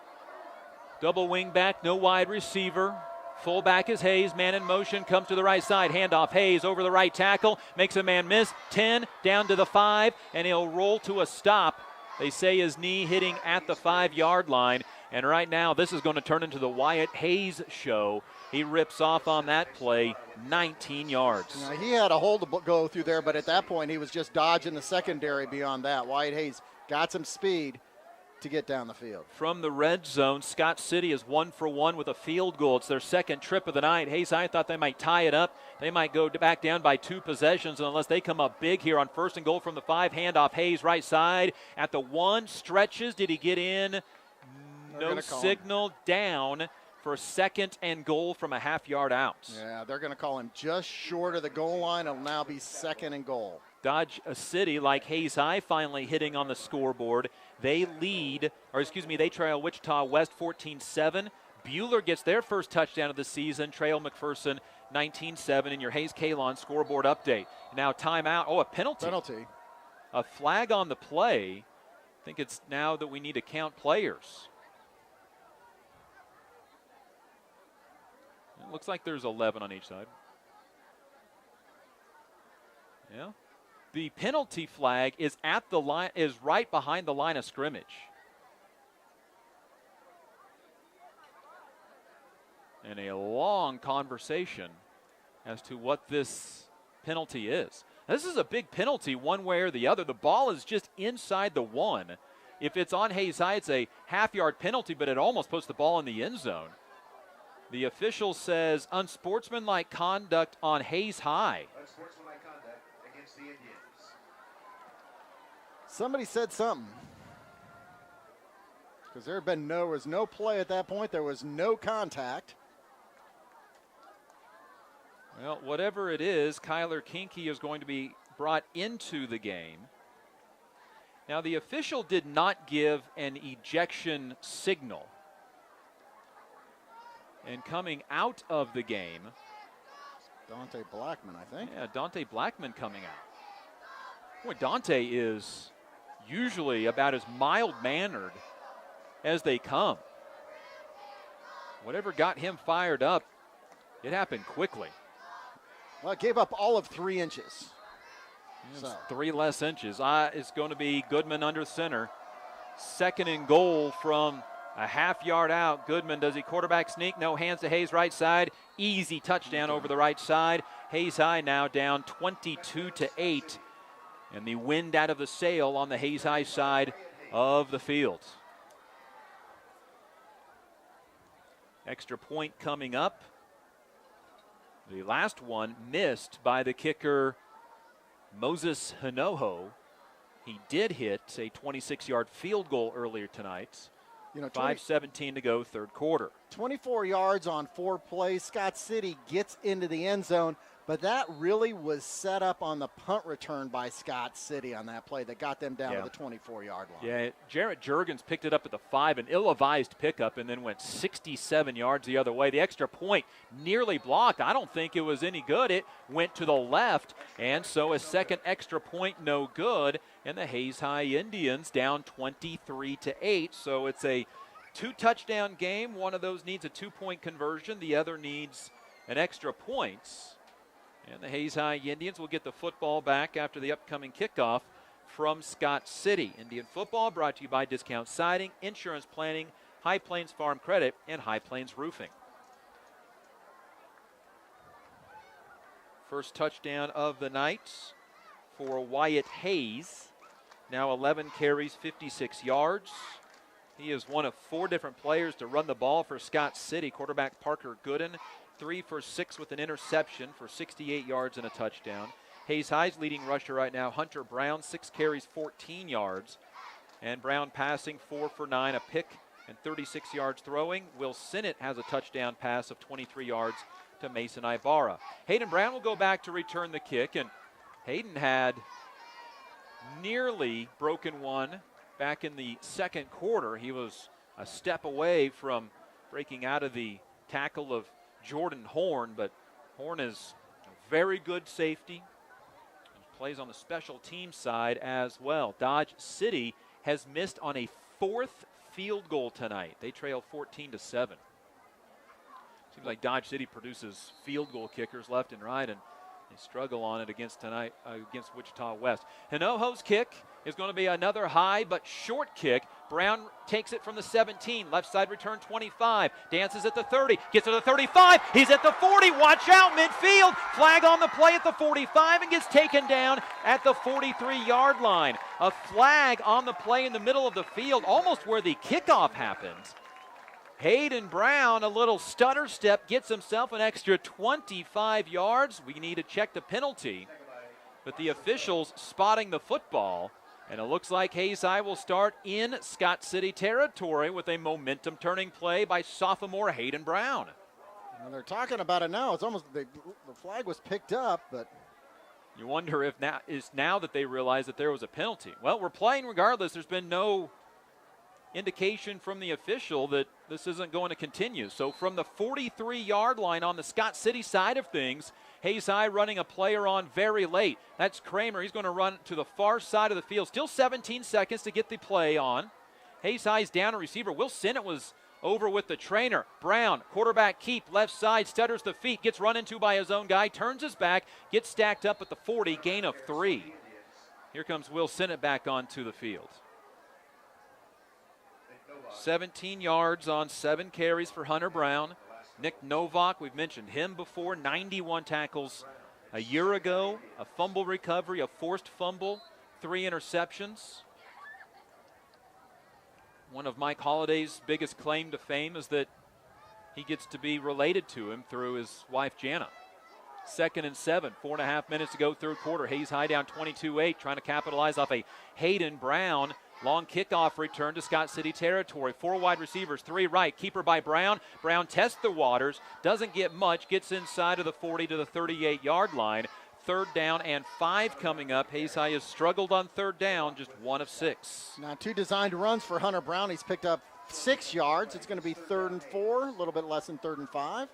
Double wing back, no wide receiver. Fullback is Hayes, man in motion, comes to the right side. Handoff, Hayes over the right tackle, makes a man miss. 10, down to the 5, and he'll roll to a stop. They say his knee hitting at the 5-yard line. And right now, this is going to turn into the Wyatt Hayes show. He rips off on that play, 19 yards. Now, he had a hole to go through there, but at that point, he was just dodging the secondary beyond that. Wyatt Hayes got some speed to get down the field. From the red zone, Scott City is 1 for 1 with a field goal. It's their second trip of the night. Hayes High thought they might tie it up. They might go back down by 2 possessions unless they come up big here on 1st and goal from the 5. Handoff, Hayes right side at the 1. Stretches. Did he get in? No signal. Down for 2nd and goal from a half-yard out. Yeah, they're going to call him just short of the goal line. It'll now be 2nd and goal. Dodge City, like Hayes High, finally hitting on the scoreboard. They trail Wichita West 14-7. Buhler gets their first touchdown of the season. Trail McPherson 19-7 in your Hayes Kalon scoreboard update. Now timeout. Oh, a penalty. A flag on the play. I think it's now that we need to count players. It looks like there's 11 on each side. Yeah. The penalty flag is at the line, is right behind the line of scrimmage. And a long conversation as to what this penalty is. This is a big penalty one way or the other. The ball is just inside the 1. If it's on Hayes High, it's a half-yard penalty, but it almost puts the ball in the end zone. The official says unsportsmanlike conduct on Hayes High. Unsportsmanlike conduct against the Indians. Somebody said something. Because there was no play at that point. There was no contact. Well, whatever it is, Kyler Kinke is going to be brought into the game. Now, the official did not give an ejection signal. And coming out of the game, Dante Blackman, I think. Yeah, Dante Blackman coming out. Boy, Dante is usually about as mild-mannered as they come. Whatever got him fired up, it happened quickly. Well, it gave up all of 3 inches. So 3 less inches. It's going to be Goodman under center. 2nd and goal from a half-yard out. Goodman, does he quarterback sneak? No, hands to Hayes right side. Easy touchdown over the right side. Hayes High now down 22-8. And the wind out of the sail on the Hayes High side of the field. Extra point coming up. The last one missed by the kicker, Moses Hinojo. He did hit a 26-yard field goal earlier tonight. 5:17 to go, third quarter. 24 yards on 4 plays. Scott City gets into the end zone, But that really was set up on the punt return by Scott City on that play that got them down to the 24-yard line. Yeah, Jarrett Juergens picked it up at the 5, an ill-advised pickup, and then went 67 yards the other way. The extra point nearly blocked. I don't think it was any good. It went to the left, and so a second extra point no good, and the Hayes High Indians down 23-8. So it's a 2-touchdown game. One of those needs a 2-point conversion. The other needs an extra points. And the Hayes High Indians will get the football back after the upcoming kickoff from Scott City. Indian football brought to you by Discount Siding, Insurance Planning, High Plains Farm Credit, and High Plains Roofing. First touchdown of the night for Wyatt Hayes. Now 11 carries, 56 yards. He is one of 4 different players to run the ball for Scott City. Quarterback Parker Gooden, 3 for 6 with an interception for 68 yards and a touchdown. Hayes High's leading rusher right now, Hunter Brown, 6 carries, 14 yards. And Brown passing 4 for 9, a pick and 36 yards throwing. Will Sinnott has a touchdown pass of 23 yards to Mason Ibarra. Hayden Brown will go back to return the kick, and Hayden had nearly broken one back in the second quarter. He was a step away from breaking out of the tackle of Jordan Horn, but Horn is a very good safety. He plays on the special team side as well. Dodge City has missed on a 4th field goal tonight. They trail 14-7. Seems like Dodge City produces field goal kickers left and right, and they struggle on it against Wichita West. Hinojo's kick is going to be another high but short kick. Brown takes it from the 17, left side return 25, dances at the 30, gets to the 35, he's at the 40, watch out, midfield, flag on the play at the 45 and gets taken down at the 43-yard line. A flag on the play in the middle of the field, almost where the kickoff happens. Hayden Brown, a little stutter step, gets himself an extra 25 yards. We need to check the penalty, but the officials spotting the football, and it looks like Hayes High will start in Scott City territory with a momentum-turning play by sophomore Hayden Brown. And they're talking about it now. It's almost the flag was picked up, but you wonder if now that they realize that there was a penalty. Well, we're playing regardless. There's been no indication from the official that this isn't going to continue. So from the 43-yard line on the Scott City side of things, Hayes High running a player on very late. That's Kramer. He's going to run to the far side of the field. Still 17 seconds to get the play on. Hayes High's down a receiver. Will Sinnott was over with the trainer. Brown, quarterback keep, left side, stutters the feet, gets run into by his own guy, turns his back, gets stacked up at the 40, gain of 3. Here comes Will Sinnott back onto the field. 17 yards on 7 carries for Hunter Brown. Nick Novak, we've mentioned him before, 91 tackles a year ago, a fumble recovery, a forced fumble, 3 interceptions. One of Mike Holliday's biggest claim to fame is that he gets to be related to him through his wife, Jana. 2nd and 7, 4.5 minutes to go, third quarter. Hayes High down 22-8, trying to capitalize off a Hayden Brown long kickoff return to Scott City territory. 4 wide receivers, 3 right. Keeper by Brown. Brown tests the waters, doesn't get much, gets inside of the 40 to the 38-yard line. 3rd down and 5 coming up. Hayes High has struggled on 3rd down, just 1 of 6. Now 2 designed runs for Hunter Brown. He's picked up 6 yards. It's going to be 3rd and 4, a little bit less than 3rd and 5.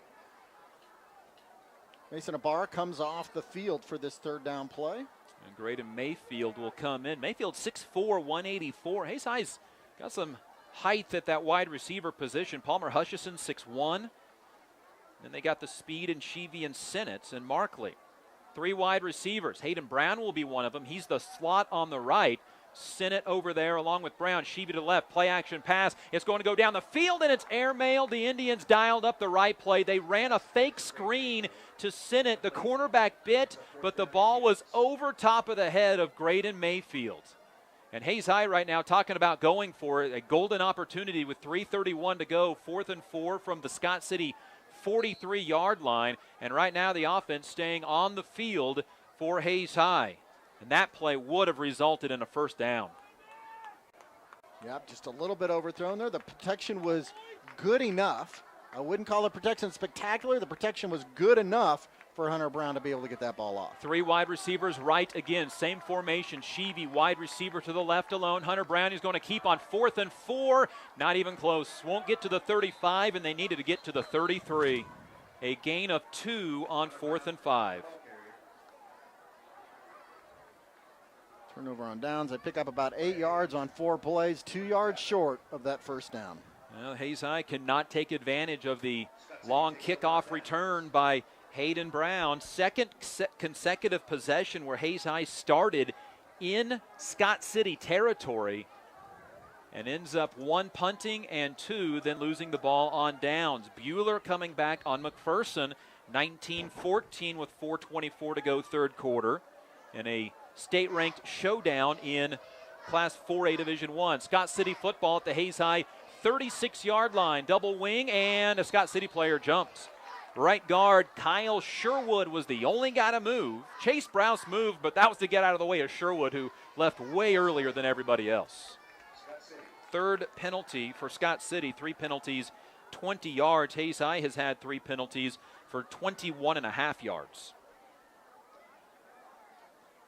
Mason Ibarra comes off the field for this 3rd down play. And Graydon Mayfield will come in. Mayfield 6'4", 184. Hayes High's got some height at that wide receiver position. Palmer Hutchison 6'1". Then they got the speed in Sheevy and Sinnott and Markley. 3 wide receivers. Hayden Brown will be one of them. He's the slot on the right. Sinnott over there along with Brown. Sheevy to the left. Play action pass. It's going to go down the field and it's airmailed. The Indians dialed up the right play. They ran a fake screen to Sinnott. The cornerback bit, but the ball was over top of the head of Graydon Mayfield. And Hayes High right now talking about going for it. A golden opportunity with 3:31 to go. 4th and 4 from the Scott City 43-yard line. And right now the offense staying on the field for Hayes High. And that play would have resulted in a 1st down. Yep, just a little bit overthrown there. The protection was good enough. I wouldn't call the protection spectacular. The protection was good enough for Hunter Brown to be able to get that ball off. 3 wide receivers right again. Same formation. Sheevy, wide receiver to the left alone. Hunter Brown is going to keep on 4th and 4. Not even close. Won't get to the 35, and they needed to get to the 33. A gain of 2 on 4th and 5. Turnover on downs. They pick up about 8 yards on 4 plays, 2 yards short of that first down. Well, Hayes High cannot take advantage of the long kickoff return by Hayden Brown. Second consecutive possession where Hayes High started in Scott City territory and ends up 1 punting and 2 then losing the ball on downs. Bueller coming back on McPherson, 19-14 with 4:24 to go third quarter, in a state-ranked showdown in Class 4A Division I. Scott City football at the Hayes High 36-yard line. Double wing, and a Scott City player jumps. Right guard Kyle Sherwood was the only guy to move. Chase Browse moved, but that was to get out of the way of Sherwood, who left way earlier than everybody else. Third penalty for Scott City. 3 penalties, 20 yards. Hayes High has had 3 penalties for 21.5 yards.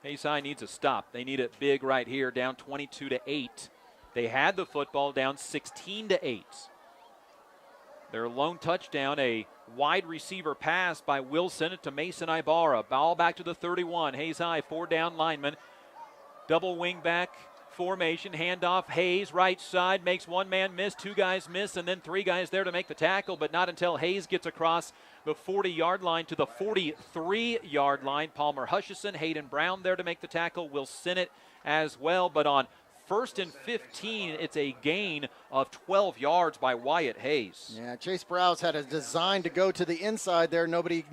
Hayes High needs a stop. They need it big right here, down 22-8. They had the football down 16-8. Their lone touchdown, a wide receiver pass by Wilson to Mason Ibarra. Ball back to the 31. Hayes High, 4 down linemen. Double wing back formation, handoff. Hayes, right side, makes 1 man miss, 2 guys miss, and then 3 guys there to make the tackle, but not until Hayes gets across the 40-yard line to the 43-yard line. Palmer Hutchison, Hayden Brown there to make the tackle. Will Sinnott as well, but on 1st and 15, it's a gain of 12 yards by Wyatt Hayes. Yeah, Chase Browse had a design to go to the inside there. Nobody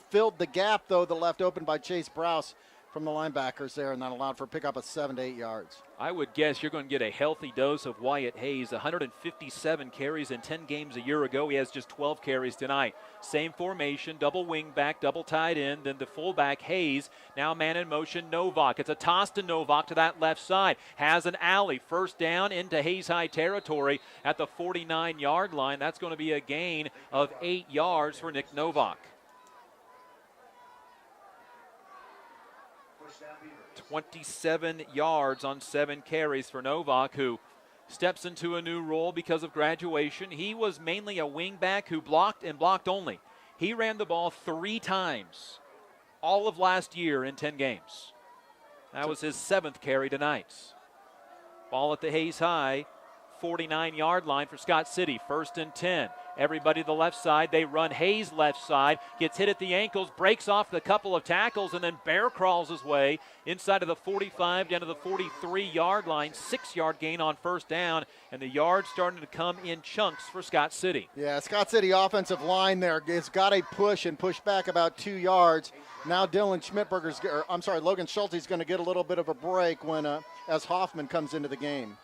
filled the gap, though, that left open by Chase Browse from the linebackers there, and that allowed for a pickup of 7 to 8 yards. I would guess you're going to get a healthy dose of Wyatt Hayes. 157 carries in 10 games a year ago. He has just 12 carries tonight. Same formation, double wing back, double tight end, then the fullback Hayes. Now man in motion, Novak. It's a toss to Novak to that left side. Has an alley. First down into Hayes High territory at the 49-yard line. That's going to be a gain of 8 yards for Nick Novak. 27 yards on 7 carries for Novak, who steps into a new role because of graduation. He was mainly a wingback who blocked and blocked only. He ran the ball 3 times all of last year in 10 games. That was his 7th carry tonight. Ball at the Hayes High 49-yard line for Scott City. 1st and 10. Everybody to the left side. They run Hayes left side. Gets hit at the ankles. Breaks off the couple of tackles and then bear crawls his way inside of the 45 down to the 43-yard line. 6-yard gain on 1st down. And the yards starting to come in chunks for Scott City. Yeah, Scott City offensive line there has got a push and push back about 2 yards. Now Logan Schulte's going to get a little bit of a break when as Hoffman comes into the game.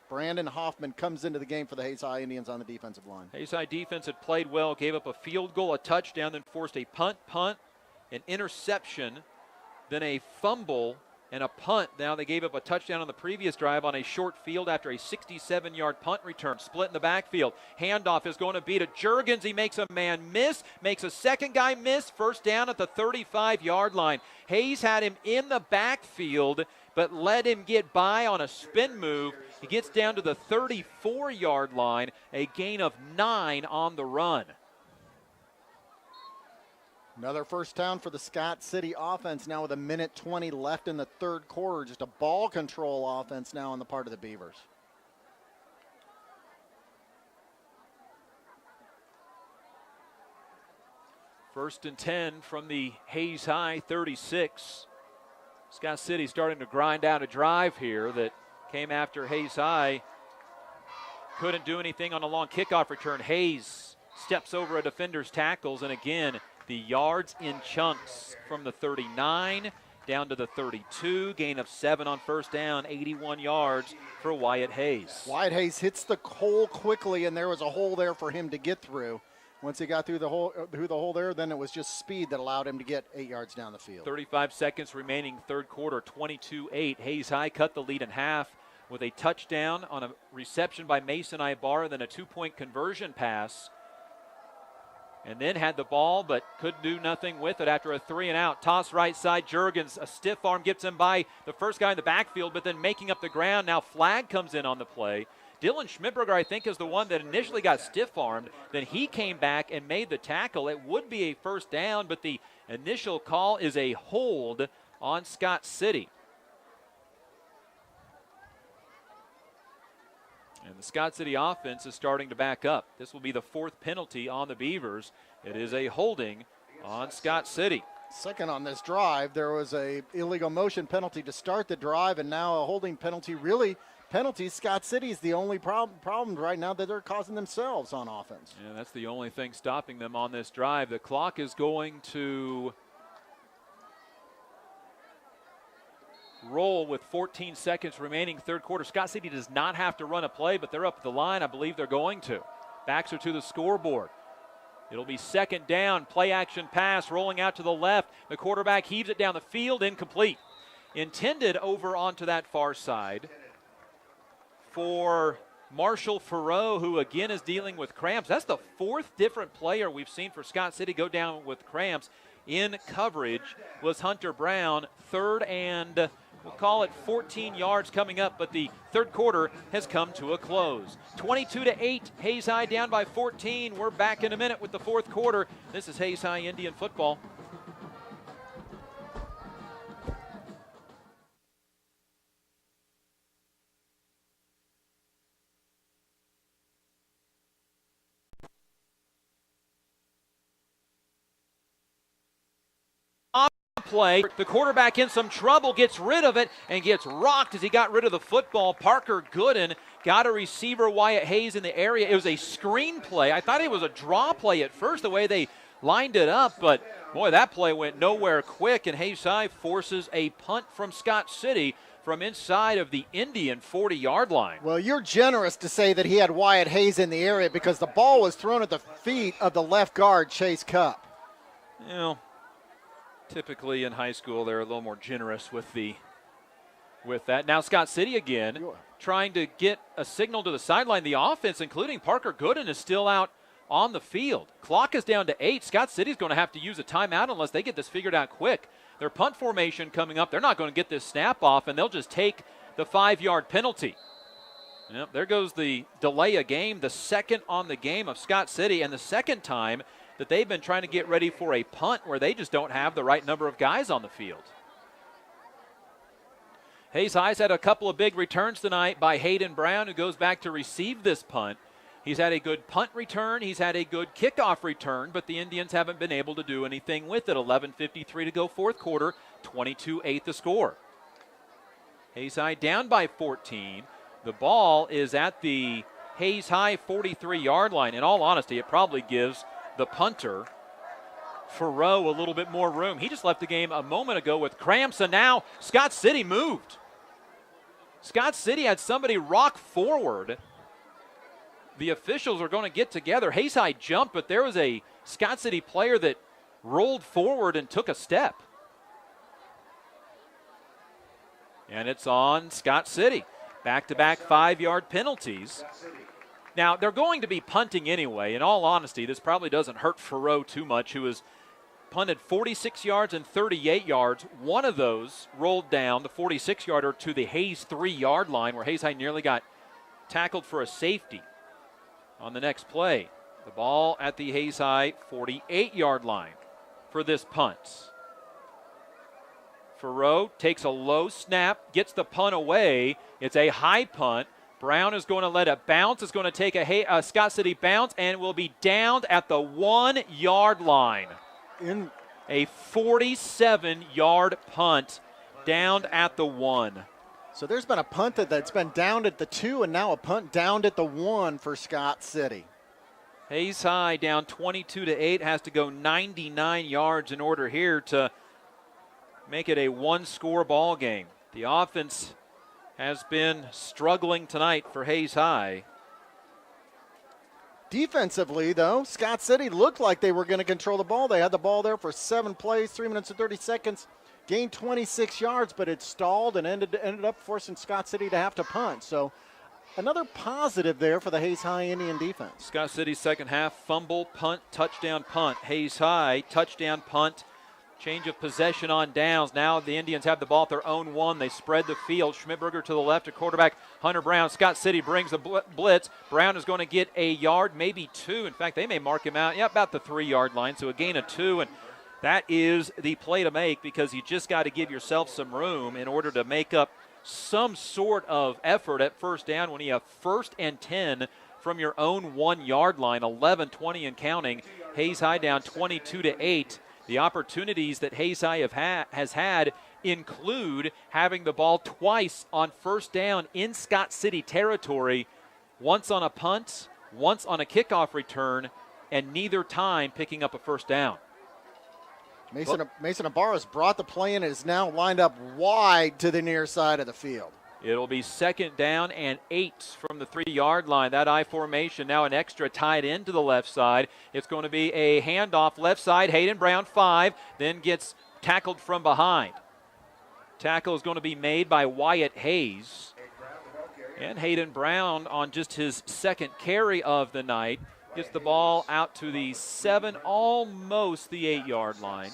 Brandon Hoffman comes into the game for the Hayes High Indians on the defensive line. Hayes High defense had played well, gave up a field goal, a touchdown, then forced a punt, an interception, then a fumble, and a punt. Now they gave up a touchdown on the previous drive on a short field after a 67-yard punt return. Split in the backfield. Handoff is going to be to Juergens. He makes a man miss, makes a second guy miss. 1st down at the 35-yard line. Hayes had him in the backfield, but let him get by on a spin move. He gets down to the 34-yard line, a gain of 9 on the run. Another 1st down for the Scott City offense now with 1:20 left in the 3rd quarter. Just a ball control offense now on the part of the Beavers. First and 10 from the Hayes High 36. Scott City starting to grind out a drive here that came after Hayes High couldn't do anything on a long kickoff return. Hayes steps over a defender's tackles, and again, the yards in chunks from the 39 down to the 32. Gain of 7 on 1st down, 81 yards for Wyatt Hayes. Wyatt Hayes hits the hole quickly, and there was a hole there for him to get through. Once he got through the hole there, then it was just speed that allowed him to get 8 yards down the field. 35 seconds remaining, 3rd quarter, 22-8. Hayes High cut the lead in half with a touchdown on a reception by Mason Ibarra, then a 2-point conversion pass. and then had the ball but could do nothing with it after a 3-and-out. Toss right side, Juergens, a stiff arm gets him by the first guy in the backfield, but then making up the ground. Now flag comes in on the play. Dylan Schmidberger, I think, is the one that initially got stiff-armed. Then he came back and made the tackle. It would be a first down, but the initial call is a hold on Scott City. And the Scott City offense is starting to back up. This will be the 4th penalty on the Beavers. It is a holding on Scott City. Second on this drive, there was a illegal motion penalty to start the drive, and now a holding penalty. Really, penalties. Scott City is the only problem right now that they're causing themselves on offense. Yeah, that's the only thing stopping them on this drive. The clock is going to roll with 14 seconds remaining, third quarter. Scott City does not have to run a play, but they're up the line. I believe they're going to. Backs are to the scoreboard. It'll be second down, play action pass, rolling out to the left. The quarterback heaves it down the field, incomplete. Intended over onto that far side for Marshall Farrow, who again is dealing with cramps. That's the 4th different player we've seen for Scott City go down with cramps. In coverage was Hunter Brown. 3rd and we'll call it 14 yards coming up, but the third quarter has come to a close. 22-8, Hayes High down by 14. We're back in a minute with the 4th quarter. This is Hayes High Indian football. Play. The quarterback in some trouble, gets rid of it, and gets rocked as he got rid of the football. Parker Gooden got a receiver, Wyatt Hayes, in the area. It was a screen play. I thought it was a draw play at first, the way they lined it up, but boy, that play went nowhere quick, and Hayes High forces a punt from Scott City from inside of the Indian 40-yard line. Well, you're generous to say that he had Wyatt Hayes in the area because the ball was thrown at the feet of the left guard, Chase Cupp. You know, typically in high school, they're a little more generous with that. Now Scott City again trying to get a signal to the sideline. The offense, including Parker Gooden, is still out on the field. Clock is down to 8. Scott City's going to have to use a timeout unless they get this figured out quick. Their punt formation coming up. They're not going to get this snap off, and they'll just take the 5-yard penalty. Yep, there goes the delay of game, the 2nd on the game of Scott City, and the 2nd time that they've been trying to get ready for a punt where they just don't have the right number of guys on the field. Hayes High's had a couple of big returns tonight by Hayden Brown, who goes back to receive this punt. He's had a good punt return. He's had a good kickoff return, but the Indians haven't been able to do anything with it. 11:53 to go, 4th quarter, 22-8 the score. Hayes High down by 14. The ball is at the Hayes High 43-yard line. In all honesty, it probably gives the punter, Farrow, a little bit more room. He just left the game a moment ago with cramps, and now Scott City moved. Scott City had somebody rock forward. The officials are going to get together. Hayes High jumped, but there was a Scott City player that rolled forward and took a step. And it's on Scott City. Back-to-back 5-yard penalties. Now, they're going to be punting anyway. In all honesty, this probably doesn't hurt Farrow too much, who has punted 46 yards and 38 yards. One of those rolled down, the 46-yarder, to the Hayes 3-yard line, where Hayes High nearly got tackled for a safety on the next play. The ball at the Hayes High 48-yard line for this punt. Farrow takes a low snap, gets the punt away. It's a high punt. Brown is going to let it bounce. It's going to take a Scott City bounce and will be downed at the 1-yard line. In a 47-yard punt downed at the 1. So there's been a punt that's been downed at the 2 and now a punt downed at the 1 for Scott City. Hayes High down 22-8, has to go 99 yards in order here to make it a 1-score ball game. The offense has been struggling tonight for Hayes High. Defensively, though, Scott City looked like they were going to control the ball. They had the ball there for 7 plays, 3 minutes and 30 seconds, gained 26 yards, but it stalled and ended up forcing Scott City to have to punt. So another positive there for the Hayes High Indian defense. Scott City's second half, fumble, punt, touchdown, punt. Hayes High, touchdown, punt. Change of possession on downs. Now the Indians have the ball at their own 1. They spread the field. Schmidberger to the left to quarterback Hunter Brown. Scott City brings the blitz. Brown is going to get a yard, maybe 2. In fact, they may mark him out, about the 3-yard line, so a gain of 2. And that is the play to make, because you just got to give yourself some room in order to make up some sort of effort at first down when you have 1st and 10 from your own 1-yard line, 11-20 and counting. Hayes High down 22-8. The opportunities that Hayes High has had include having the ball twice on first down in Scott City territory, once on a punt, once on a kickoff return, and neither time picking up a first down. Mason Ibarra's brought the play in and is now lined up wide to the near side of the field. It'll be 2nd down and 8 from the 3-yard line. That I formation, now an extra tied into the left side. It's going to be a handoff left side. Hayden Brown 5, then gets tackled from behind. Tackle is going to be made by Wyatt Hayes. And Hayden Brown, on just his 2nd carry of the night, gets the ball out to the 7, almost the 8-yard line.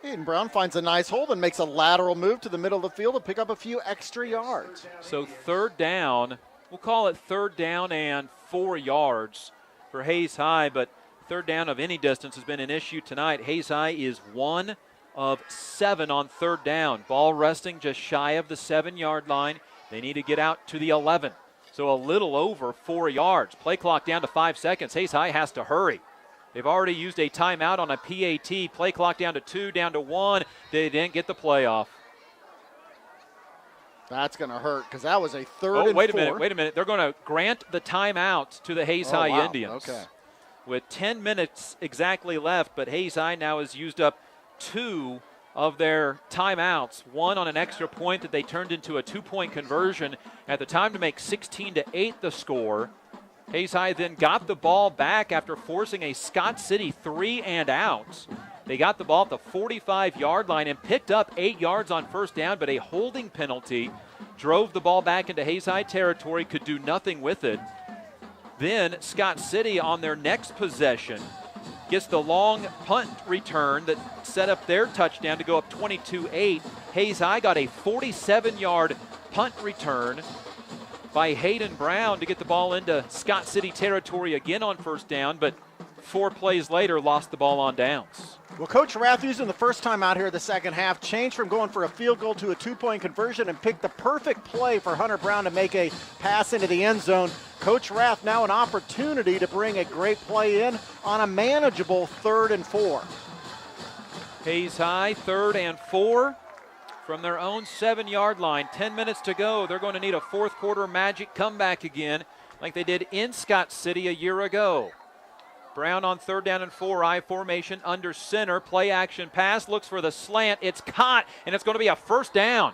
Hayden Brown finds a nice hole and makes a lateral move to the middle of the field to pick up a few extra yards. So 3rd down, we'll call it 3rd down and 4 yards for Hayes High, but 3rd down of any distance has been an issue tonight. Hayes High is 1 of 7 on 3rd down. Ball resting just shy of the 7-yard line. They need to get out to the 11. So a little over 4 yards. Play clock down to 5 seconds. Hayes High has to hurry. They've already used a timeout on a PAT. Play clock down to 2, down to 1. They didn't get the play off. That's going to hurt, because that was a 3rd and 4. Wait a minute. They're going to grant the timeout to the Hayes High Indians. Okay. With 10 minutes exactly left, but Hayes High now has used up 2 of their timeouts. 1 on an extra point that they turned into a 2-point conversion at the time to make 16-8 the score. Hayes High then got the ball back after forcing a Scott City 3 and out. They got the ball at the 45-yard line and picked up 8 yards on first down, but a holding penalty drove the ball back into Hayes High territory, could do nothing with it. Then Scott City on their next possession gets the long punt return that set up their touchdown to go up 22-8. Hayes High got a 47-yard punt return by Hayden Brown to get the ball into Scott City territory again on first down, but 4 plays later lost the ball on downs. Well, Coach Rath, using the first time out here the second half, changed from going for a field goal to a 2-point conversion and picked the perfect play for Hunter Brown to make a pass into the end zone. Coach Rath now an opportunity to bring a great play in on a manageable 3rd and 4. Hayes High, 3rd and 4. From their own 7-yard line, 10 minutes to go. They're going to need a 4th quarter magic comeback again, like they did in Scott City a year ago. Brown on 3rd down and 4, I formation under center. Play action pass, looks for the slant. It's caught, and it's going to be a 1st down.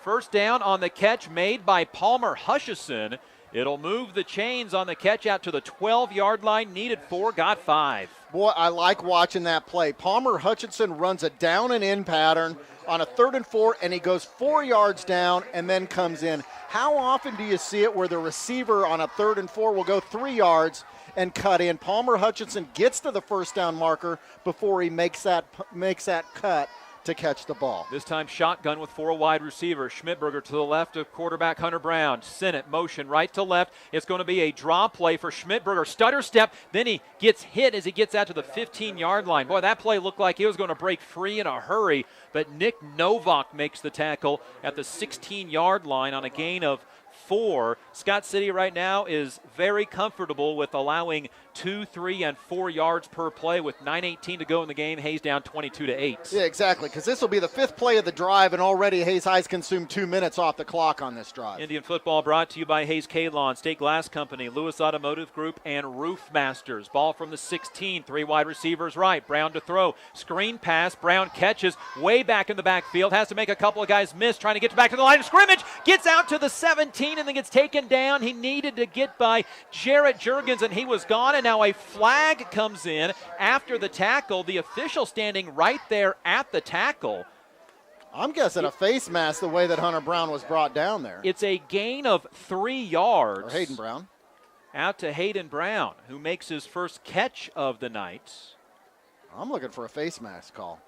1st down on the catch made by Palmer Hutchison. It'll move the chains on the catch out to the 12-yard line. Needed 4, got 5. Boy, I like watching that play. Palmer Hutchinson runs a down and in pattern on a 3rd and 4, and he goes 4 yards down and then comes in. How often do you see it where the receiver on a 3rd and 4 will go 3 yards and cut in? Palmer Hutchinson gets to the 1st down marker before he makes that cut to catch the ball. This time shotgun with 4 wide receivers. Schmidberger to the left of quarterback Hunter Brown. Sinnott motion right to left. It's going to be a draw play for Schmidberger. Stutter step, then he gets hit as he gets out to the 15-yard line. Boy, that play looked like he was going to break free in a hurry, but Nick Novak makes the tackle at the 16-yard line on a gain of 4. Scott City right now is very comfortable with allowing 2, 3, and 4 yards per play with 9:18 to go in the game. Hayes down 22-8. Yeah, exactly, because this will be the 5th play of the drive, and already Hayes High's consumed 2 minutes off the clock on this drive. Indian football brought to you by Hayes Kalon, State Glass Company, Lewis Automotive Group, and Roof Masters. Ball from the 16, 3 wide receivers right. Brown to throw. Screen pass. Brown catches way back in the backfield. Has to make a couple of guys miss, trying to get back to the line of scrimmage. Gets out to the 17 and then gets taken down. He needed to get by Jarrett Juergens, and he was gone. And now a flag comes in after the tackle. The official standing right there at the tackle. I'm guessing a face mask the way that Hunter Brown was brought down there. It's a gain of 3 yards. Or Hayden Brown. Out to Hayden Brown, who makes his first catch of the night. I'm looking for a face mask call.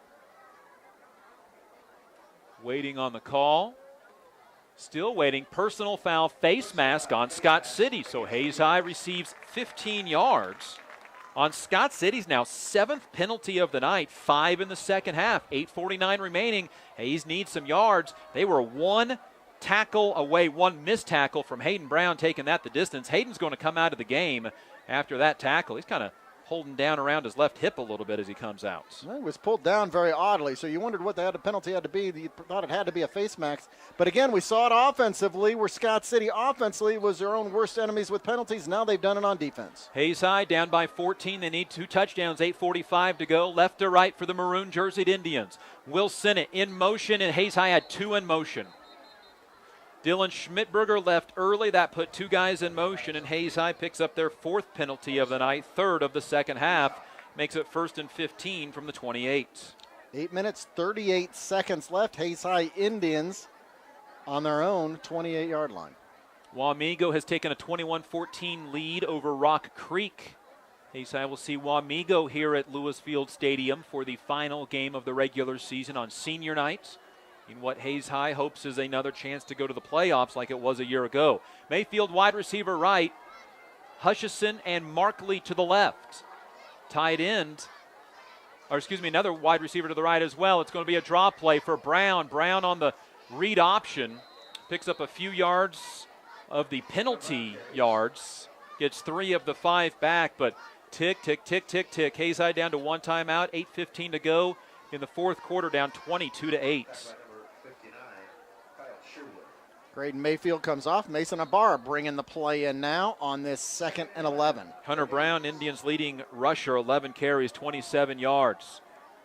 Waiting on the call. Still waiting. Personal foul face mask on Scott City. So Hayes High receives 15 yards on Scott City's now 7th penalty of the night. 5 in the second half. 8:49 remaining. Hayes needs some yards. They were 1 tackle away, 1 missed tackle from Hayden Brown taking that the distance. Hayden's going to come out of the game after that tackle. He's kind of holding down around his left hip a little bit as he comes out. Well, it was pulled down very oddly, so you wondered what the penalty had to be. You thought it had to be a face mask. But again, we saw it offensively, where Scott City offensively was their own worst enemies with penalties. Now they've done it on defense. Hayes High down by 14. They need 2 touchdowns, 8:45 to go. Left to right for the maroon jerseyed Indians. Will Sinnott in motion, and Hayes High had 2 in motion. Dylan Schmidberger left early. That put 2 guys in motion, and Hayes High picks up their 4th penalty of the night, 3rd of the second half. Makes it 1st and 15 from the 28. 8 minutes, 38 seconds left. Hayes High Indians on their own 28-yard line. Wamego has taken a 21-14 lead over Rock Creek. Hayes High will see Wamego here at Lewis Field Stadium for the final game of the regular season on senior night, in what Hayes High hopes is another chance to go to the playoffs like it was a year ago. Mayfield wide receiver right, Hutchison and Markley to the left. Tight end, another wide receiver to the right as well. It's going to be a draw play for Brown. Brown on the read option, picks up a few yards of the penalty yards, gets 3 of the 5 back, but tick, tick, tick, tick, tick. Hayes High down to 1 timeout, 8:15 to go in the 4th quarter, down 22-8. Graydon Mayfield comes off. Mason Ibarra bringing the play in now on this 2nd and 11. Hunter Brown, Indians leading rusher, 11 carries, 27 yards.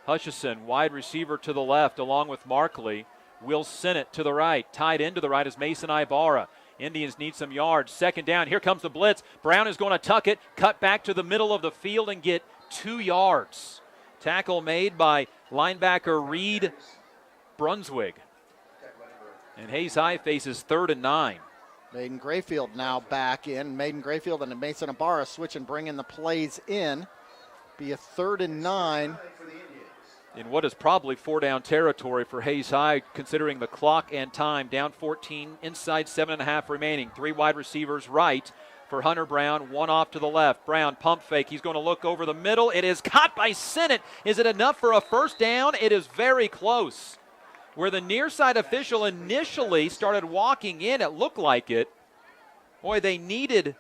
Hutchison, wide receiver to the left, along with Markley. Will Sinnott to the right. Tied into the right is Mason Ibarra. Indians need some yards. 2nd down. Here comes the blitz. Brown is going to tuck it, cut back to the middle of the field, and get 2 yards. Tackle made by linebacker Reed Brunswig. And Hayes High faces 3rd and 9. Maiden Grayfield now back in. Maiden Grayfield and Mason Ibarra switch and bringing the plays in. Be a 3rd and 9. In what is probably 4-down territory for Hayes High, considering the clock and time. Down 14, inside 7.5 remaining. 3 wide receivers right for Hunter Brown, 1 off to the left. Brown, pump fake. He's going to look over the middle. It is caught by Sinnott. Is it enough for a 1st down? It is very close. Where the near side official initially started walking in, it looked like it. Boy, they needed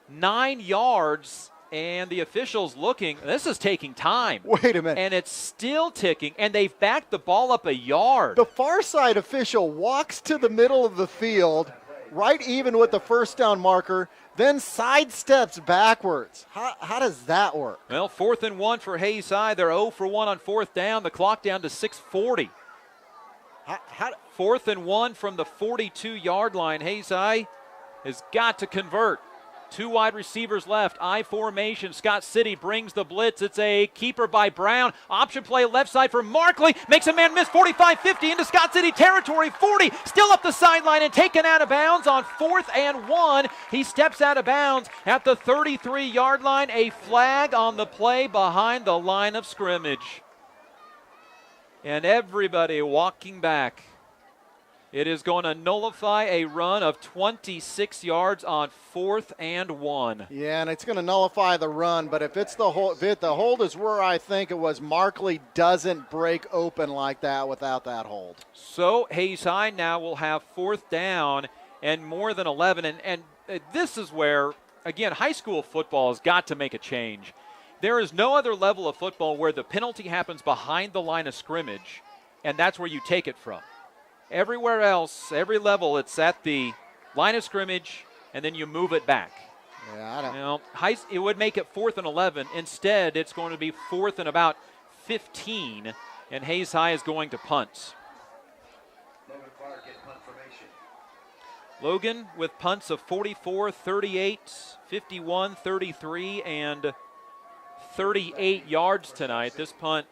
9 yards, and the official's looking. This is taking time. Wait a minute. And it's still ticking, and they've backed the ball up a yard. The far side official walks to the middle of the field, right even with the 1st down marker, then sidesteps backwards. How does that work? Well, 4th and 1 for Hayes High. They're 0 for 1 on 4th down. The clock down to 6:40. 4th and 1 from the 42-yard line. Hayes High has got to convert. 2 wide receivers left. I formation. Scott City brings the blitz. It's a keeper by Brown. Option play left side for Markley. Makes a man miss. 45-50 into Scott City territory. 40 still up the sideline and taken out of bounds on 4th and 1. He steps out of bounds at the 33-yard line. A flag on the play behind the line of scrimmage. And everybody walking back. It is going to nullify a run of 26 yards on 4th and 1. Yeah, and it's going to nullify the run, but if it's the hold, if the hold is where I think it was, Markley doesn't break open like that without that hold. So Hayes High now will have 4th down and more than 11. And this is where, again, high school football has got to make a change. There is no other level of football where the penalty happens behind the line of scrimmage, and that's where you take it from. Everywhere else, every level, it's at the line of scrimmage, and then you move it back. Yeah, I don't know. It would make it 4th and 11. Instead, it's going to be 4th and about 15, and Hayes High is going to punt. Logan Clark in punt formation. Logan with punts of 44, 38, 51, 33, and 38 yards tonight. This punt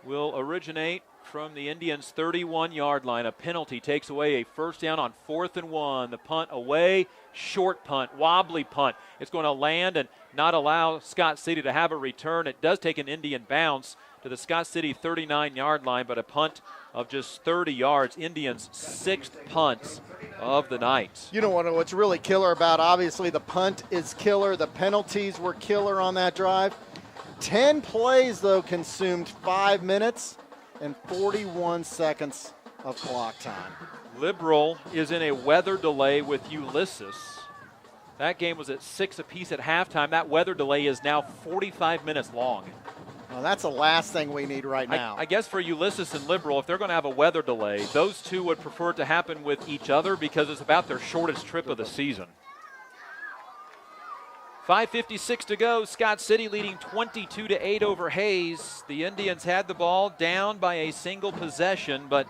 will originate from the Indians' 31-yard line. A penalty takes away a first down on 4th and 1. The punt away, short punt, wobbly punt. It's going to land and not allow Scott City to have a return. It does take an Indian bounce to the Scott City 39-yard line, but a punt of just 30 yards. Indians' 6th punt of the night. You know what's really killer about, obviously the punt is killer. The penalties were killer on that drive. 10 plays, though, consumed 5 minutes and 41 seconds of clock time. Liberal is in a weather delay with Ulysses. That game was at 6 apiece at halftime. That weather delay is now 45 minutes long. Well, that's the last thing we need right now. I guess for Ulysses and Liberal, if they're going to have a weather delay, those two would prefer it to happen with each other because it's about their shortest trip of the season. 5:56 to go. Scott City leading 22-8 over Hayes. The Indians had the ball down by a single possession, but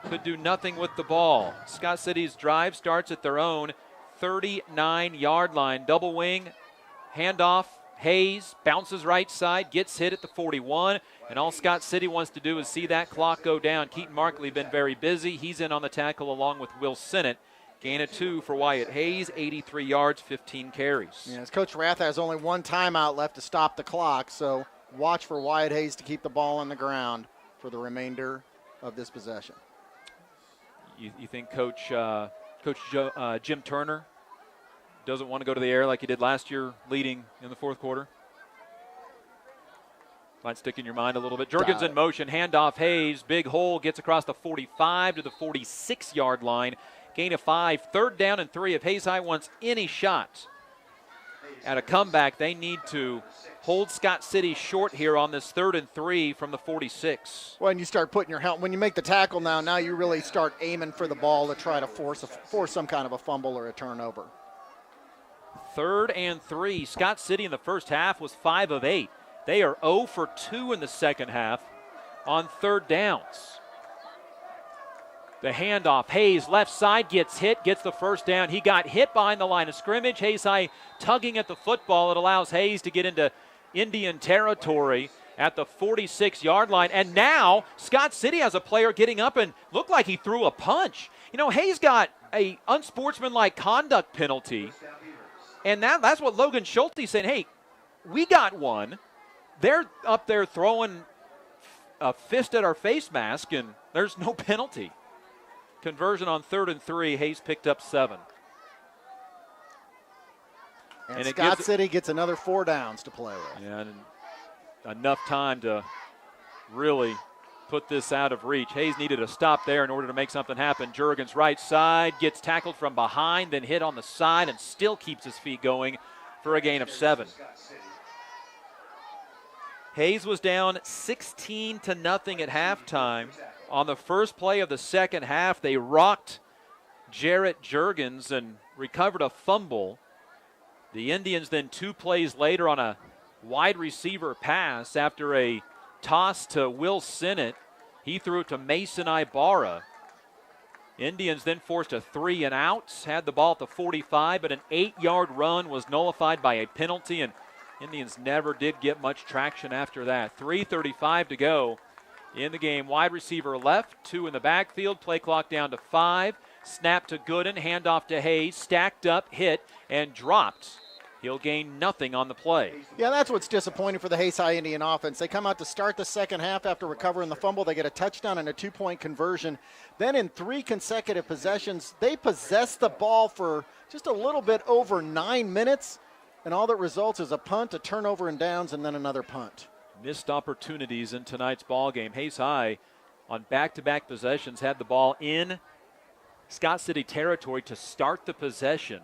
could do nothing with the ball. Scott City's drive starts at their own 39-yard line. Double wing, handoff. Hayes bounces right side, gets hit at the 41, and all Scott City wants to do is see that clock go down. Keaton Markley been very busy. He's in on the tackle along with Will Sinnott. Gain of 2 for Wyatt Hayes, 83 yards, 15 carries. Yes, Coach Rath has only one timeout left to stop the clock, so watch for Wyatt Hayes to keep the ball on the ground for the remainder of this possession. You think Coach Jim Turner doesn't want to go to the air like he did last year, leading in the fourth quarter? Might stick in your mind a little bit. Jurgens in motion, handoff Hayes, big hole, gets across the 45 to the 46-yard line. Gain of 5, 3rd down and 3. If Hayes High wants any shots at a comeback, they need to hold Scott City short here on this 3rd and 3 from the 46. When you start putting your helmet, when you make the tackle now you really start aiming for the ball to try to force some kind of a fumble or a turnover. 3rd and 3. Scott City in the first half was 5 of 8. They are 0 for 2 in the second half on 3rd downs. The handoff, Hayes left side gets hit, gets the first down. He got hit behind the line of scrimmage. Hayes High tugging at the football. It allows Hayes to get into Indian territory at the 46-yard line. And now Scott City has a player getting up and looked like he threw a punch. You know, Hayes got a unsportsmanlike conduct penalty. And that's what Logan Schulte said. Hey, we got one. They're up there throwing a fist at our face mask, and there's no penalty. Conversion on 3rd and 3. Hayes picked up 7. And Scott City gets another 4 downs to play with. Yeah, and enough time to really put this out of reach. Hayes needed a stop there in order to make something happen. Jurgens right side, gets tackled from behind, then hit on the side, and still keeps his feet going for a gain of 7. Hayes was down 16-0 at halftime. On the first play of the second half, they rocked Jarrett Jurgens and recovered a fumble. The Indians then 2 plays later on a wide receiver pass after a toss to Will Sinnott. He threw it to Mason Ibarra. Indians then forced a 3 and out, had the ball at the 45, but an 8-yard run was nullified by a penalty, and Indians never did get much traction after that. 3:35 to go in the game. Wide receiver left, 2 in the backfield, play clock down to 5. Snap to Gooden, handoff to Hayes, stacked up, hit, and dropped. He'll gain nothing on the play. Yeah, that's what's disappointing for the Hayes High Indian offense. They come out to start the second half after recovering the fumble. They get a touchdown and a 2-point conversion. Then in 3 consecutive possessions, they possess the ball for just a little bit over 9 minutes, and all that results is a punt, a turnover and downs, and then another punt. Missed opportunities in tonight's ball game. Hayes High on back-to-back possessions had the ball in Scott City territory to start the possession.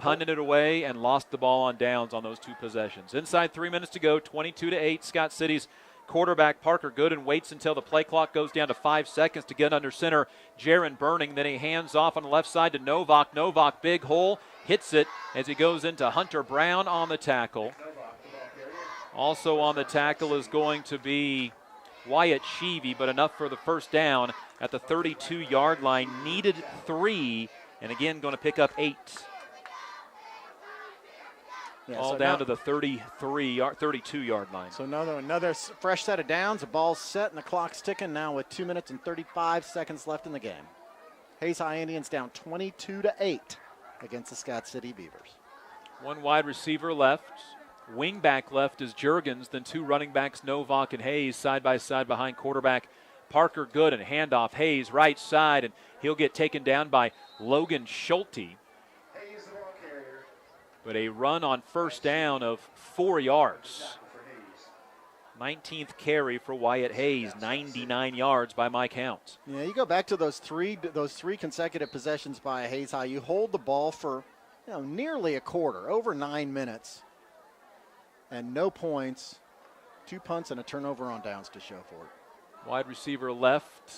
Punted it away and lost the ball on downs on those 2 possessions. Inside 3 minutes to go, 22-8. Scott City's quarterback Parker Gooden waits until the play clock goes down to 5 seconds to get under center. Jaron Burning, then he hands off on the left side to Novak. Novak, big hole, hits it as he goes into Hunter Brown on the tackle. Also on the tackle is going to be Wyatt Sheevy, but enough for the first down at the 32-yard line. Needed 3, and again going to pick up 8. Yeah, all so down now, to the 32-yard line. So another fresh set of downs. The ball's set and the clock's ticking now with 2 minutes and 35 seconds left in the game. Hayes High Indians down 22-8 against the Scott City Beavers. One wide receiver left. Wing back left is Juergens, then two running backs, Novak and Hayes, side by side behind quarterback Parker Good, and handoff Hayes right side, and he'll get taken down by Logan Schulte. But a run on first down of 4 yards. 19th carry for Wyatt Hayes, 99 yards by my count. Yeah, you go back to those three consecutive possessions by Hayes High. You hold the ball for nearly a quarter, over 9 minutes, and no points. 2 punts and a turnover on downs to show for it. Wide receiver left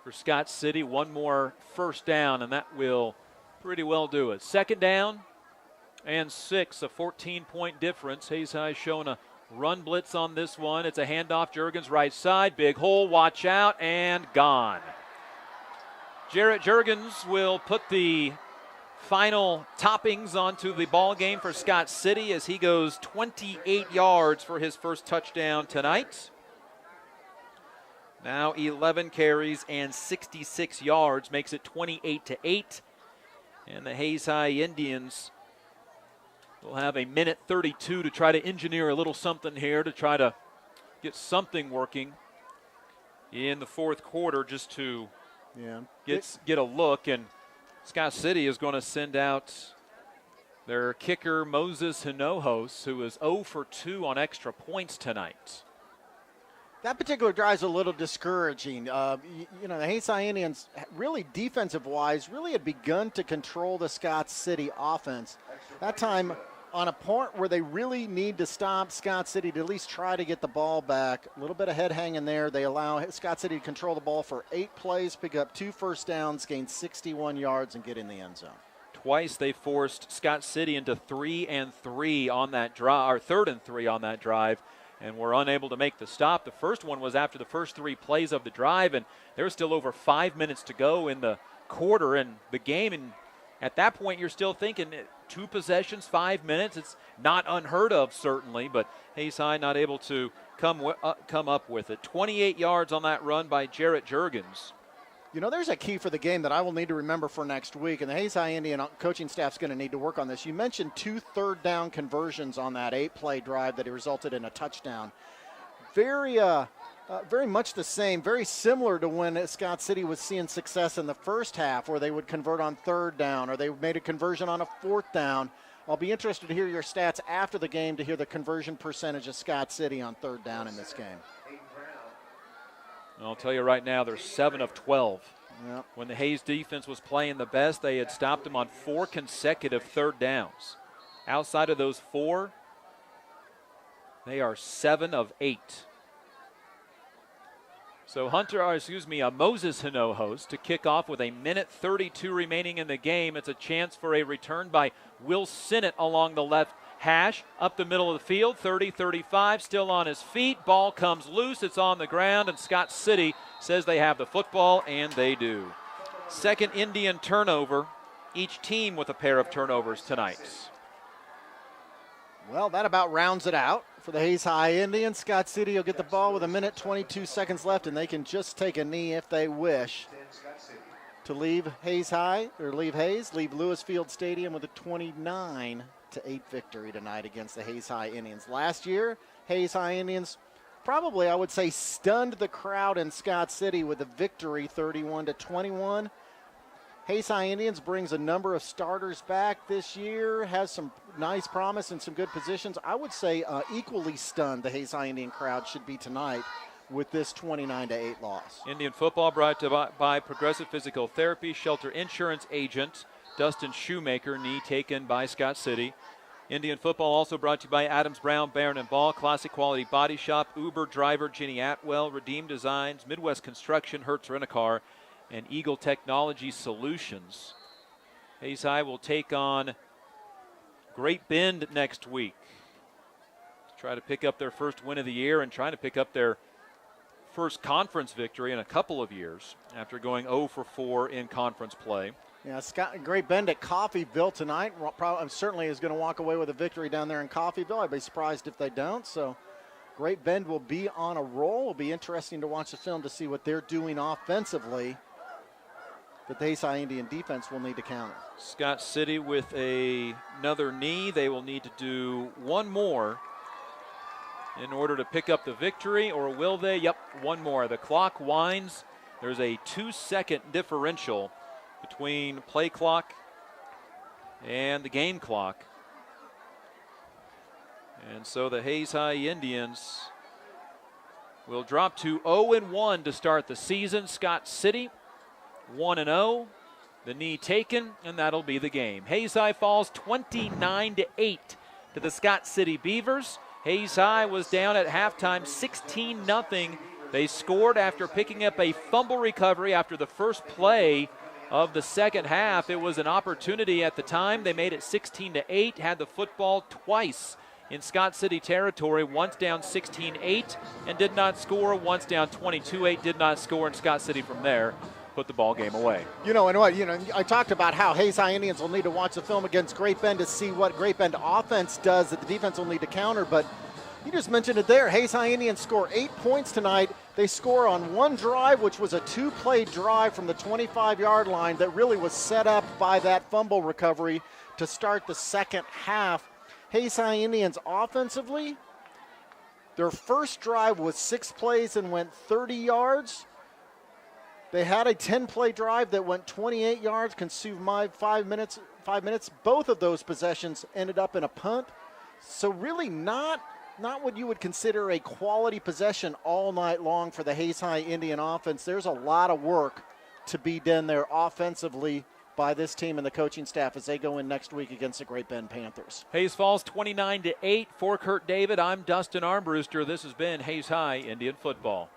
for Scott City. One more first down, and that will pretty well do it. Second down and 6, a 14-point difference. Hayes High showing a run blitz on this one. It's a handoff, Juergens right side, big hole, watch out, and gone. Jarrett Juergens will put the final toppings onto the ball game for Scott City as he goes 28 yards for his first touchdown tonight. Now 11 carries and 66 yards, makes it 28-8. And the Hayes High Indians will have a minute 32 to try to engineer a little something here to try to get something working in the fourth quarter just to get a look. And Scott City is going to send out their kicker Moses Hinojos, who is 0 for 2 on extra points tonight. That particular drive is a little discouraging. The Hayes High Indians, really defensive-wise, really had begun to control the Scott City offense. That time, on a point where they really need to stop Scott City to at least try to get the ball back. A little bit of head hanging there. They allow Scott City to control the ball for 8 plays, pick up 2 first downs, gain 61 yards, and get in the end zone. Twice they forced Scott City into 3 and 3 on that drive, or 3rd and 3 on that drive, and were unable to make the stop. The first one was after the first 3 plays of the drive, and there was still over 5 minutes to go in the quarter and the game. And at that point, you're still thinking 2 possessions, 5 minutes. It's not unheard of, certainly, but Hayes High not able to come up with it. 28 yards on that run by Jarrett Juergens. There's a key for the game that I will need to remember for next week, and the Hayes High Indian coaching staff's going to need to work on this. You mentioned 2 third-down conversions on that 8-play drive that resulted in a touchdown. Very much the same, very similar to when Scott City was seeing success in the first half, where they would convert on 3rd down, or they made a conversion on a 4th down. I'll be interested to hear your stats after the game to hear the conversion percentage of Scott City on 3rd down in this game. I'll tell you right now, they're 7 of 12. Yep. When the Hayes defense was playing the best, they had stopped them on 4 consecutive 3rd downs. Outside of those 4, they are 7 of 8. So Moses Hinojos to kick off with a minute 32 remaining in the game. It's a chance for a return by Will Sinnott along the left hash, up the middle of the field, 30-35, still on his feet. Ball comes loose, it's on the ground, and Scott City says they have the football, and they do. Second Indian turnover, each team with a pair of turnovers tonight. Well, that about rounds it out for the Hayes High Indians. Scott City will get the ball with a minute 22 seconds left, and they can just take a knee if they wish to leave Hayes, leave Lewis Field Stadium with a 29-8 victory tonight against the Hayes High Indians. Last year, Hayes High Indians probably, I would say, stunned the crowd in Scott City with a victory 31-21. Hayes High Indians brings a number of starters back this year, has some nice promise and some good positions. I would say equally stunned the Hayes High Indian crowd should be tonight with this 29-8 loss. Indian football brought to by Progressive Physical Therapy, Shelter Insurance Agent Dustin Shoemaker, knee taken by Scott City. Indian football also brought to you by Adams Brown, Barron & Ball, Classic Quality Body Shop, Uber driver Ginny Atwell, Redeem Designs, Midwest Construction, Hertz Rent-A-Car, and Eagle Technology Solutions. Hayes High will take on Great Bend next week to try to pick up their first win of the year and trying to pick up their first conference victory in a couple of years after going 0 for 4 in conference play. Yeah, Great Bend at Coffeyville tonight. Certainly is going to walk away with a victory down there in Coffeyville. I'd be surprised if they don't. So Great Bend will be on a roll. It'll be interesting to watch the film to see what they're doing offensively. But the Hayes High Indian defense will need to counter. Scott City with another knee. They will need to do one more in order to pick up the victory, or will they? Yep, one more. The clock winds. There's a 2-second differential between play clock and the game clock. And so the Hayes High Indians will drop to 0-1 to start the season. Scott City 1-0. The knee taken, and that'll be the game. Hayes High falls 29-8 to the Scott City Beavers. Hayes High was down at halftime 16-0. They scored after picking up a fumble recovery after the first play of the second half. It was an opportunity at the time. They made it 16-8, had the football twice in Scott City territory, once down 16-8 and did not score, once down 22-8, did not score, and Scott City from there put the ball game away. And I talked about how Hayes High Indians will need to watch the film against Great Bend to see what Great Bend offense does that the defense will need to counter, but you just mentioned it there. Hayes High Indians score 8 points tonight. They score on one drive, which was a 2-play drive from the 25-yard line that really was set up by that fumble recovery to start the second half. Hayes High Indians offensively, their first drive was 6 plays and went 30 yards. They had a 10-play drive that went 28 yards, consumed 5 minutes. Both of those possessions ended up in a punt. So really not what you would consider a quality possession all night long for the Hayes High Indian offense. There's a lot of work to be done there offensively by this team and the coaching staff as they go in next week against the Great Bend Panthers. Hayes falls 29-8. For Kurt David, I'm Dustin Armbruster. This has been Hayes High Indian football.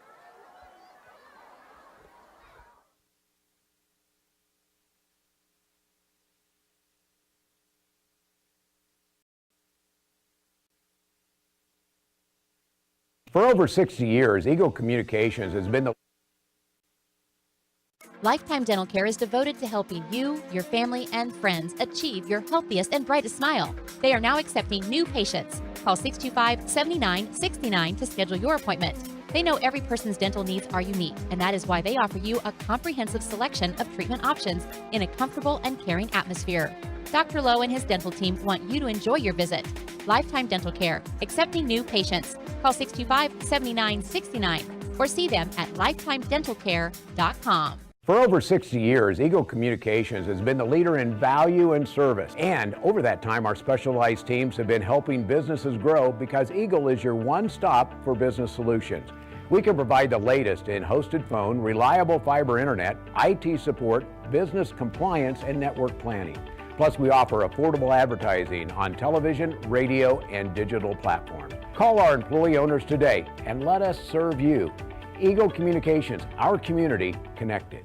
For over 60 years, Eagle Communications has been the Lifetime Dental Care is devoted to helping you, your family, and friends achieve your healthiest and brightest smile. They are now accepting new patients. Call 625-7969 to schedule your appointment. They know every person's dental needs are unique, and that is why they offer you a comprehensive selection of treatment options in a comfortable and caring atmosphere. Dr. Lowe and his dental team want you to enjoy your visit. Lifetime Dental Care, accepting new patients. Call 625-7969 or see them at lifetimedentalcare.com. For over 60 years, Eagle Communications has been the leader in value and service. And over that time, our specialized teams have been helping businesses grow because Eagle is your one-stop for business solutions. We can provide the latest in hosted phone, reliable fiber internet, IT support, business compliance, and network planning. Plus, we offer affordable advertising on television, radio, and digital platforms. Call our employee owners today and let us serve you. Eagle Communications, our community connected.